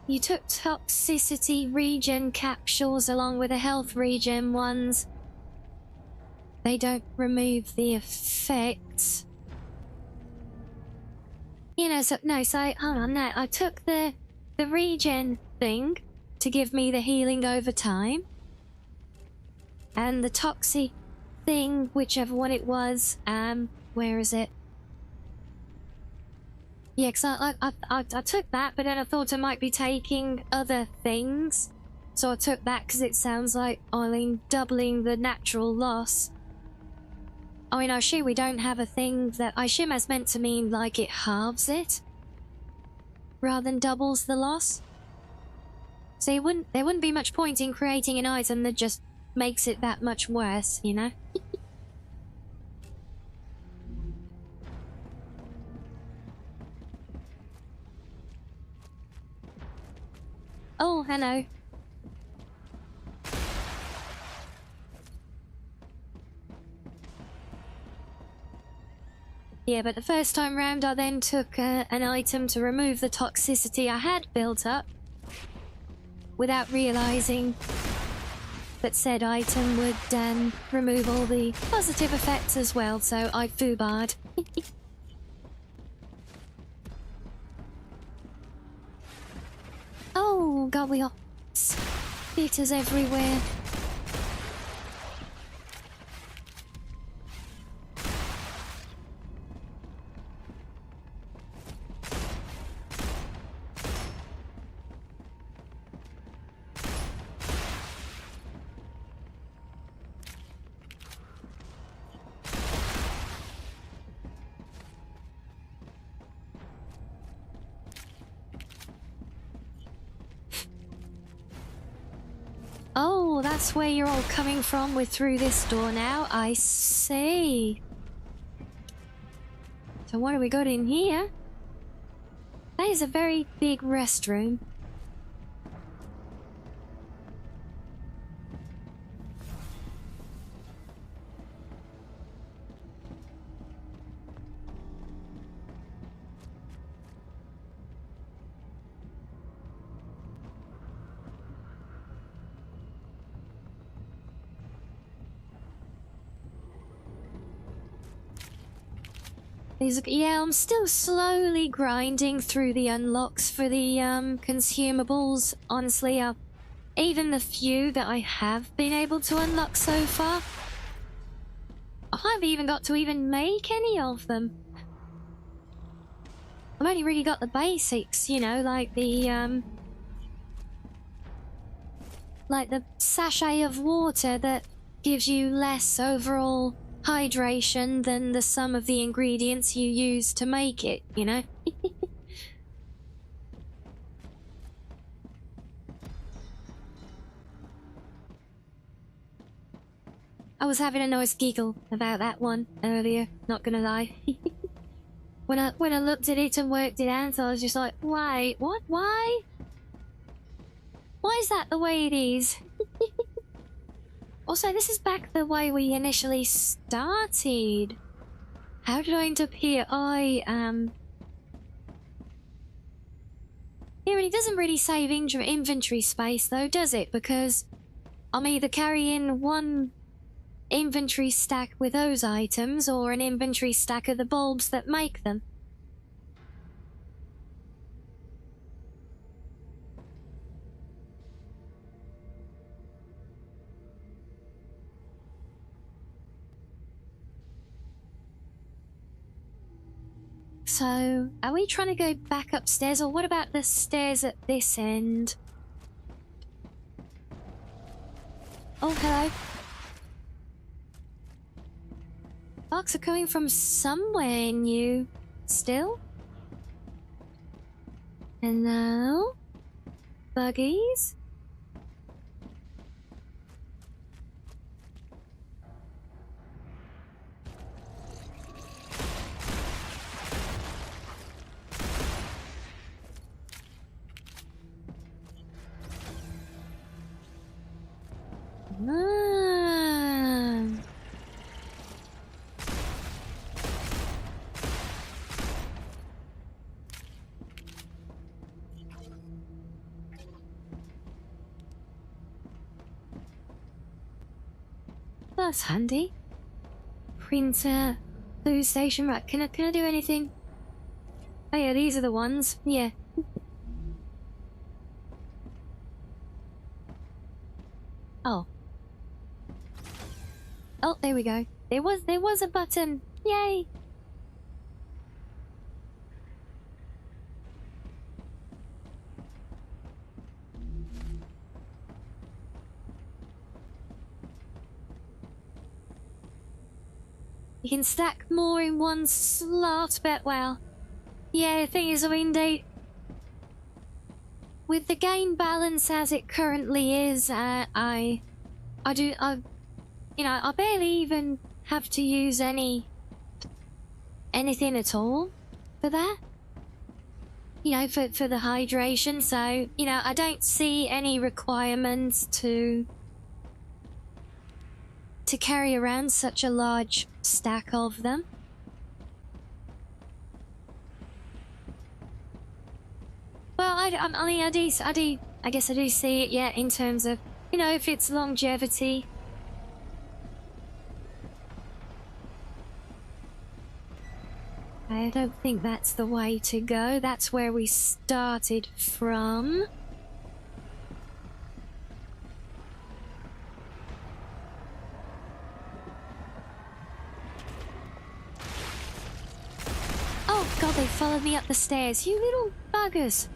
You took toxicity regen capsules along with the health regen ones. They don't remove the effects. You know, so, no, so, hold on, no, I took the regen thing to give me the healing over time. And the toxic thing, whichever one it was, where is it? Yeah, because I took that, but then I thought I might be taking other things. So I took that because it sounds like, I mean, doubling the natural loss. I mean, I assume we don't have a thing that... I assume that's meant to mean, like, it halves it, rather than doubles the loss. So there wouldn't be much point in creating an item that just makes it that much worse, you know? Oh, hello. Yeah, but the first time round I then took an item to remove the toxicity I had built up without realising that said item would remove all the positive effects as well, so I foobarred. Oh god, we got spitters everywhere. Oh, that's where you're all coming from. We're through this door now. I see. So what have we got in here? That is a very big restroom. Yeah, I'm still slowly grinding through the unlocks for the consumables. Honestly, even the few that I have been able to unlock so far, I haven't even got to even make any of them. I've only really got the basics, you know, like the sachet of water that gives you less overall hydration than the sum of the ingredients you use to make it, you know? I was having a nice giggle about that one earlier, not gonna lie. When I looked at it and worked it out, I was just like, wait, what? Why? Why is that the way it is? Also, this is back the way we initially started. How did I end up here? Yeah, and it doesn't really save inventory space though, does it? Because I'm either carrying one inventory stack with those items or an inventory stack of the bulbs that make them. So, are we trying to go back upstairs, or what about the stairs at this end? Oh, hello. Sparks are coming from somewhere new. Still? Hello? Buggies? That's handy. Printer, food station, right? Can I do anything? Oh yeah, these are the ones. Yeah. Oh. Oh, there we go. There was a button. Yay! You can stack more in one slot, but well, yeah. The thing is, I mean, with the game balance as it currently is, I barely even have to use anything at all for that. You know, for the hydration. So, you know, I don't see any requirements to carry around such a large stack of them. Well, I guess I do see it, yeah, in terms of, you know, if it's longevity. I don't think that's the way to go. That's where we started from. Oh god, they followed me up the stairs. You little buggers.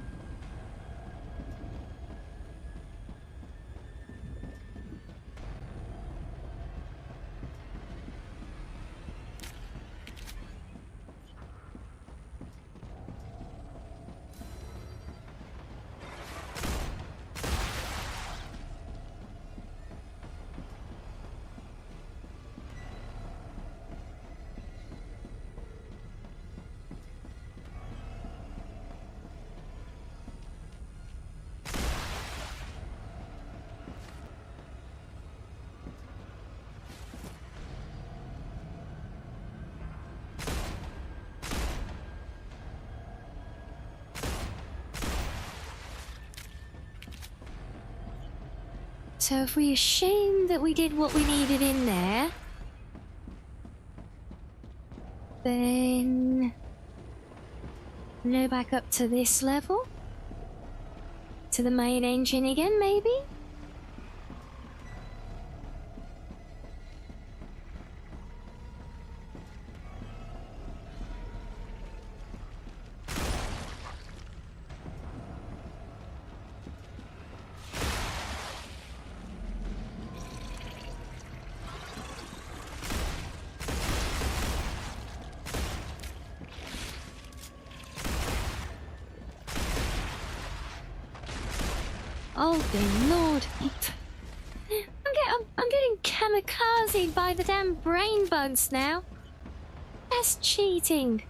So if we assume that we did what we needed in there, then no, back up to this level, to the main engine again, maybe. Oh, good lord. I'm getting kamikazed by the damn brain bugs now. That's cheating.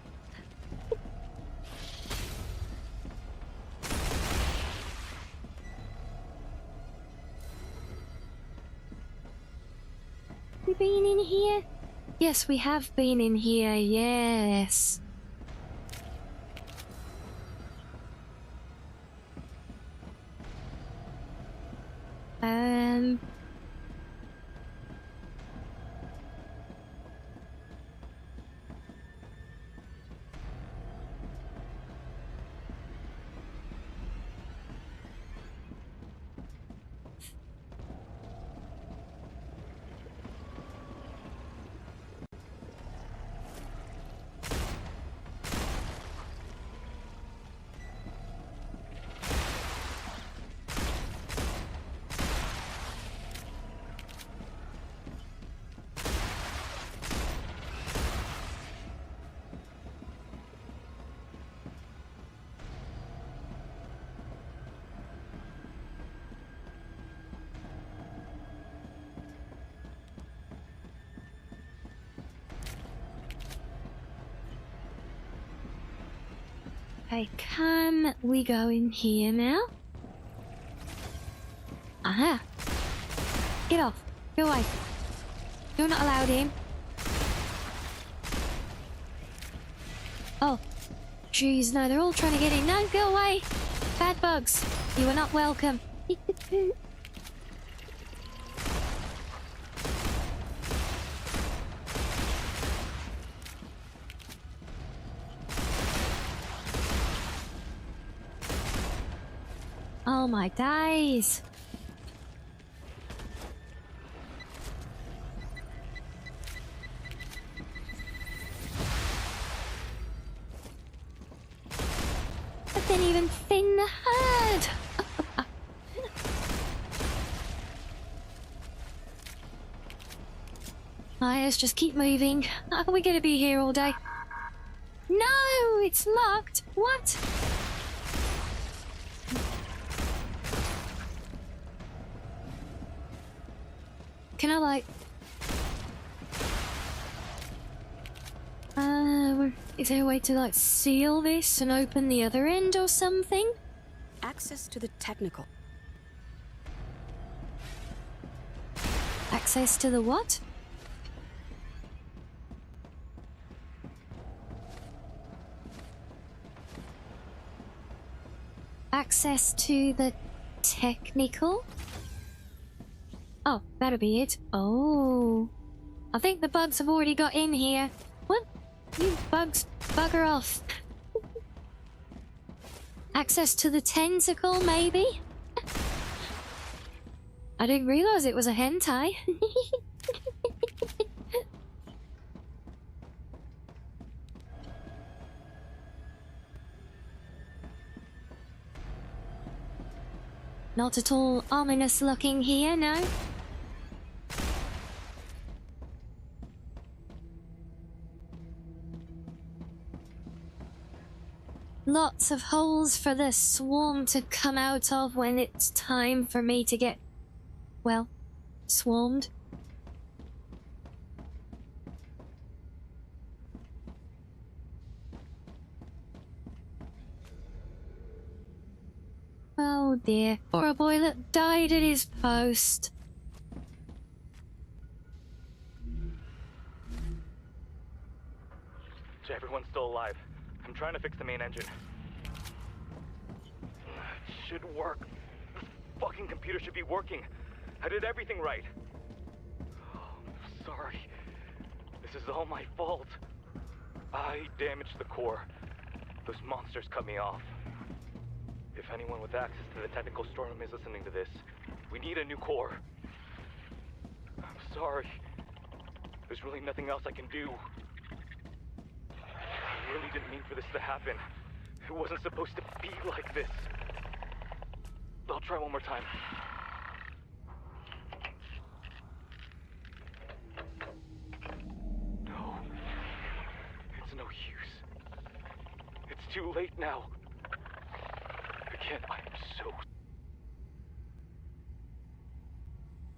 We been in here? Yes, we have been in here, yes. Okay, can we go in here now? Aha! Get off! Go away! You're not allowed in. Oh. Jeez, no, they're all trying to get in. No, go away! Bad bugs! You are not welcome. Oh my days! I didn't even thin the herd! Let's just keep moving. Are we gonna be here all day? No! It's locked! What? Can I, like... is there a way to, like, seal this and open the other end or something? Access to the technical. Access to the what? Access to the technical? Oh, that'll be it. Oh. I think the bugs have already got in here. What? You bugs, bugger off. Access to the tentacle, maybe? I didn't realize it was a hentai. Not at all ominous looking here, no? Lots of holes for the swarm to come out of when it's time for me to get, well, swarmed. Oh dear, poor a boy that died at his post. Everyone's still alive. I'm trying to fix the main engine. It should work. This fucking computer should be working. I did everything right. Oh, sorry. This is all my fault. I damaged the core. Those monsters cut me off. If anyone with access to the technical storeroom is listening to this, we need a new core. I'm sorry. There's really nothing else I can do. I really didn't mean for this to happen. It wasn't supposed to be like this. I'll try one more time. No. It's no use. It's too late now. Again, I'm so...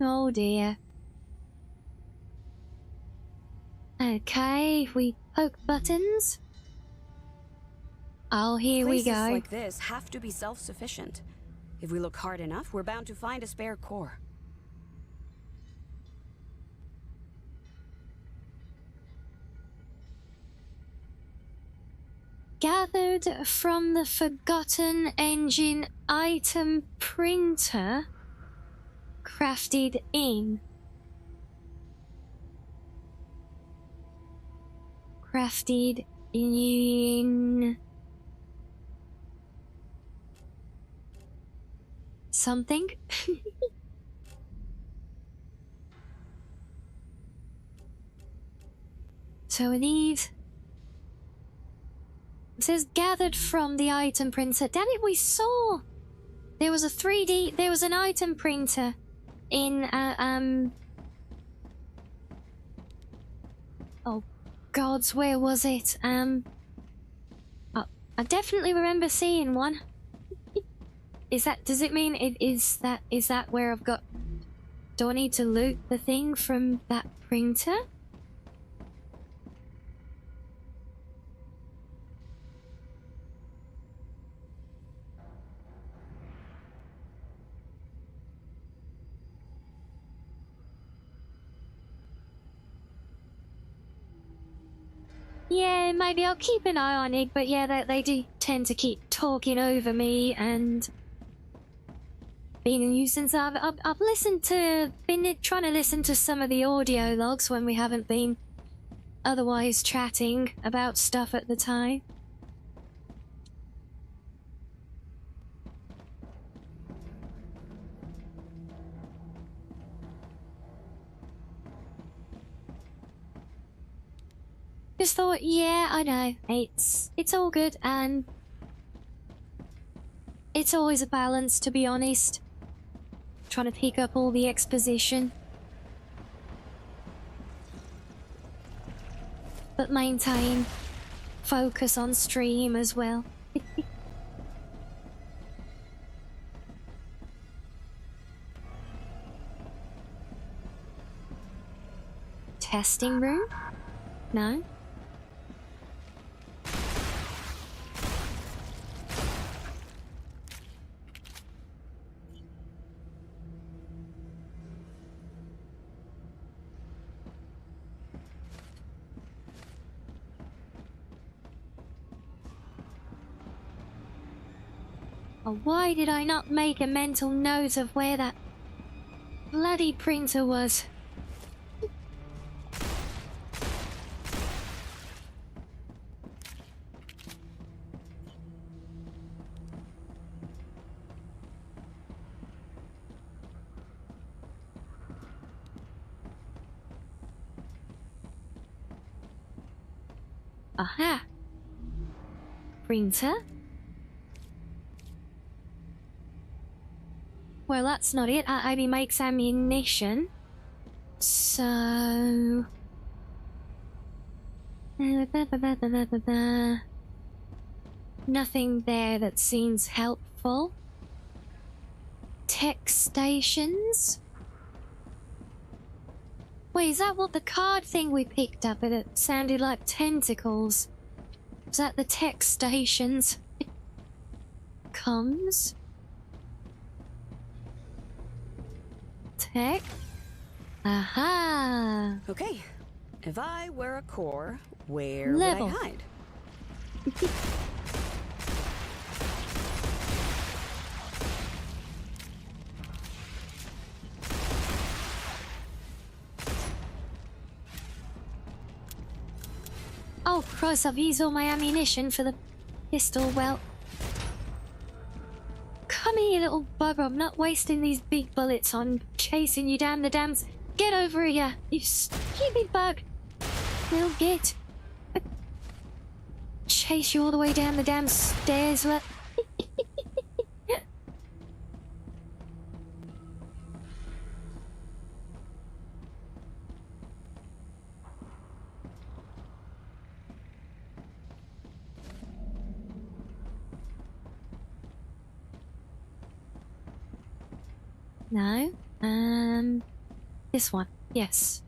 Oh dear. Okay, we poke buttons. Oh, here we Places go. like this have to be self-sufficient. If we look hard enough, we're bound to find a spare core. Gathered from the forgotten engine item printer. Crafted in. Crafted in... something? So we need... It says gathered from the item printer. Damn it, we saw! There was a 3D... There was an item printer in, oh, gods, where was it? I definitely remember seeing one. Is that... Does it mean it is that... Is that where I've got... Do I need to loot the thing from that printer? Yeah, maybe I'll keep an eye on it, but yeah, they do tend to keep talking over me and being a nuisance. I've listened to, been trying to listen to some of the audio logs when we haven't been otherwise chatting about stuff at the time. Just thought, yeah, I know, it's all good, and it's always a balance, to be honest. Trying to pick up all the exposition, but maintain focus on stream as well. Testing room? No? Oh, why did I not make a mental note of where that bloody printer was? Aha! Printer? Well, that's not it. That only makes ammunition. So... Nothing there that seems helpful. Tech stations? Wait, is that what the card thing we picked up? It sounded like tentacles. Is that the tech stations? Comms? Tech? Aha! Okay, if I were a core, where Level. would I hide? course I've used all my ammunition for the pistol. Well, come here, little bugger. I'm not wasting these big bullets on chasing you down the dams. Get over here, you stupid bug. They'll get... chase you all the way down the damn stairs. Well... No. This one. Yes.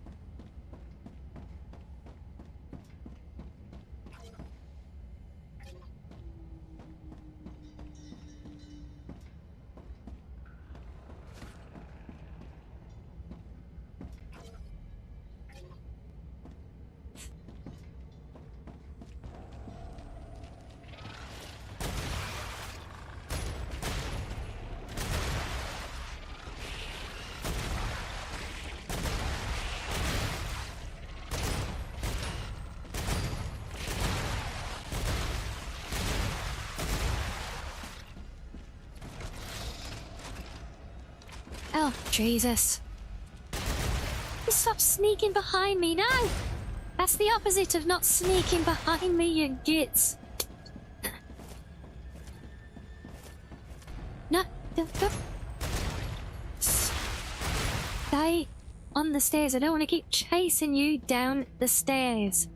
Oh, Jesus. Stop sneaking behind me, no! That's the opposite of not sneaking behind me, you gits. No, don't. Stay on the stairs. I don't want to keep chasing you down the stairs.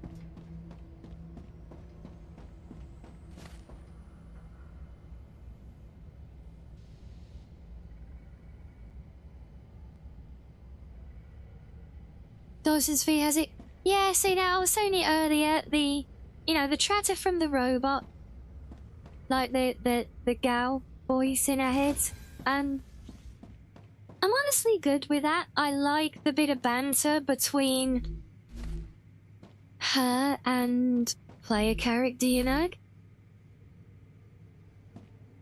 Dawson's V has it. Yeah, see now, I was saying it earlier, the chatter from the robot, like the gal voice in our heads, and I'm honestly good with that. I like the bit of banter between her and player character, you know?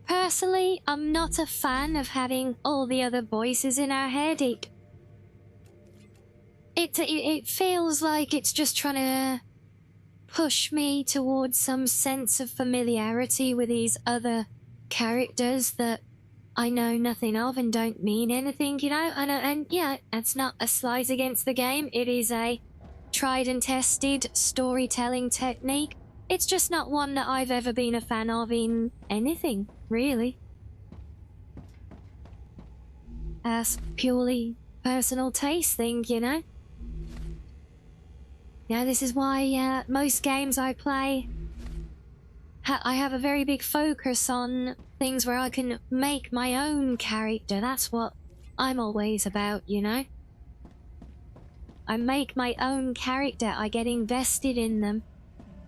Personally, I'm not a fan of having all the other voices in our head. It feels like it's just trying to push me towards some sense of familiarity with these other characters that I know nothing of and don't mean anything, you know? And yeah, that's not a slight against the game. It is a tried and tested storytelling technique. It's just not one that I've ever been a fan of in anything, really. That's purely personal taste thing, you know? Yeah, this is why most games I play, I have a very big focus on things where I can make my own character. That's what I'm always about, you know? I make my own character. I get invested in them.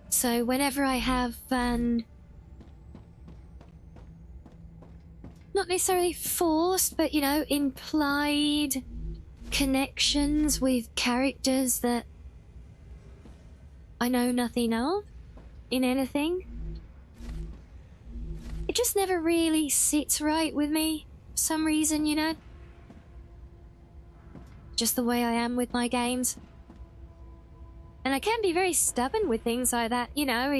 So whenever I have not necessarily forced, but, you know, implied connections with characters that I know nothing of in anything, it just never really sits right with me for some reason, you know? Just the way I am with my games. And I can be very stubborn with things like that, you know?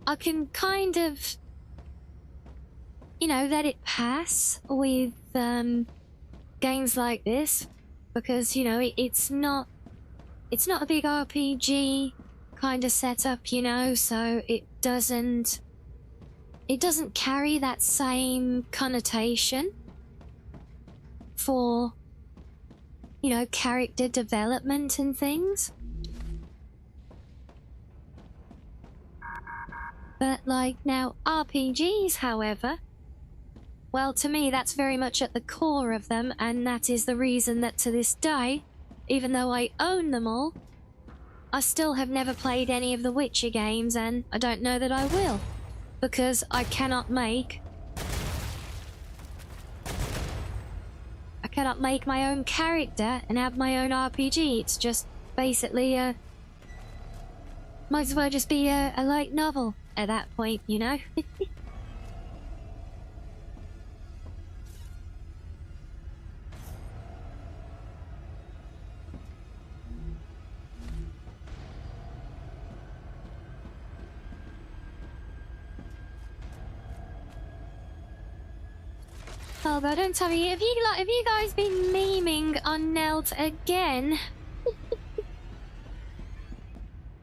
I can kind of, you know, let it pass with games like this because, you know, it's not a big RPG kind of setup, you know, so it doesn't carry that same connotation for, you know, character development and things. But like now RPGs, however, well, to me that's very much at the core of them, and that is the reason that to this day, even though I own them all, I still have never played any of the Witcher games, and I don't know that I will, because I cannot make my own character and have my own RPG. It's just basically might as well just be a light novel at that point, you know? Oh god, don't tell me. Have you guys been memeing on Nelt again?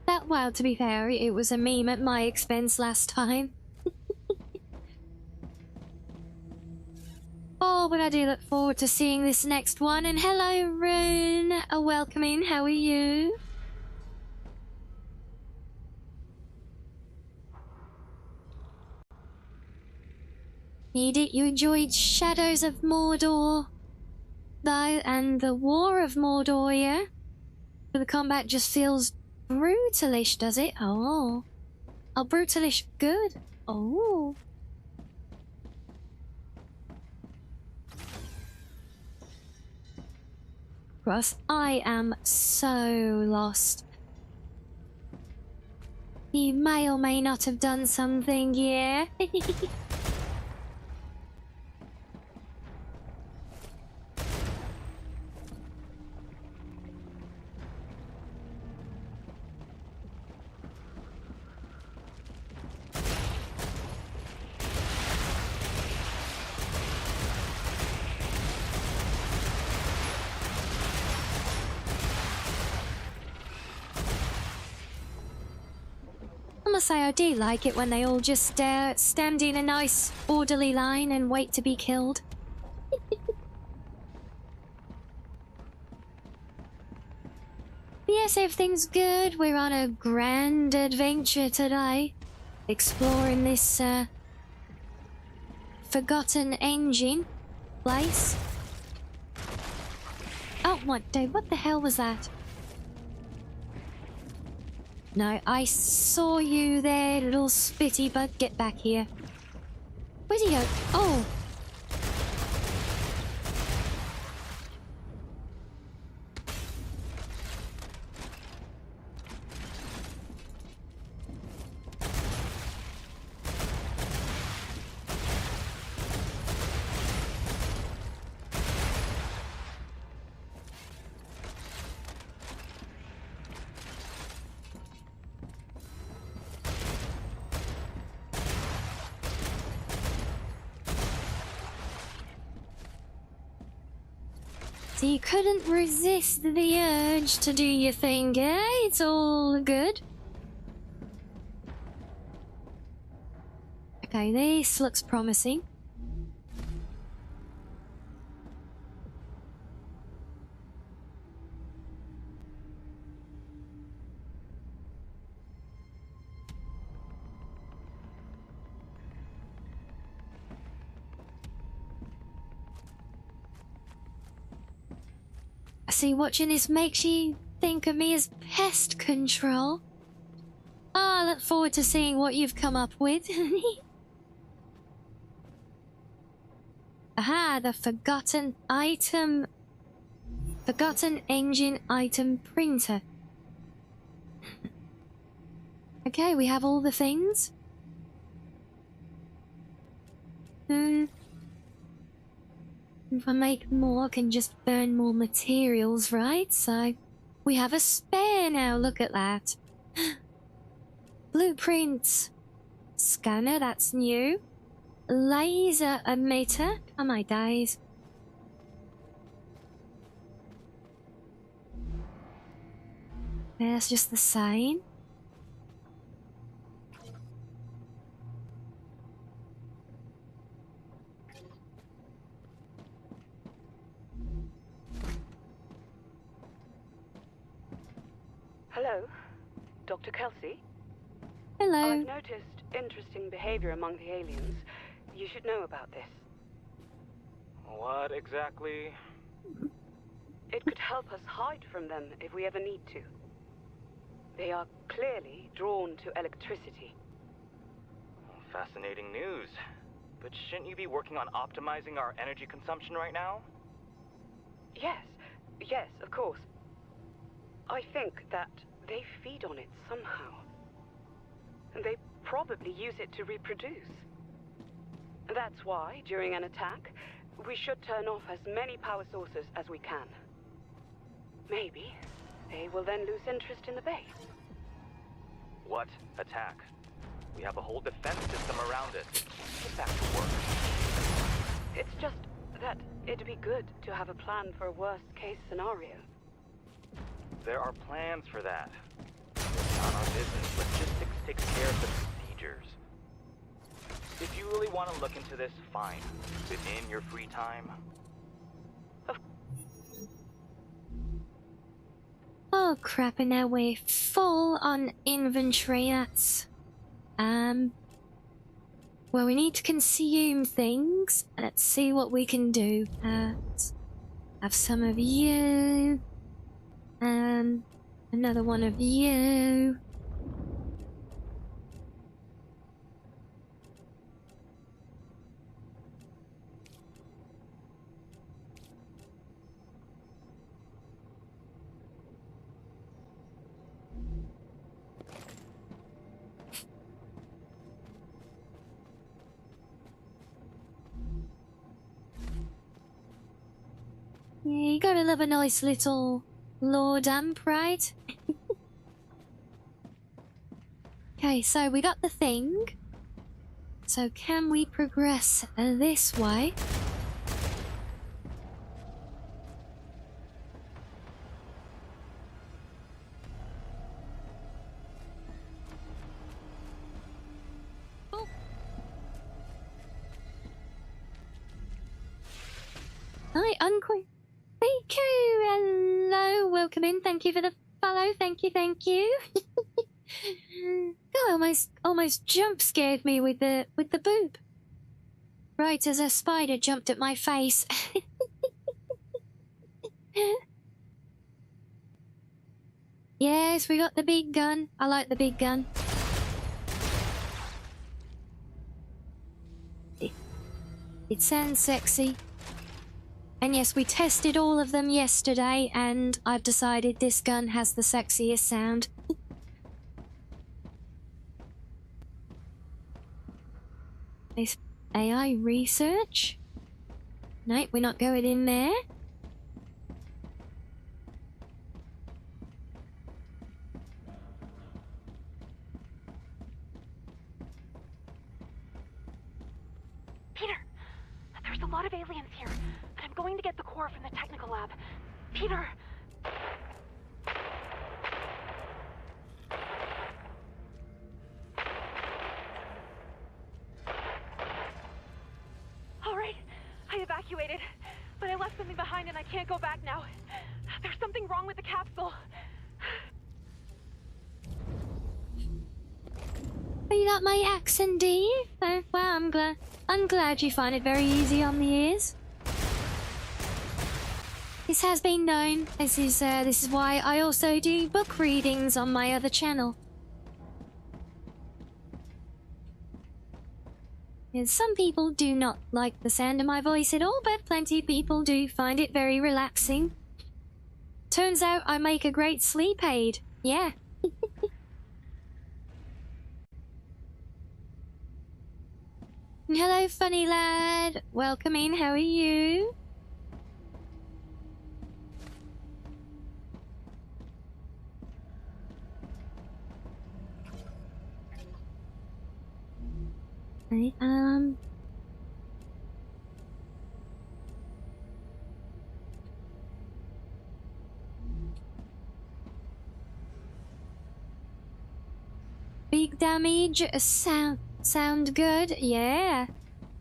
That, well, to be fair, it was a meme at my expense last time. Oh, but I do look forward to seeing this next one. And hello, Rune. A welcoming. How are you? You enjoyed Shadows of Mordor, though, and the War of Mordor, yeah? But the combat just feels brutalish, does it? Oh. Oh, brutalish good. Oh. Ross, I am so lost. You may or may not have done something, yeah? I must say I do like it when they all just stand in a nice orderly line and wait to be killed. Yes, everything's good. We're on a grand adventure today. Exploring this forgotten engine place. Oh, what, dude, what the hell was that? No, I saw you there, little spitty bug. Get back here. Where'd he go? Oh! So you couldn't resist the urge to do your thing, eh? It's all good. Okay, this looks promising. I see watching this makes you think of me as pest control. I look forward to seeing what you've come up with. Aha, the forgotten item. Forgotten engine item printer. Okay, we have all the things. If I make more, I can just burn more materials, right? So, we have a spare now, look at that. Blueprints. Scanner, that's new. Laser emitter. Oh my days. There's just the sign. Hello, Dr. Kelsey? Hello. I've noticed interesting behavior among the aliens. You should know about this. What exactly? It could help us hide from them if we ever need to. They are clearly drawn to electricity. Fascinating news. But shouldn't you be working on optimizing our energy consumption right now? Yes, of course. I think that they feed on it somehow. And they probably use it to reproduce. That's why, during an attack, we should turn off as many power sources as we can. Maybe they will then lose interest in the base. What attack? We have a whole defense system around it. Get back to work. It's just that it'd be good to have a plan for a worst-case scenario. There are plans for that. It's not our business. Logistics takes care of the procedures. If you really want to look into this, fine. Within your free time. Oh crap, and now we're full on inventory. That's well, we need to consume things. Let's see what we can do. Have some of you. Another one of you. Yeah, you gotta love a nice little Lord Amp, right? Okay, so we got the thing. So can we progress this way? Oh. Hi, Uncle. Riku, hello, welcome in. Thank you for the follow. Thank you, thank you. God, almost jump scared me with the boob. Right as a spider jumped at my face. Yes, we got the big gun. I like the big gun. It sounds sexy. And yes, we tested all of them yesterday, and I've decided this gun has the sexiest sound. This AI research? Nope, we're not going in there. Peter, there's a lot of aliens here, and I'm going to get the core from the technical lab. Peter! Alright, I evacuated, but I left something behind and I can't go back now. There's something wrong with the capsule. Oh, you got my accent, do you? Oh, well, I'm glad you find it very easy on the ears. This has been known. This is why I also do book readings on my other channel. And some people do not like the sound of my voice at all, but plenty of people do find it very relaxing. Turns out I make a great sleep aid. Yeah. Hello, funny lad. Welcome in. How are you? Okay, big damage. Sound good? Yeah.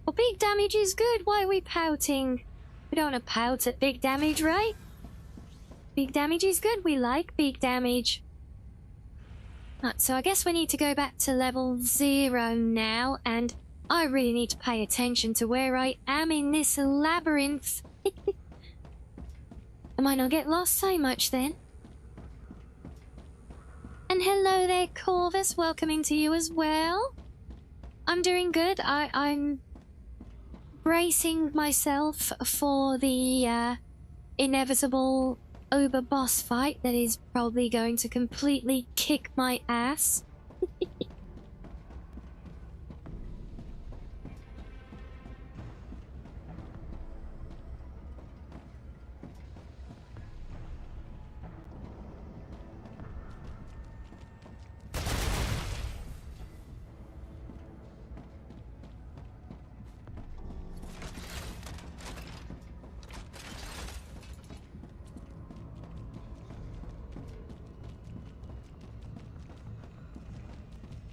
Well, big damage is good. Why are we pouting? We don't want to pout at big damage, right? Big damage is good. We like big damage. Right, so I guess we need to go back to level 0 now, and I really need to pay attention to where I am in this labyrinth. I might not get lost so much then. And hello there, Corvus. Welcoming to you as well. I'm doing good. I'm bracing myself for the inevitable Uber boss fight that is probably going to completely kick my ass.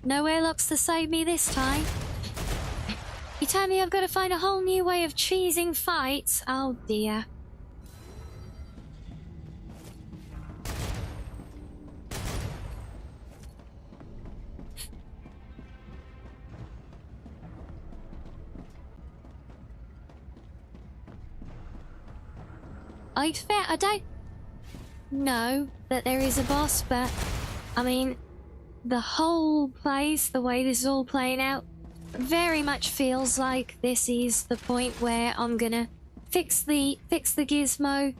No airlocks to save me this time. You tell me I've got to find a whole new way of cheesing fights? Oh dear. I don't know that there is a boss, but I mean, the whole place, the way this is all playing out, very much feels like this is the point where I'm gonna fix the gizmo,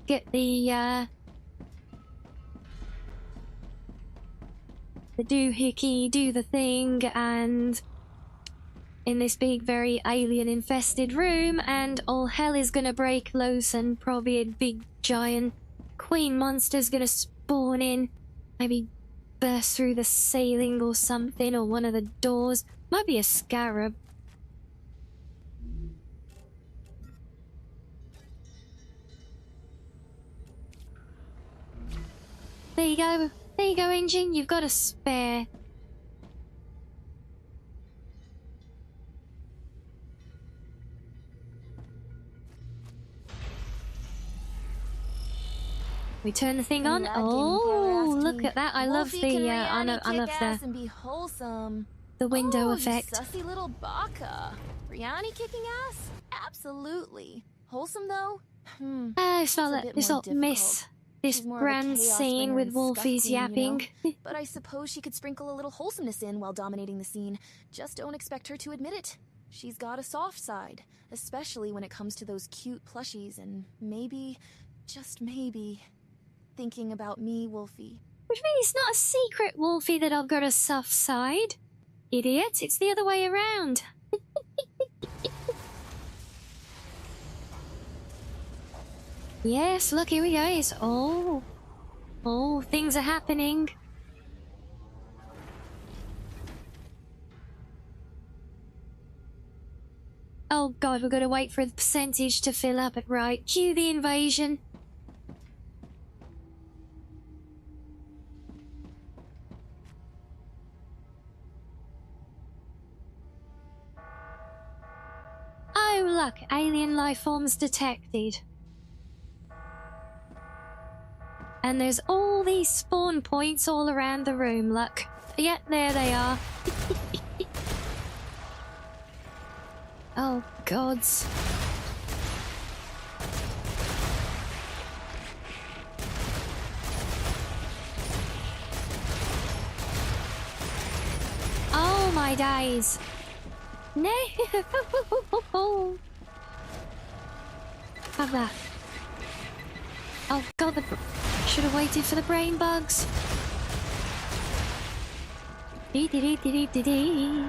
get the doohickey, do the thing, and in this big, very alien-infested room, and all hell is gonna break loose, and probably a big, giant queen monster's gonna spawn in, maybe burst through the ceiling or something, or one of the doors. Might be a scarab. There you go. There you go, engine. You've got a spare. We turn the thing on. Oh, look at that! I love the I love the window effect. Sussy little baka. Rianni kicking ass? Absolutely. Wholesome though? It's not miss this grand scene with Wolfie's yapping. You know? But I suppose she could sprinkle a little wholesomeness in while dominating the scene. Just don't expect her to admit it. She's got a soft side, especially when it comes to those cute plushies, and maybe, just maybe, thinking about me, Wolfie. Which means it's not a secret, Wolfie, that I've got a soft side. Idiot, it's the other way around. Yes, look, here we go. It's oh, things are happening. Oh god, we've got to wait for the percentage to fill up. Right, cue the invasion. Oh look, alien life forms detected. And there's all these spawn points all around the room, look. Yeah, there they are. Oh, gods. Oh, my days. No. Have that. Oh, God, should have waited for the brain bugs. Dee dee dee dee dee dee.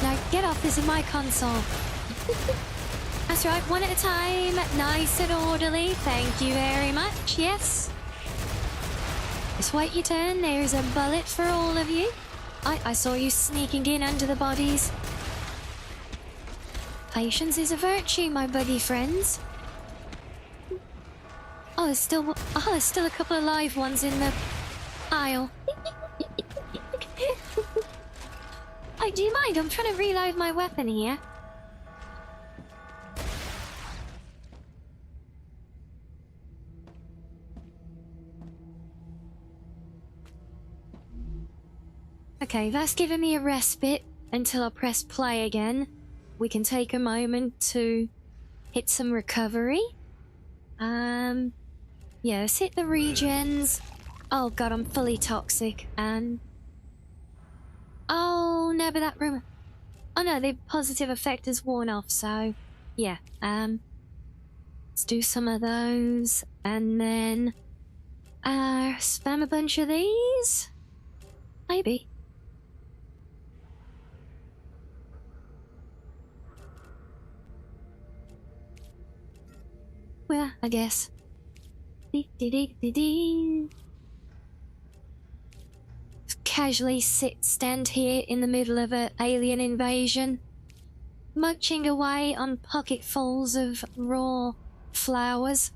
Now get off, this is my console. That's right, one at a time, nice and orderly. Thank you very much, yes. Just wait your turn, there's a bullet for all of you. I saw you sneaking in under the bodies. Patience is a virtue, my buddy friends. Oh, there's still a couple of live ones in the aisle. Oh, do you mind? I'm trying to reload my weapon here. Okay, that's given me a respite until I press play again. We can take a moment to hit some recovery. Yeah, let's hit the regens. Oh god, I'm fully toxic. And oh no, but that room. Oh no, the positive effect is worn off. So yeah, let's do some of those, and then spam a bunch of these. Maybe. Well, I guess. Just casually stand here in the middle of an alien invasion. munching away on pocketfuls of raw flowers.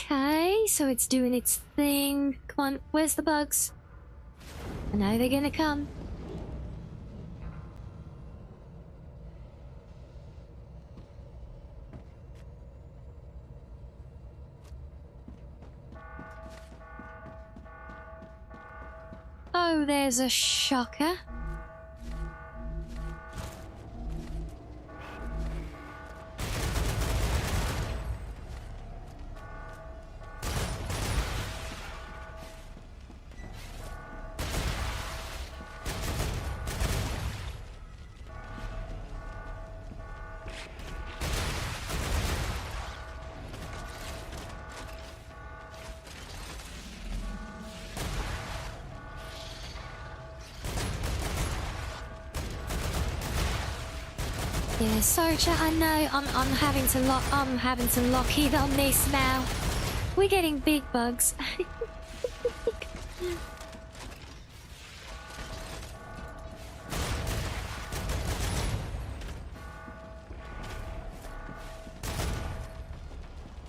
Okay, so it's doing its thing. Come on, where's the bugs? I know they're gonna come. Oh, there's a shocker. Yeah, sorry chat, I know I'm having to lock in on this now. We're getting big bugs.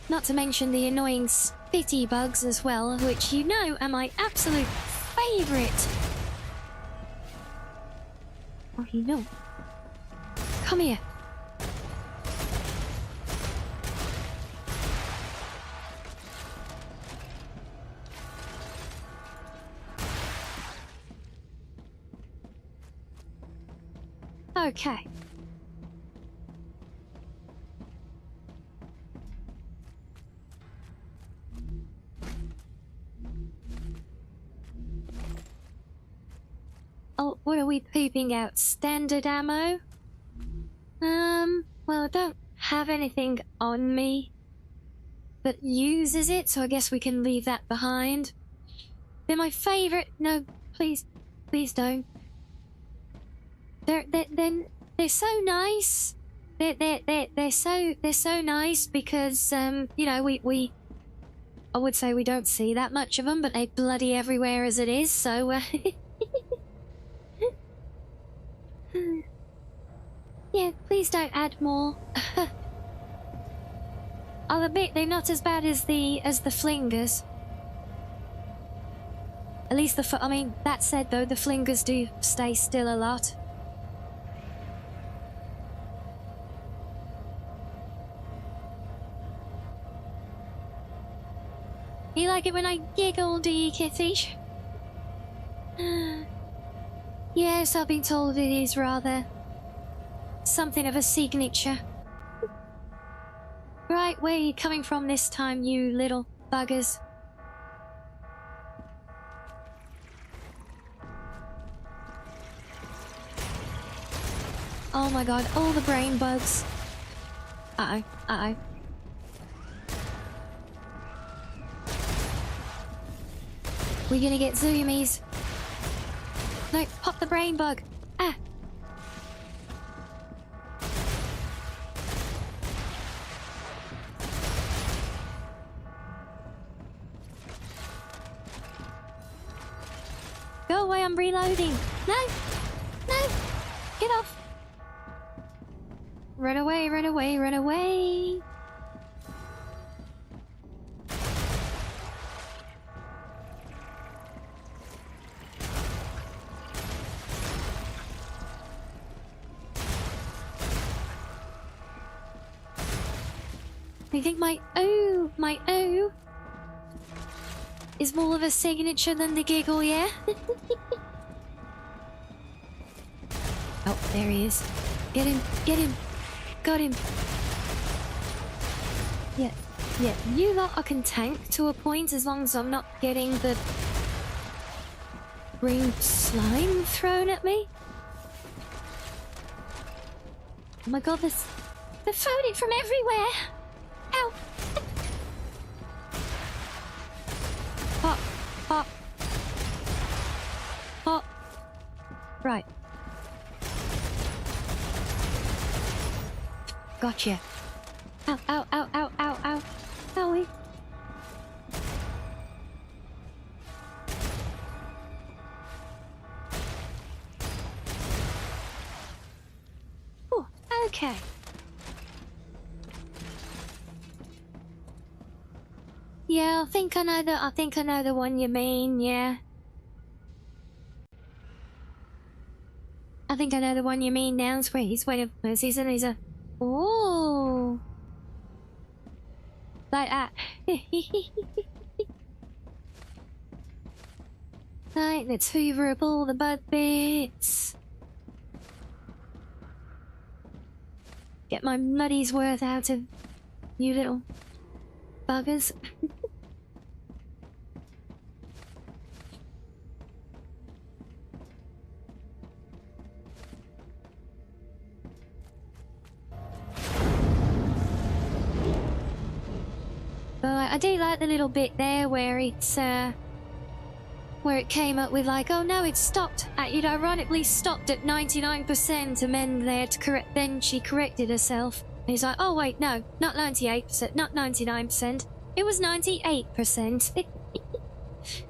Not to mention the annoying spitty bugs as well, which you know are my absolute favourite. Oh, you know. Come here. Okay. Oh, what are we peeping out? Standard ammo? Well, I don't have anything on me that uses it, so I guess we can leave that behind. They're my favorite. No, please don't. They're so nice. They're so nice because you know I would say we don't see that much of them, but they're bloody everywhere as it is. So yeah, please don't add more. I'll admit they're not as bad as the flingers. At least I mean, that said though, the flingers do stay still a lot. You like it when I giggle, do you, Kitty? Yes, I've been told it is rather something of a signature. Right, where are you coming from this time, you little buggers? Oh my god, all the brain bugs. Uh-oh, uh-oh. We're gonna get zoomies. No, pop the brain bug. Ah. Go away, I'm reloading. No! No! Get off! Run away, run away, run away! I think my O is more of a signature than the giggle, yeah? Oh, there he is. Get him, get him. Got him. Yeah, you lot I can tank to a point as long as I'm not getting the green slime thrown at me. Oh my god, they're floating from everywhere! Ow! Pop, pop. Pop. Right. Gotcha. Ow, ow, ow, ow, ow, ow. Owie. Oh, okay. Yeah, I think I know the one you mean, yeah. I think I know the one you mean now. It's where he's a oh, like that. Right, let's hoover up all the bad bits. Get my money's worth out of you little buggers. But I do like the little bit there where it's where it came up with like, oh no, it stopped. It ironically stopped at 99%, and then she corrected herself. And he's like, oh wait, no, not 98%, not 99%. It was 98%.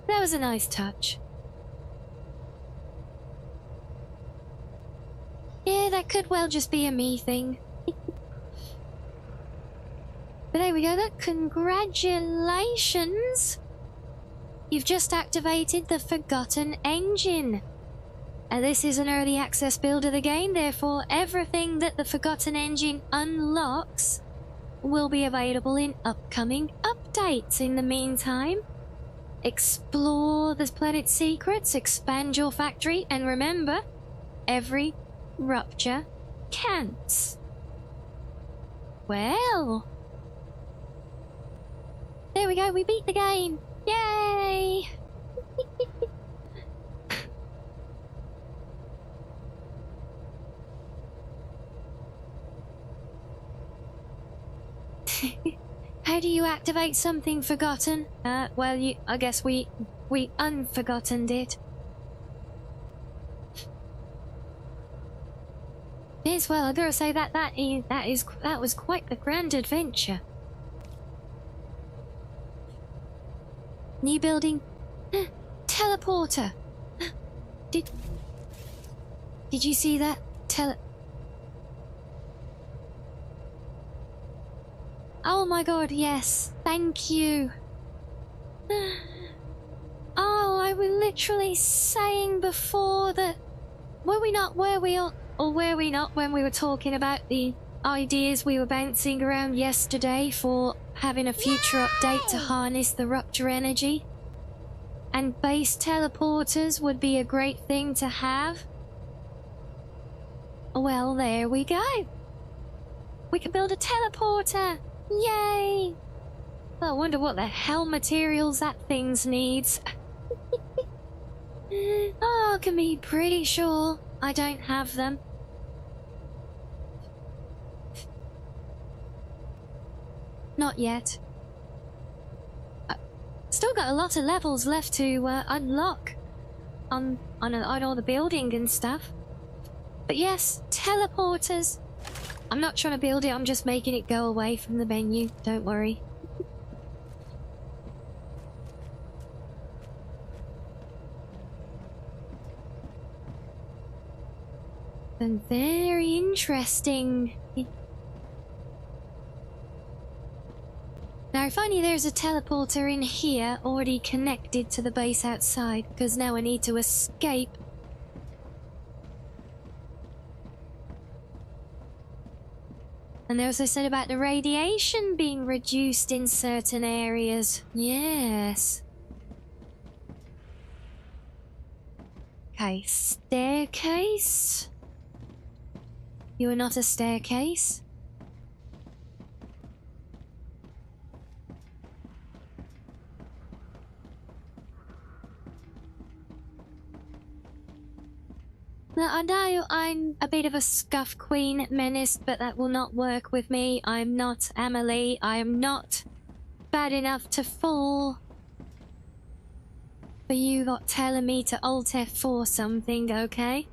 That was a nice touch. Yeah, that could well just be a me thing. But there we go, congratulations! You've just activated the Forgotten Engine. And this is an early access build of the game, therefore everything that the Forgotten Engine unlocks will be available in upcoming updates. In the meantime, explore the planet's secrets, expand your factory, and remember, every rupture counts. Well, there we go, we beat the game! Yay! How do you activate something forgotten? Well, I guess we unforgottened it. Yes, well, I gotta say that was quite the grand adventure. New building. Teleporter. Did you see that? Oh my god, yes. Thank you. Oh, I was literally saying before that... Were we not when we were talking about the ideas we were bouncing around yesterday for having a future update to harness the rupture energy? And base teleporters would be a great thing to have? Well, there we go. We can build a teleporter. Yay! I wonder what the hell materials that thing needs. Oh, I can be pretty sure I don't have them. Not yet. Still got a lot of levels left to unlock on all the building and stuff. But yes, teleporters. I'm not trying to build it, I'm just making it go away from the menu, don't worry. And very interesting. Now if only there's a teleporter in here already connected to the base outside, because now I need to escape. And there was I said about the radiation being reduced in certain areas. Yes. Okay, staircase. You are not a staircase. Now, I know I'm a bit of a scuff queen menace, but that will not work with me. I'm not Emily. I am not bad enough to fall for you lot telling me to Alt F4 something, okay?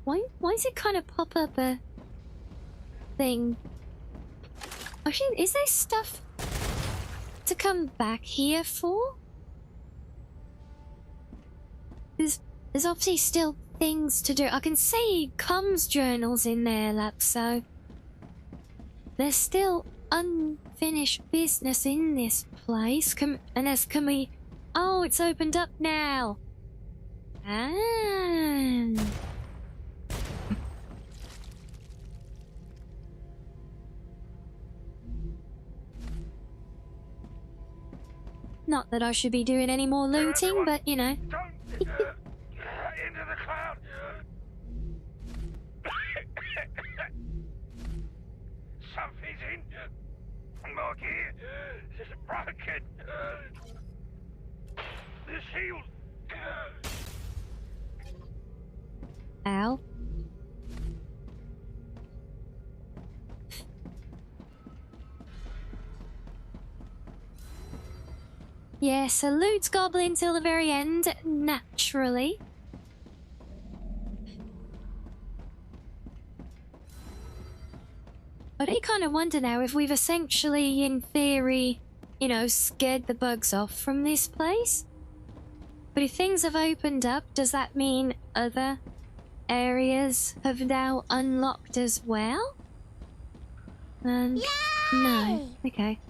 Why does it kind of pop up a thing? Actually, is there stuff to come back here for? There's obviously still things to do. I can see comms journals in there, Lapso. There's still unfinished business in this place. Can we... Oh, it's opened up now. Ah. Not that I should be doing any more looting, but you know. Into the cloud. Something's in. Marky is broken. The shield. Ow. Yes, eludes Goblin till the very end, naturally. I do kind of wonder now if we've essentially, in theory, you know, scared the bugs off from this place. But if things have opened up, does that mean other areas have now unlocked as well? And no. Okay.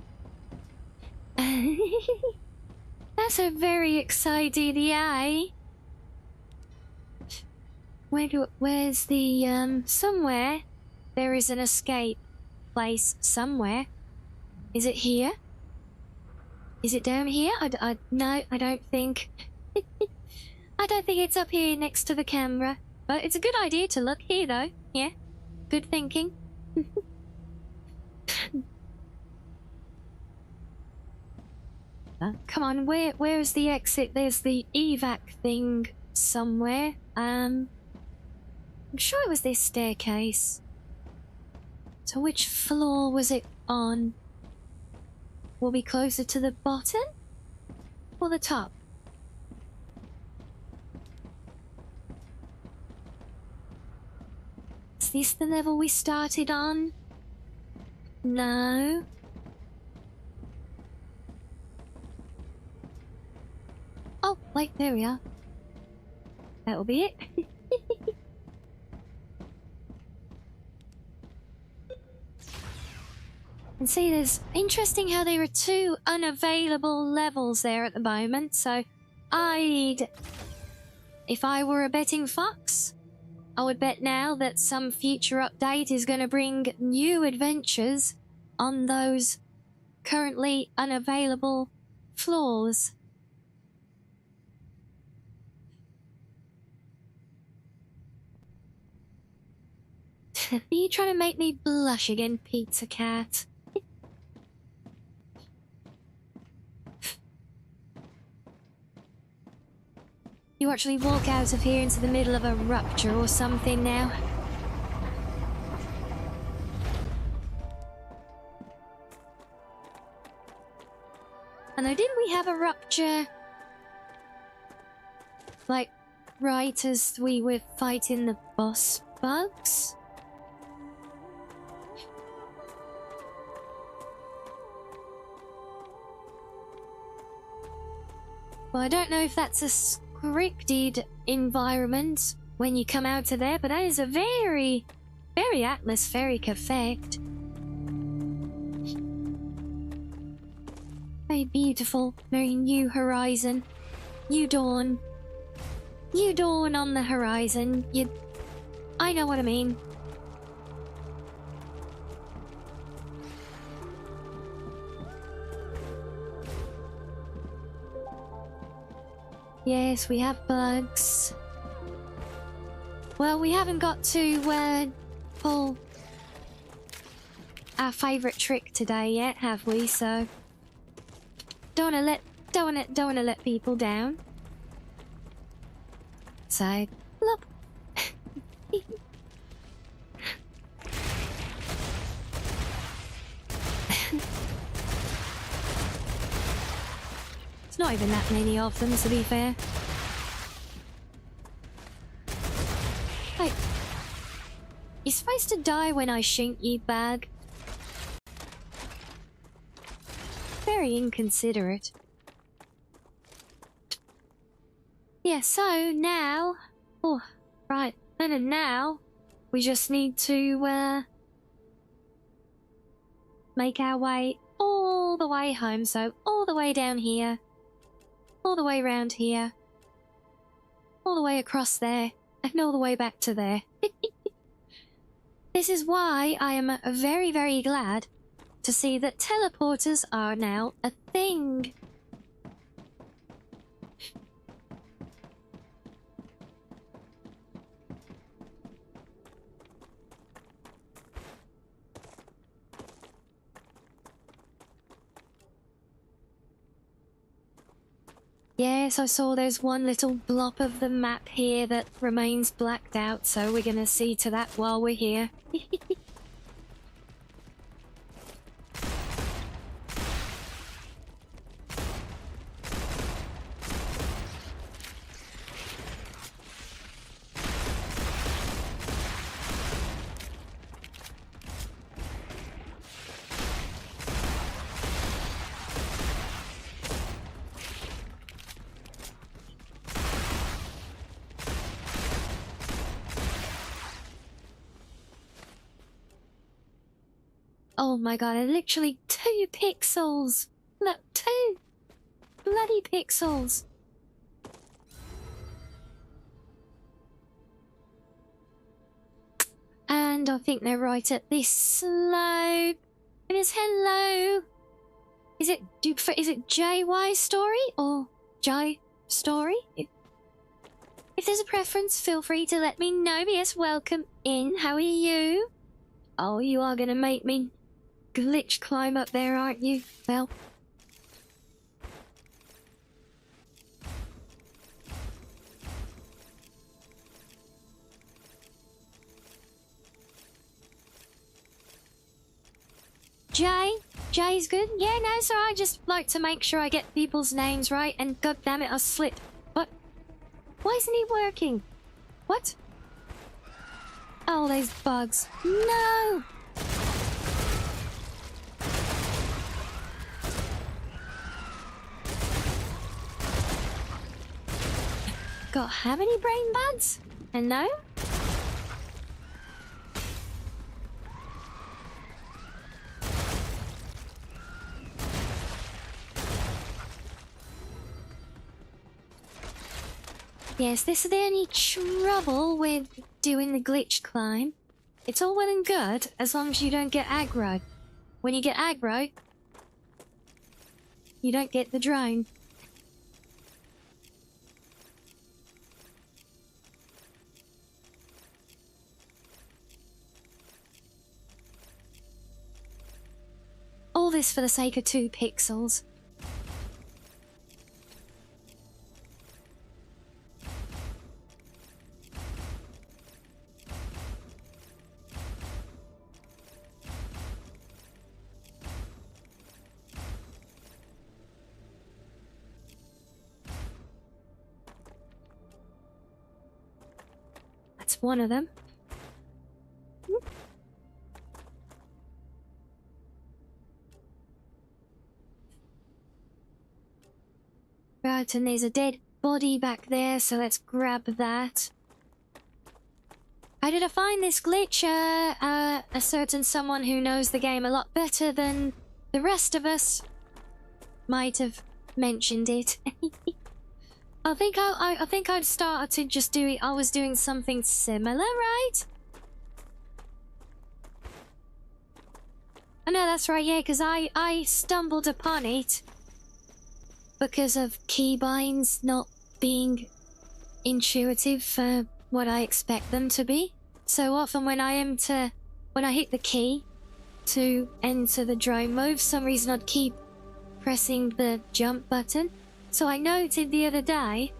That's a very excited yay. Where's the, somewhere there is an escape place somewhere. Is it here? Is it down here? No, I don't think. I don't think it's up here next to the camera. But it's a good idea to look here, though. Yeah, good thinking. Come on, where's the exit? There's the evac thing somewhere. I'm sure it was this staircase. So which floor was it on? Will be closer to the bottom or the top? Is this the level we started on? No. Oh, wait, there we are. That'll be it. And see, there's interesting how there are two unavailable levels there at the moment, so if I were a betting fox, I would bet now that some future update is going to bring new adventures on those currently unavailable floors. Are you trying to make me blush again, Pizza Cat? You actually walk out of here into the middle of a rupture or something now. And now, didn't we have a rupture? Like, right as we were fighting the boss bugs? Well, I don't know if that's a scripted environment when you come out of there, but that is a very, very atmospheric effect. Very beautiful, very new horizon. New dawn. New dawn on the horizon. I know what I mean. Yes, we have bugs. Well, we haven't got to pull our favourite trick today yet, have we? So don't wanna let people down. outside. Look. It's not even that many of them, to be fair. Hey, you're supposed to die when I shoot you, bag. Very inconsiderate. Yeah, so now... Oh, right. And now, we just need to, make our way all the way home. So, all the way down here. All the way around here. All the way across there. And all the way back to there. This is why I am very, very glad to see that teleporters are now a thing. Yes, I saw there's one little blob of the map here that remains blacked out, so we're gonna see to that while we're here. Oh my god, literally 2 pixels! Look, 2 bloody pixels! And I think they're right at this slope. It is hello! Is it JY story or J story? If there's a preference, feel free to let me know. Yes, welcome in. How are you? Oh, you are gonna make me glitch climb up there, aren't you? Well. Jay's good? Yeah, no, so I just like to make sure I get people's names right, and god damn it, I slipped. What? Why isn't he working? What? Oh, those bugs. No! Got how many brain bugs? And no? Yes, this is the only trouble with doing the glitch climb. It's all well and good as long as you don't get aggro. When you get aggro, you don't get the drone. All this for the sake of 2 pixels. That's one of them. Right, and there's a dead body back there, so let's grab that. How did I find this glitch? A certain someone who knows the game a lot better than the rest of us might have mentioned it. I think I'd started to just do it. I was doing something similar, right? Oh no, that's right, yeah, because I stumbled upon it because of keybinds not being intuitive for what I expect them to be. So often when I hit the key to enter the drone move, for some reason I'd keep pressing the jump button. So I noted the other day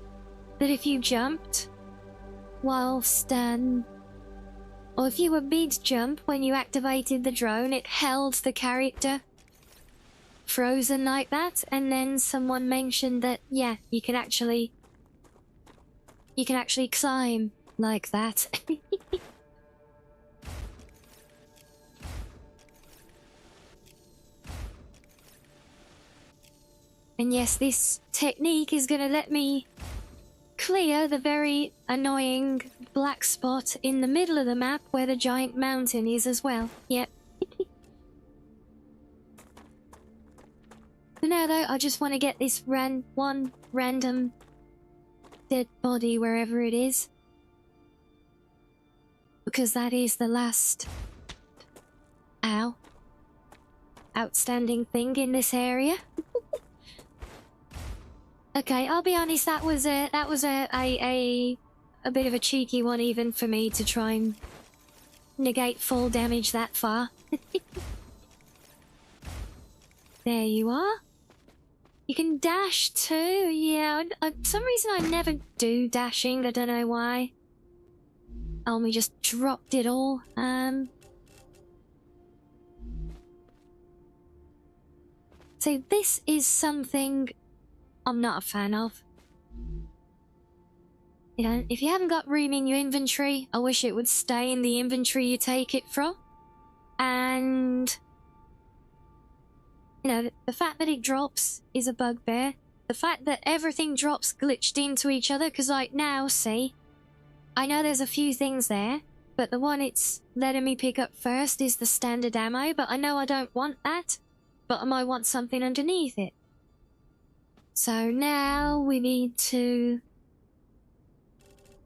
that if you jumped whilst, or if you were mid-jump when you activated the drone, it held the character frozen like that, and then someone mentioned that, yeah, you can actually climb like that. And yes, this technique is gonna let me clear the very annoying black spot in the middle of the map where the giant mountain is as well. Yep. For now though, I just want to get this one random dead body wherever it is, because that is the last outstanding thing in this area. Okay, I'll be honest, that was a bit of a cheeky one even for me to try and negate full damage that far. There you are. You can dash too. Yeah, for some reason I never do dashing. I don't know why. We just dropped it all. So this is something I'm not a fan of. You know, if you haven't got room in your inventory, I wish it would stay in the inventory you take it from. And you know, the fact that it drops is a bugbear. The fact that everything drops glitched into each other, because like now, see, I know there's a few things there, but the one it's letting me pick up first is the standard ammo, but I know I don't want that, but I might want something underneath it. So now we need to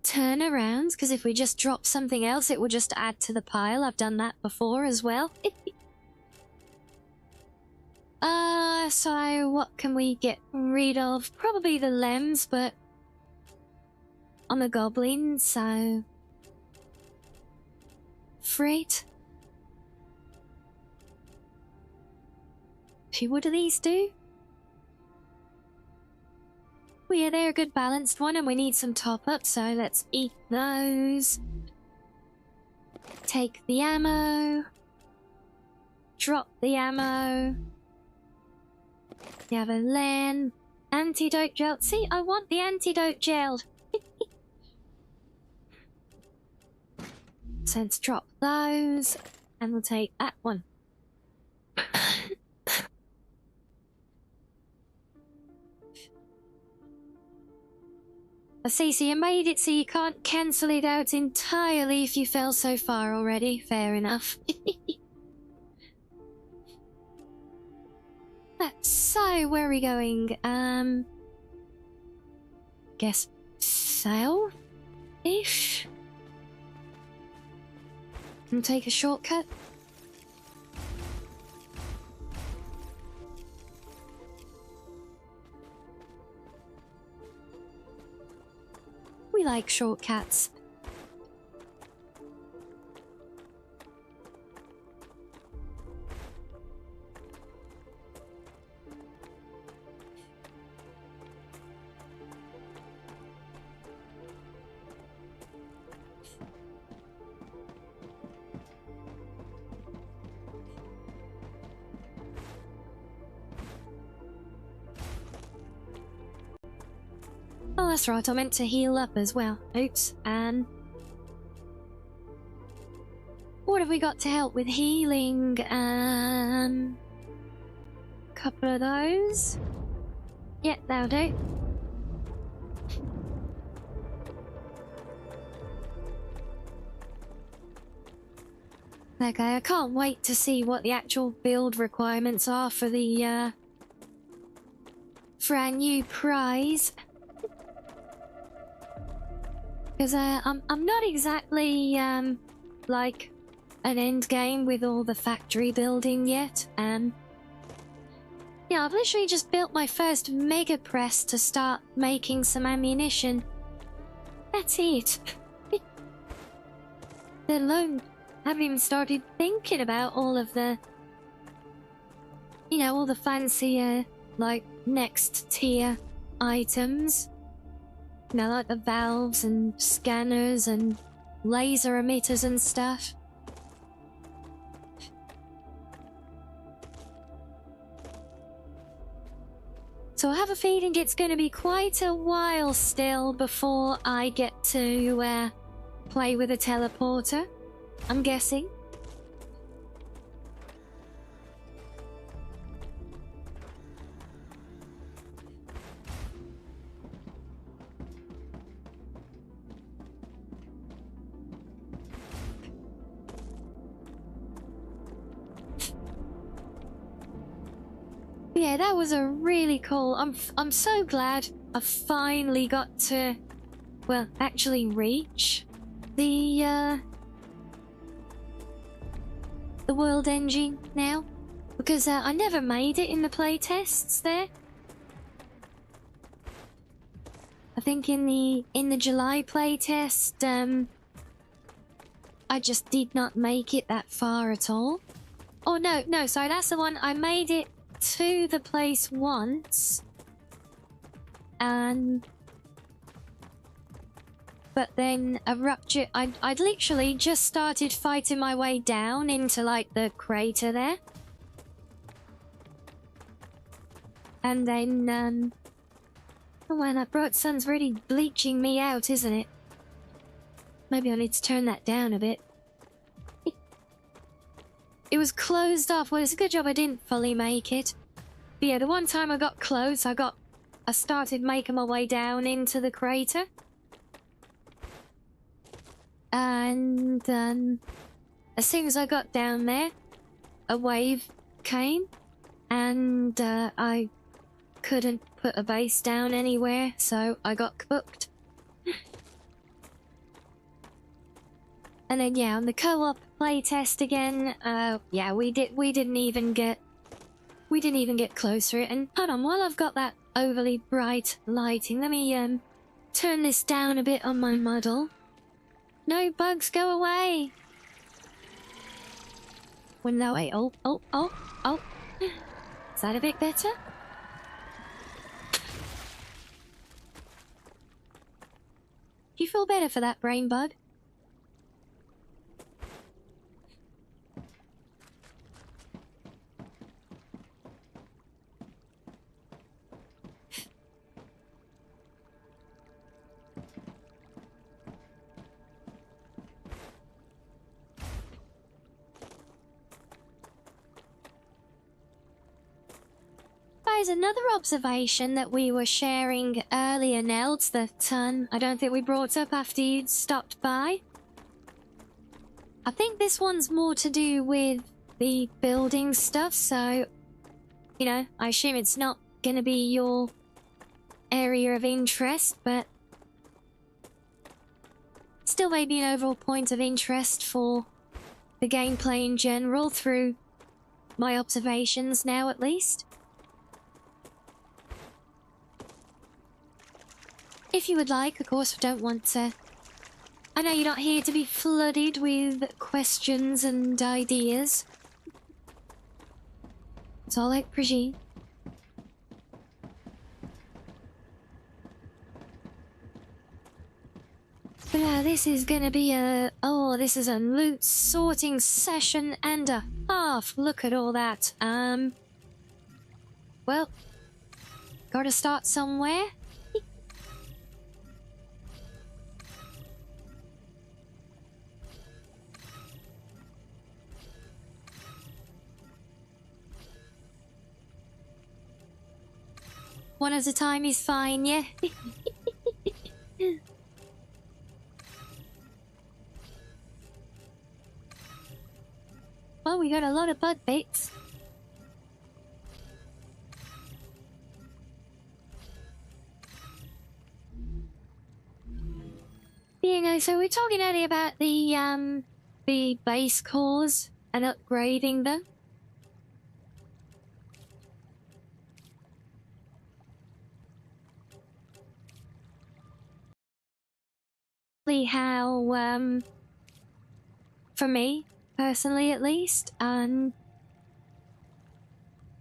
turn around, because if we just drop something else, it will just add to the pile. I've done that before as well. So what can we get rid of? Probably the lems, but I'm a goblin, so freight. What do these do? Well, yeah, they're a good balanced one, and we need some top up, so let's eat those. Take the ammo. Drop the ammo. You have a Len. Antidote gel. See, I want the antidote gel. So let's drop those, and we'll take that one. I see, so you made it so you can't cancel it out entirely if you fell so far already. Fair enough. So, where are we going? Guess south-ish? And take a shortcut? We like shortcuts. Oh, that's right, I meant to heal up as well. Oops, what have we got to help with healing? Couple of those. Yeah, that'll do. Okay, I can't wait to see what the actual build requirements are for the, for our new prize. Because I'm not exactly like an end game with all the factory building yet. Yeah, I've literally just built my first mega press to start making some ammunition. That's it. Let alone haven't even started thinking about all of the, you know, all the fancier like next tier items. You know, like the valves and scanners and laser emitters and stuff. So I have a feeling it's going to be quite a while still before I get to play with a teleporter, I'm guessing. Yeah, that was a really cool. I'm so glad I finally got to, well, actually reach the world engine now, because I never made it in the playtests there. I think in the July playtest, I just did not make it that far at all. Oh no, sorry, that's the one. I made it to the place once, and but then a rupture. I'd literally just started fighting my way down into like the crater there, and then oh man, that bright sun's really bleaching me out, isn't it? Maybe I need to turn that down a bit. It was closed off. Well, it's a good job I didn't fully make it. But yeah, the one time I got close, I started making my way down into the crater. And as soon as I got down there, a wave came, and I couldn't put a base down anywhere, so I got cooked. And then yeah, on the co-op playtest again, yeah, we didn't even get closer. And hold on, while I've got that overly bright lighting, let me turn this down a bit on my model. No bugs, go away. Well, no, wait, oh. Is that a bit better? Do you feel better for that, brain bug? Guys, another observation that we were sharing earlier, Nels, that I don't think we brought up after you'd stopped by. I think this one's more to do with the building stuff, so, you know, I assume it's not gonna be your area of interest, but still maybe an overall point of interest for the gameplay in general through my observations now, at least. If you would like, of course, I don't want to... I know you're not here to be flooded with questions and ideas. It's all I presume. But this is gonna be a... Oh, this is a loot sorting session and a half. Look at all that. Well, gotta start somewhere. One at a time is fine, yeah? Well, we got a lot of bud bits. You know, so we're talking earlier about the base cores and upgrading them. How, for me, personally at least, that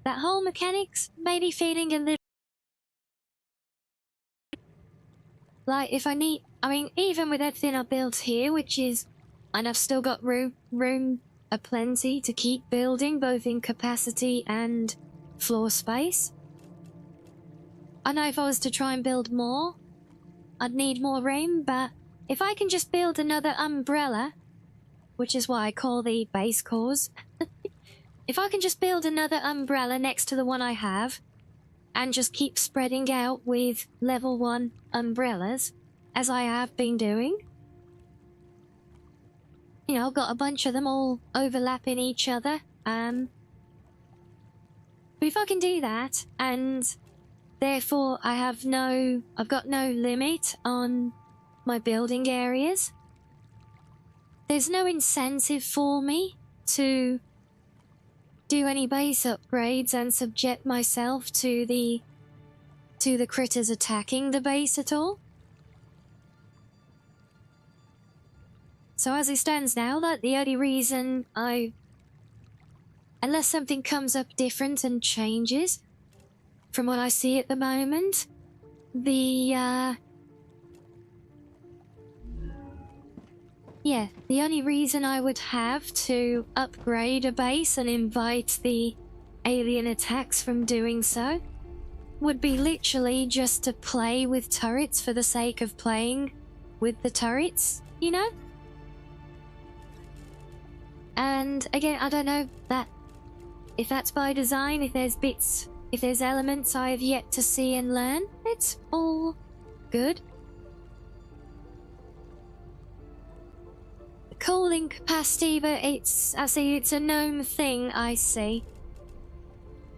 whole mechanics may be feeling a little... like, if I need... I mean, even with everything I built here, which is... And I've still got room aplenty to keep building, both in capacity and floor space. I know if I was to try and build more, I'd need more room, but if I can just build another umbrella, which is what I call the base cores, if I can just build another umbrella next to the one I have, and just keep spreading out with level 1 umbrellas, as I have been doing. You know, I've got a bunch of them all overlapping each other. But if I can do that, and therefore I've got no limit on my building areas, there's no incentive for me to do any base upgrades and subject myself to the critters attacking the base at all. So as it stands now, that the only reason unless something comes up different and changes from what I see at the moment, the only reason I would have to upgrade a base and invite the alien attacks from doing so would be literally just to play with turrets for the sake of playing with the turrets, you know? And again, I don't know if that's by design, if there's elements I have yet to see and learn. It's all good. Cooling capacity, but it's a known thing, I see.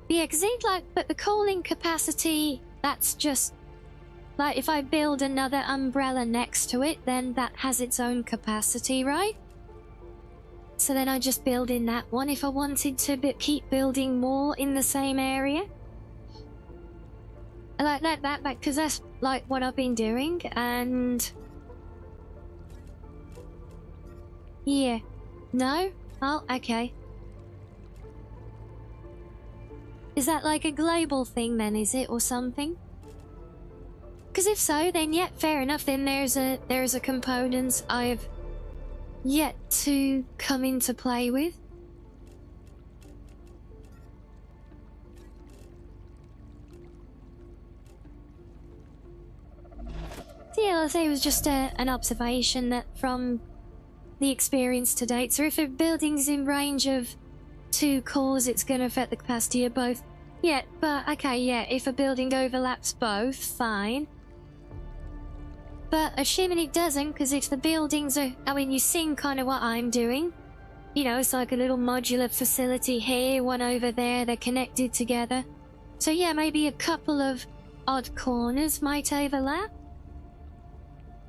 Yeah, because but the cooling capacity, that's just, like, if I build another umbrella next to it, then that has its own capacity, right? So then I just build in that one if I wanted to keep building more in the same area. Like that, because that's like what I've been doing, and... Yeah. No? Oh, okay. Is that like a global thing then, is it, or something? Because if so, then yeah, fair enough, then there's a component I've yet to come into play with. So yeah, I'll say it was just an observation that from the experience to date. So if a building's in range of 2 cores, it's going to affect the capacity of both. Yeah, but okay, yeah, if a building overlaps both, fine. But assuming it doesn't, because if the buildings are... I mean, you've seen kind of what I'm doing. You know, it's like a little modular facility here, one over there, they're connected together. So yeah, maybe a couple of odd corners might overlap.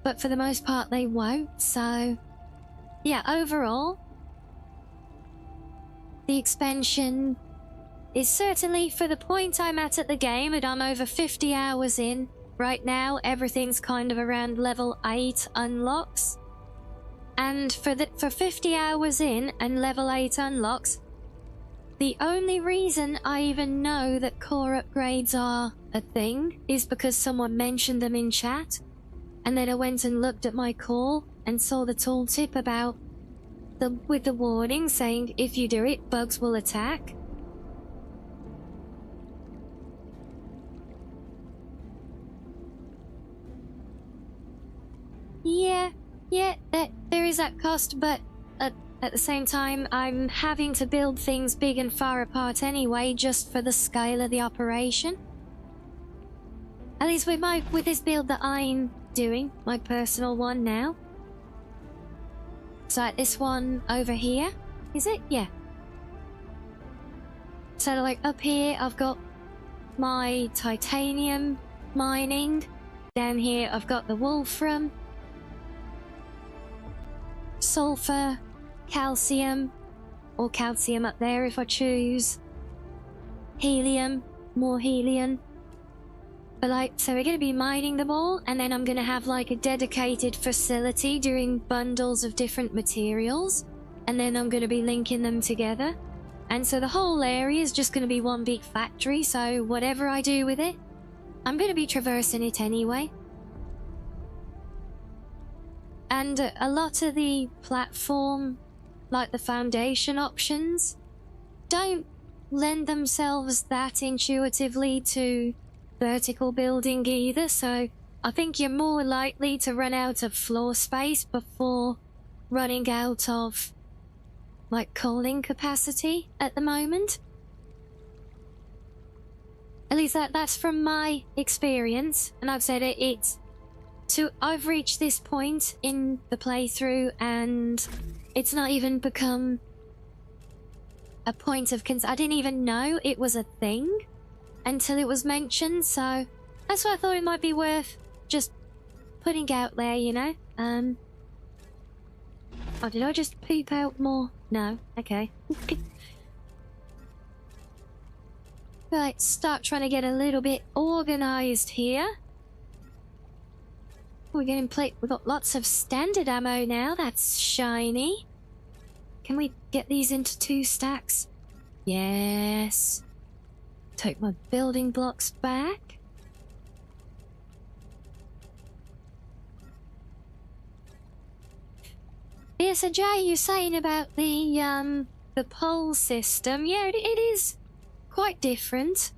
But for the most part, they won't, so... Yeah, overall, the expansion is certainly, for the point I'm at the game, and I'm over 50 hours in, right now, everything's kind of around level 8 unlocks. And for 50 hours in and level 8 unlocks, the only reason I even know that core upgrades are a thing is because someone mentioned them in chat. And then I went and looked at my call and saw the tooltip about with the warning saying if you do it, bugs will attack. Yeah, there is that cost, but at the same time, I'm having to build things big and far apart anyway, just for the scale of the operation. At least with this build that I'm doing, my personal one now. So like this one over here, is it? Yeah. So like up here, I've got my titanium mining. Down here, I've got the wolfram, sulfur, calcium, or calcium up there if I choose, helium, more helium. But like, so we're going to be mining them all, and then I'm going to have like a dedicated facility doing bundles of different materials, and then I'm going to be linking them together. And so the whole area is just going to be one big factory, so whatever I do with it, I'm going to be traversing it anyway. And a lot of the platform, like the foundation options, don't lend themselves that intuitively to vertical building either, so I think you're more likely to run out of floor space before running out of, like, cooling capacity at the moment. At least that's from my experience, and I've said I've reached this point in the playthrough and it's not even become a point of I didn't even know it was a thing until it was mentioned, so that's why I thought it might be worth just putting out there, you know? Oh, did I just poop out more? No, okay. Right, start trying to get a little bit organized here. We're getting we've got lots of standard ammo now, that's shiny. Can we get these into 2 stacks? Yes. Take my building blocks back. Yeah, so Jay, you're saying about the pole system. Yeah, it is quite different.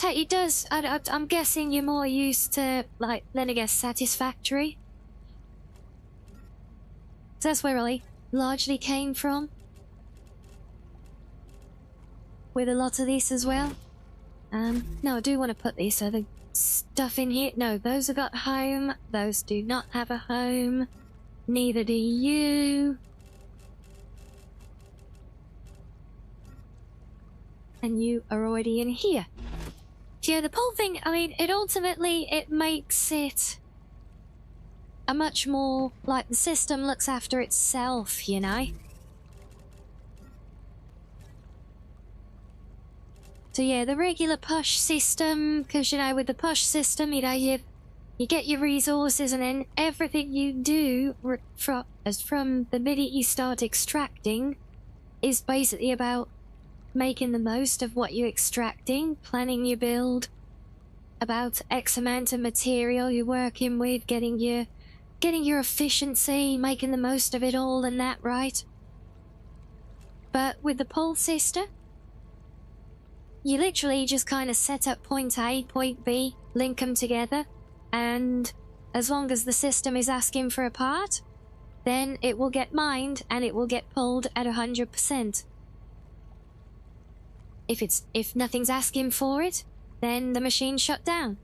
It does. I'm guessing you're more used to, like, then I guess Satisfactory. So that's where I largely came from. With a lot of this as well. No, I do want to put these other stuff in here. No, those have got home. Those do not have a home. Neither do you. And you are already in here. Yeah, the pole thing, I mean, it makes it a much more, like, the system looks after itself, you know? So yeah, the regular push system, because, you know, with the push system, you know, you get your resources and then everything you do from the minute you start extracting is basically about making the most of what you're extracting, planning your build, about X amount of material you're working with, getting your efficiency, making the most of it all and that, right? But with the pole system, you literally just kind of set up point A, point B, link them together, and as long as the system is asking for a part, then it will get mined and it will get pulled at 100%. If nothing's asking for it, then the machine's shut down.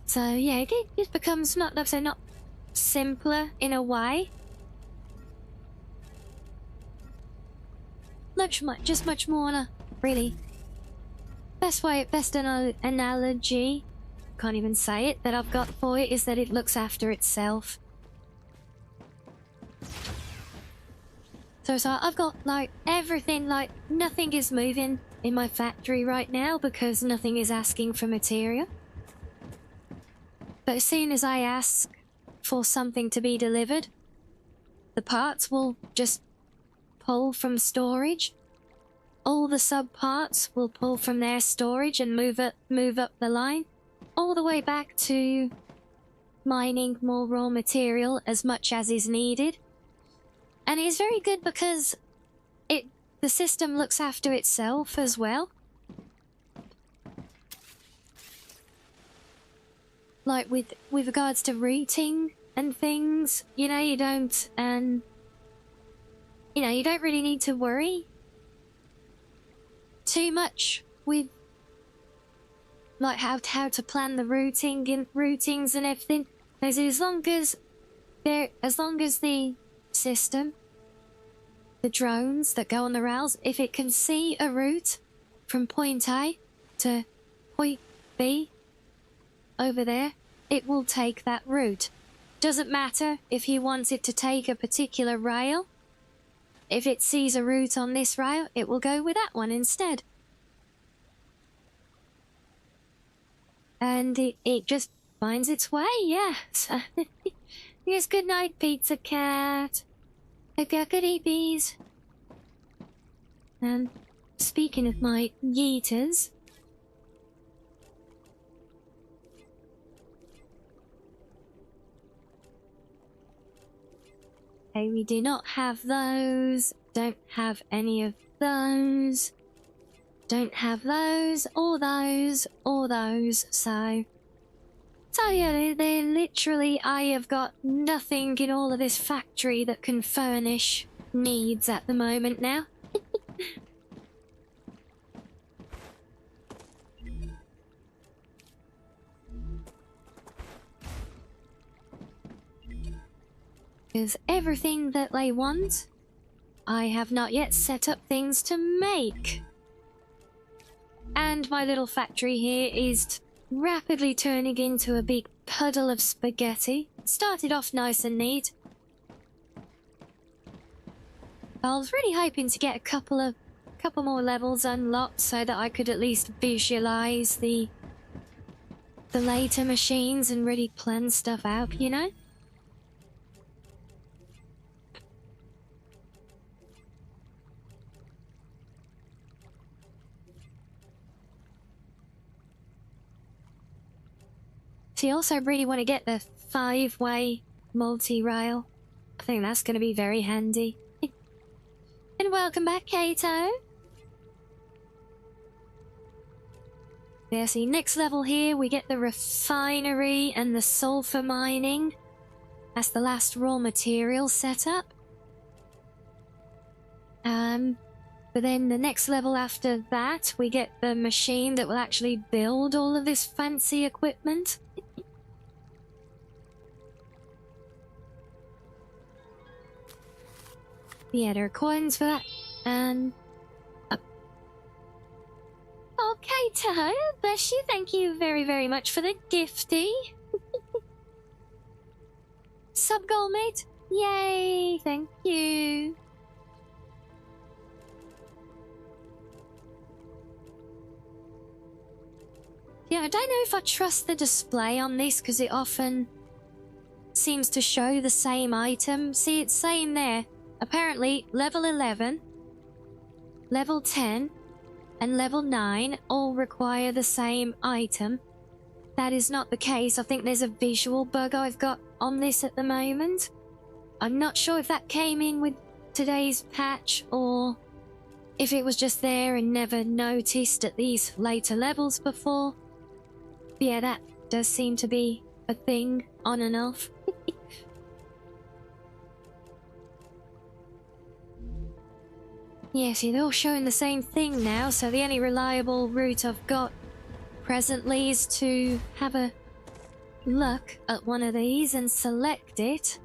So yeah, it becomes not simpler in a way. Much more on a really best analogy, can't even say it, that I've got for it is that it looks after itself. So I've got, like, everything, like, nothing is moving in my factory right now because nothing is asking for material. But as soon as I ask for something to be delivered, the parts will just pull from storage. All the sub-parts will pull from their storage and move up the line, all the way back to mining more raw material as much as is needed. And it's very good because the system looks after itself as well. Like with regards to routing and things, you know, you don't really need to worry too much with, like, how to plan the routings and everything. Because as long as the system, the drones that go on the rails, if it can see a route from point A to point B over there, it will take that route. Doesn't matter if you want it to take a particular rail. If it sees a route on this rail, it will go with that one instead. And it just finds its way, yeah. So, yes, good night, Pizza Cat. Hope you have good EPs. And speaking of my yeeters, Okay, we do not have those. Don't have any of those. Don't have those, or those, or those. So yeah, they literally, I have got nothing in all of this factory that can furnish needs at the moment now. Because everything that they want, I have not yet set up things to make. And my little factory here is rapidly turning into a big puddle of spaghetti. Started off nice and neat. I was really hoping to get a couple more levels unlocked so that I could at least visualize the later machines and really plan stuff out, you know? So you also really want to get the 5-way multi-rail. I think that's going to be very handy. And welcome back, Kato. Yeah, see, next level here, we get the refinery and the sulfur mining. That's the last raw material setup. But then the next level after that, we get the machine that will actually build all of this fancy equipment. Yeah, there are coins for that. And oh, Kato, bless you. Thank you very, very much for the gifty. Sub goal, mate. Yay, thank you. Yeah, I don't know if I trust the display on this because it often seems to show the same item. See, it's saying there, apparently level 11, level 10, and level 9 all require the same item. That is not the case. I think there's a visual bug I've got on this at the moment. I'm not sure if that came in with today's patch or if it was just there and never noticed at these later levels before. Yeah, that does seem to be a thing on and off. Yeah, see, they're all showing the same thing now, so the only reliable route I've got presently is to have a look at one of these and select it.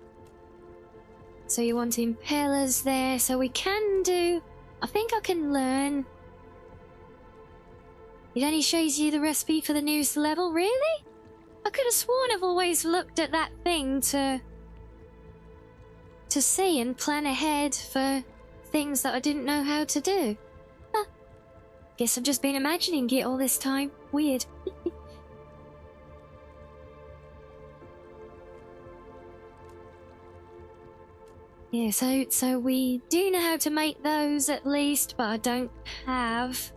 So you want impellers there, so we can do... I think I can learn... It only shows you the recipe for the newest level, really? I could have sworn I've always looked at that thing to see and plan ahead for things that I didn't know how to do. Huh. Guess I've just been imagining it all this time. Weird. Yeah, so we do know how to make those at least, but I don't have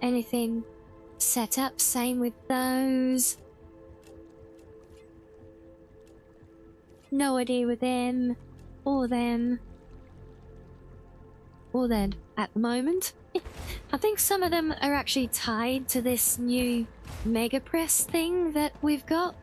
anything set up. Same with those. No idea with them, or them, or then at the moment. I think some of them are actually tied to this new Mega Press thing that we've got.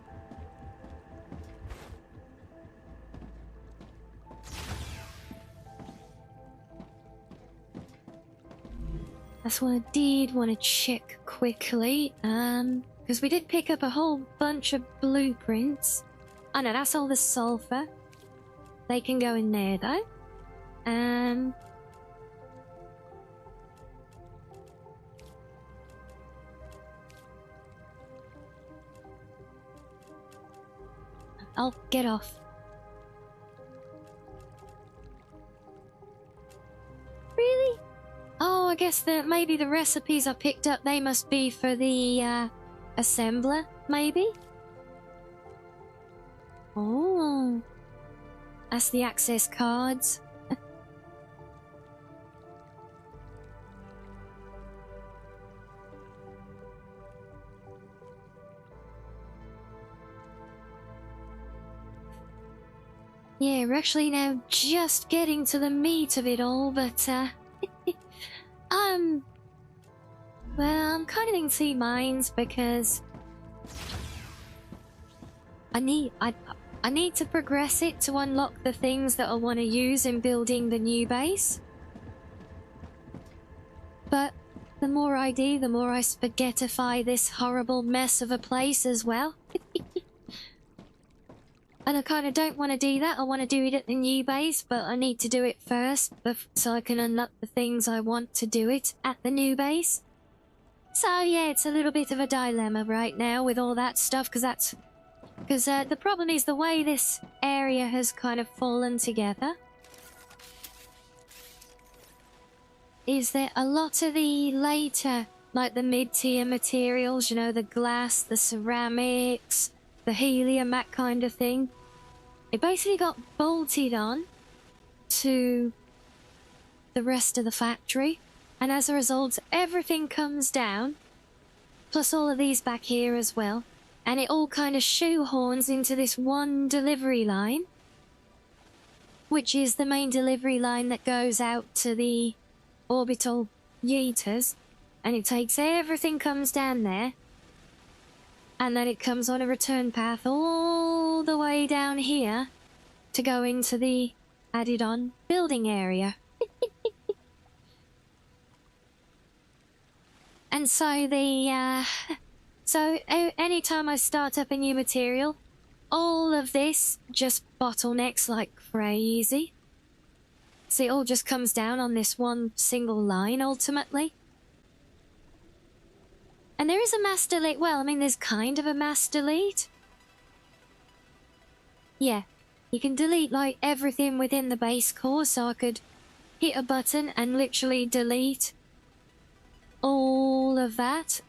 That's what I did want to check quickly, because we did pick up a whole bunch of blueprints. Oh no, that's all the sulfur. They can go in there though. I'll get off. Really? Oh, I guess that maybe the recipes I picked up, they must be for the assembler, maybe? Oh. That's the access cards. Yeah, we're actually now just getting to the meat of it all, but, well, I'm kind of in two minds because I need to progress it to unlock the things that I want to use in building the new base. But the more I do, the more I spaghettify this horrible mess of a place as well. And I kind of don't want to do that. I want to do it at the new base, but I need to do it first so I can unlock the things I want to do it at the new base. So yeah, it's a little bit of a dilemma right now with all that stuff, because the problem is the way this area has kind of fallen together is that a lot of the later, like the mid-tier materials, you know, the glass, the ceramics, the helium, that kind of thing, it basically got bolted on to the rest of the factory, and as a result everything comes down, plus all of these back here as well, and it all kind of shoehorns into this one delivery line, which is the main delivery line that goes out to the orbital yeeters, and it takes everything, comes down there, and then it comes on a return path all the way down here to go into the added on building area. And so anytime I start up a new material, all of this just bottlenecks like crazy. So it all just comes down on this one single line ultimately. And there is a mass delete. Well, I mean, there's kind of a mass delete. Yeah, you can delete like everything within the base core, so I could hit a button and literally delete all of that.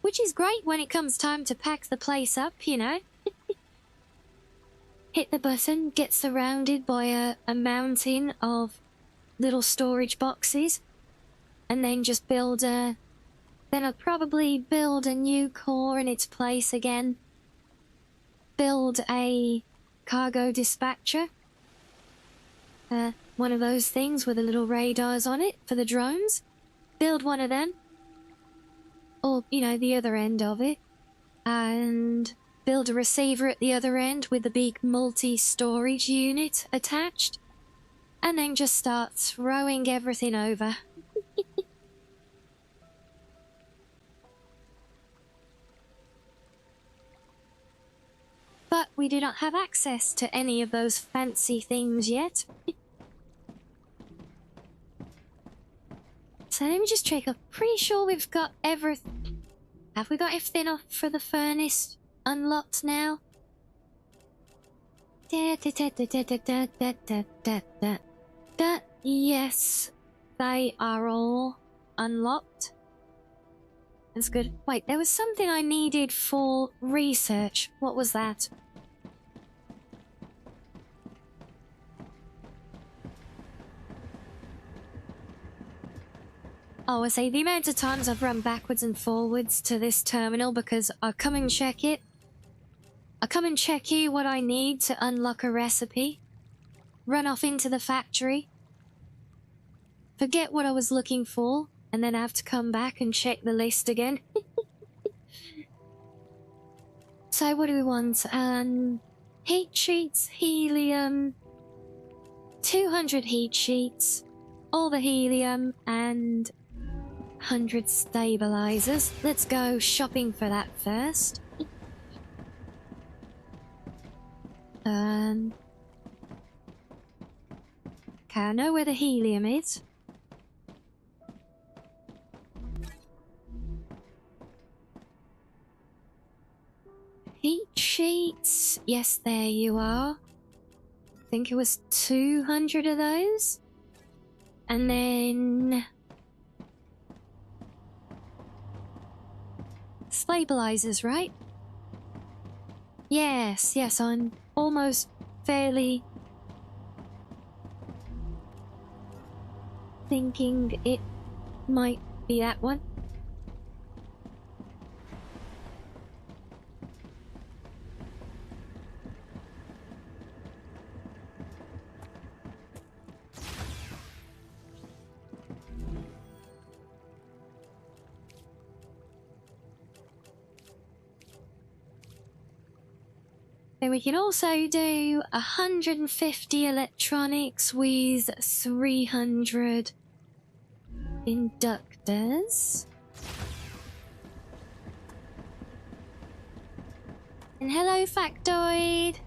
Which is great when it comes time to pack the place up, you know. Hit the button, get surrounded by a mountain of little storage boxes. And then just build then I'll probably build a new core in its place again. Build a cargo dispatcher. One of those things with the little radars on it for the drones. Build one of them. Or, you know, the other end of it. And build a receiver at the other end with the big multi-storage unit attached. And then just start throwing everything over. But we do not have access to any of those fancy things yet. So let me just check. I'm pretty sure we've got everything. Have we got everything off for the furnace unlocked now? Yes, they are all unlocked. That's good. Wait, there was something I needed for research. What was that? Oh, I say the amount of times I've run backwards and forwards to this terminal because I come and check it. I come and check here what I need to unlock a recipe. Run off into the factory. Forget what I was looking for. And then I have to come back and check the list again. So what do we want? Heat sheets, helium, 200 heat sheets, all the helium, and 100 stabilizers. Let's go shopping for that first. Okay, I know where the helium is. Heat sheets. Yes, there you are. I think it was 200 of those. And then stabilizers, right? Yes, yes, I'm almost fairly thinking it might be that one. Then we can also do 150 electronics with 300 inductors. And hello, Factoid!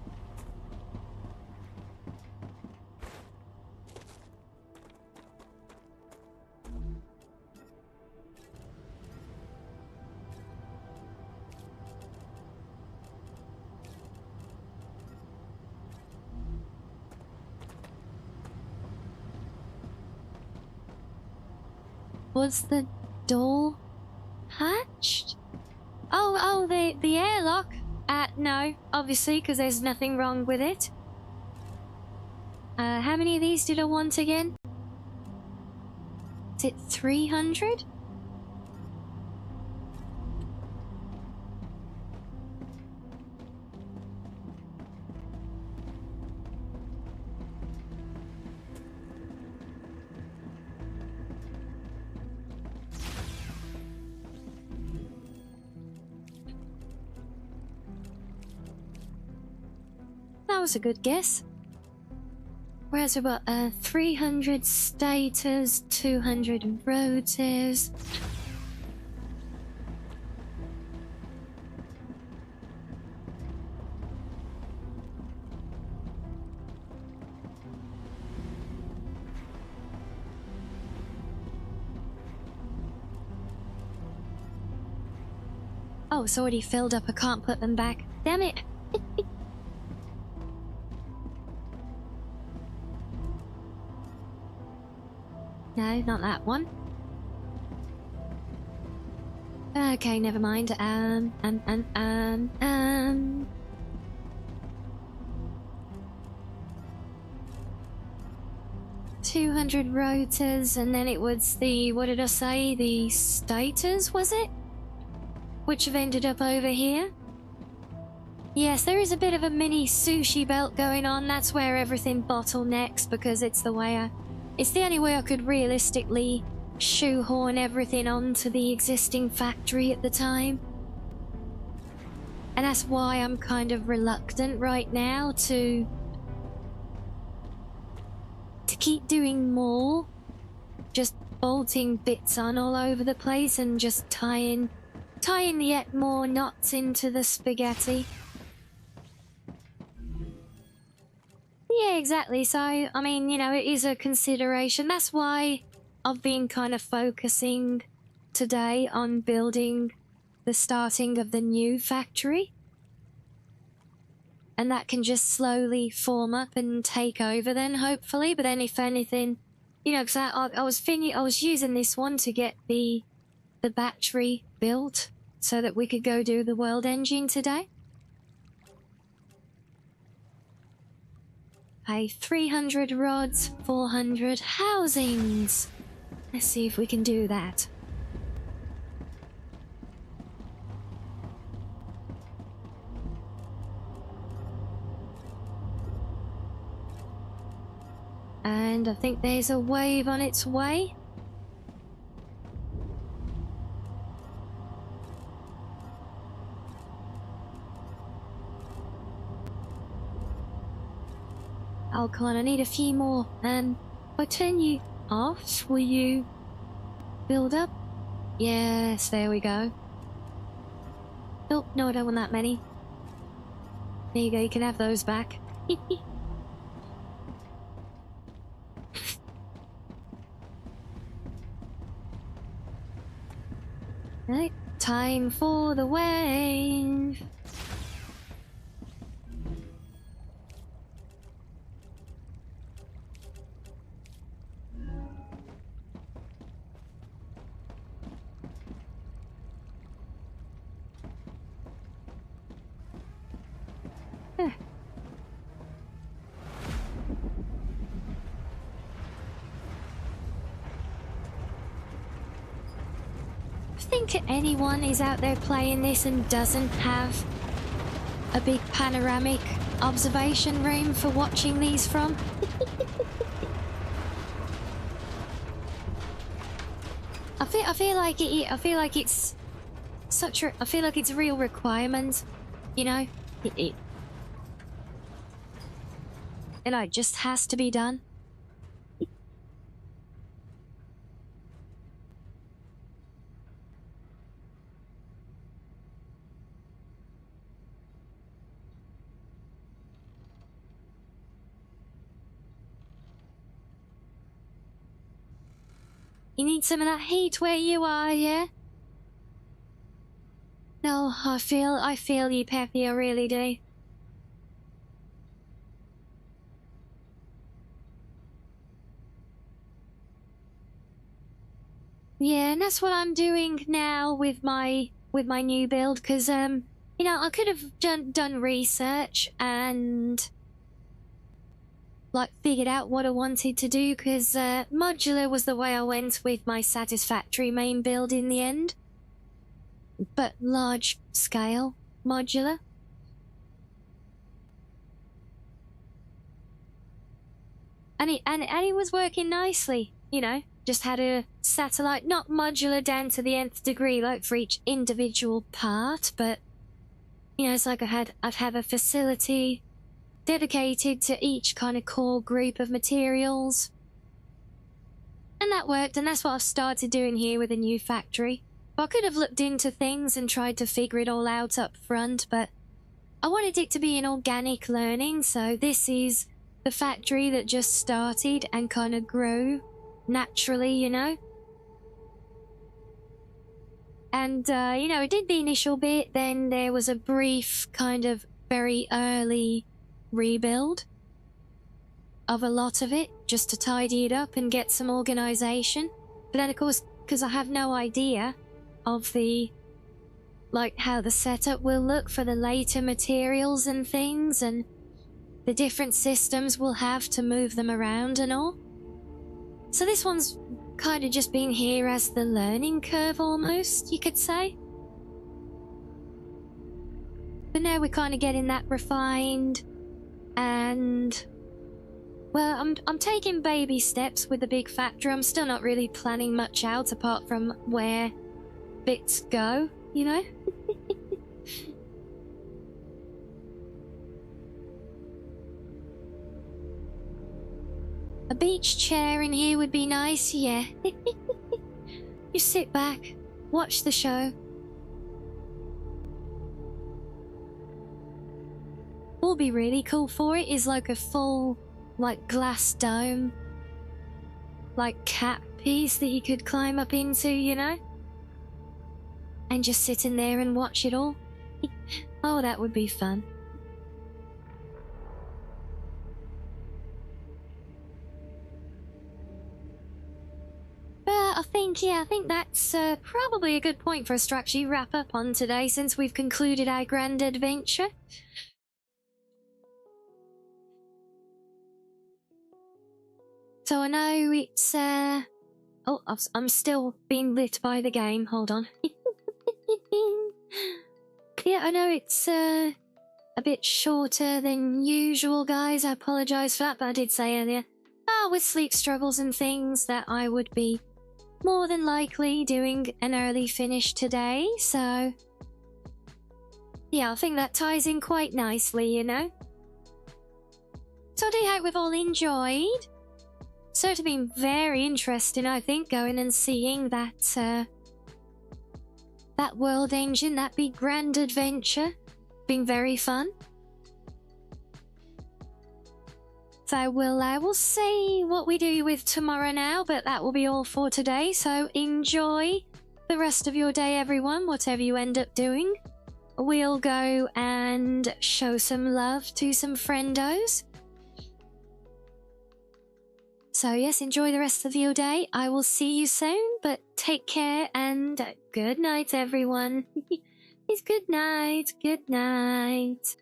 Was the door hatched? Oh, the airlock? No, obviously, because there's nothing wrong with it. How many of these did I want again? Is it 300? That was a good guess. Whereas we've got 300 stators, 200 rotors. Oh, it's already filled up. I can't put them back. Damn it. No, not that one. Okay, never mind. 200 rotors, and then it was the, what did I say? The stators, was it? Which have ended up over here. Yes, there is a bit of a mini sushi belt going on. That's where everything bottlenecks, because it's the way it's the only way I could realistically shoehorn everything onto the existing factory at the time. And that's why I'm kind of reluctant right now to keep doing more. Just bolting bits on all over the place and just tying yet more knots into the spaghetti. Yeah, exactly. So, I mean, you know, it is a consideration. That's why I've been kind of focusing today on building the starting of the new factory. And that can just slowly form up and take over then, hopefully. But then if anything, you know, because I was using this one to get the battery built so that we could go do the world engine today. Okay, 300 rods, 400 housings. Let's see if we can do that. And I think there's a wave on its way. Oh, come on, I need a few more. If I turn you off, will you build up? Yes, there we go. Oh, no, I don't want that many. There you go, you can have those back. Right, time for the wave. I think anyone is out there playing this and doesn't have a big panoramic observation room for watching these from. I feel like it's such a, I feel like it's a real requirement, you know. You know, it just has to be done. You need some of that heat where you are, yeah? No, I feel you, Peppy, I really do. Yeah, and that's what I'm doing now with my new build, because you know, I could have done research and like figured out what I wanted to do, because modular was the way I went with my Satisfactory main build in the end, but large scale modular. And it was working nicely, you know. Just had a satellite, not modular down to the nth degree, like for each individual part, but you know, it's like I'd have a facility dedicated to each kind of core group of materials. And that worked, and that's what I've started doing here with a new factory. I could have looked into things and tried to figure it all out up front, but I wanted it to be an organic learning, so this is the factory that just started and kind of grew naturally, you know. And, you know, it did the initial bit, then there was a brief kind of very early rebuild of a lot of it, just to tidy it up and get some organization. But then, of course, because I have no idea of the, like, how the setup will look for the later materials and things, and the different systems we'll have to move them around and all. So this one's kind of just been here as the learning curve, almost, you could say. But now we're kind of getting that refined, and well, I'm taking baby steps with the big factory. I'm still not really planning much out apart from where bits go, you know. A beach chair in here would be nice, yeah. You sit back, watch the show. What'll be really cool for it is like a full, like, glass dome, like cap piece that you could climb up into, you know? And just sit in there and watch it all. Oh, that would be fun. But I think that's probably a good point for us to actually wrap up on today, since we've concluded our grand adventure. So I know it's, oh, I'm still being lit by the game, hold on. Yeah, I know it's, a bit shorter than usual, guys, I apologise for that, but I did say earlier, with sleep struggles and things, that I would be more than likely doing an early finish today, so yeah, I think that ties in quite nicely, you know. So I do hope we've all enjoyed. Certainly been very interesting, I think, going and seeing that that world engine, that big grand adventure. Been very fun. So we'll see what we do with tomorrow now, but that will be all for today. So enjoy the rest of your day, everyone, whatever you end up doing. We'll go and show some love to some friendos. So yes, enjoy the rest of your day. I will see you soon, but take care and good night, everyone. Good night. Good night.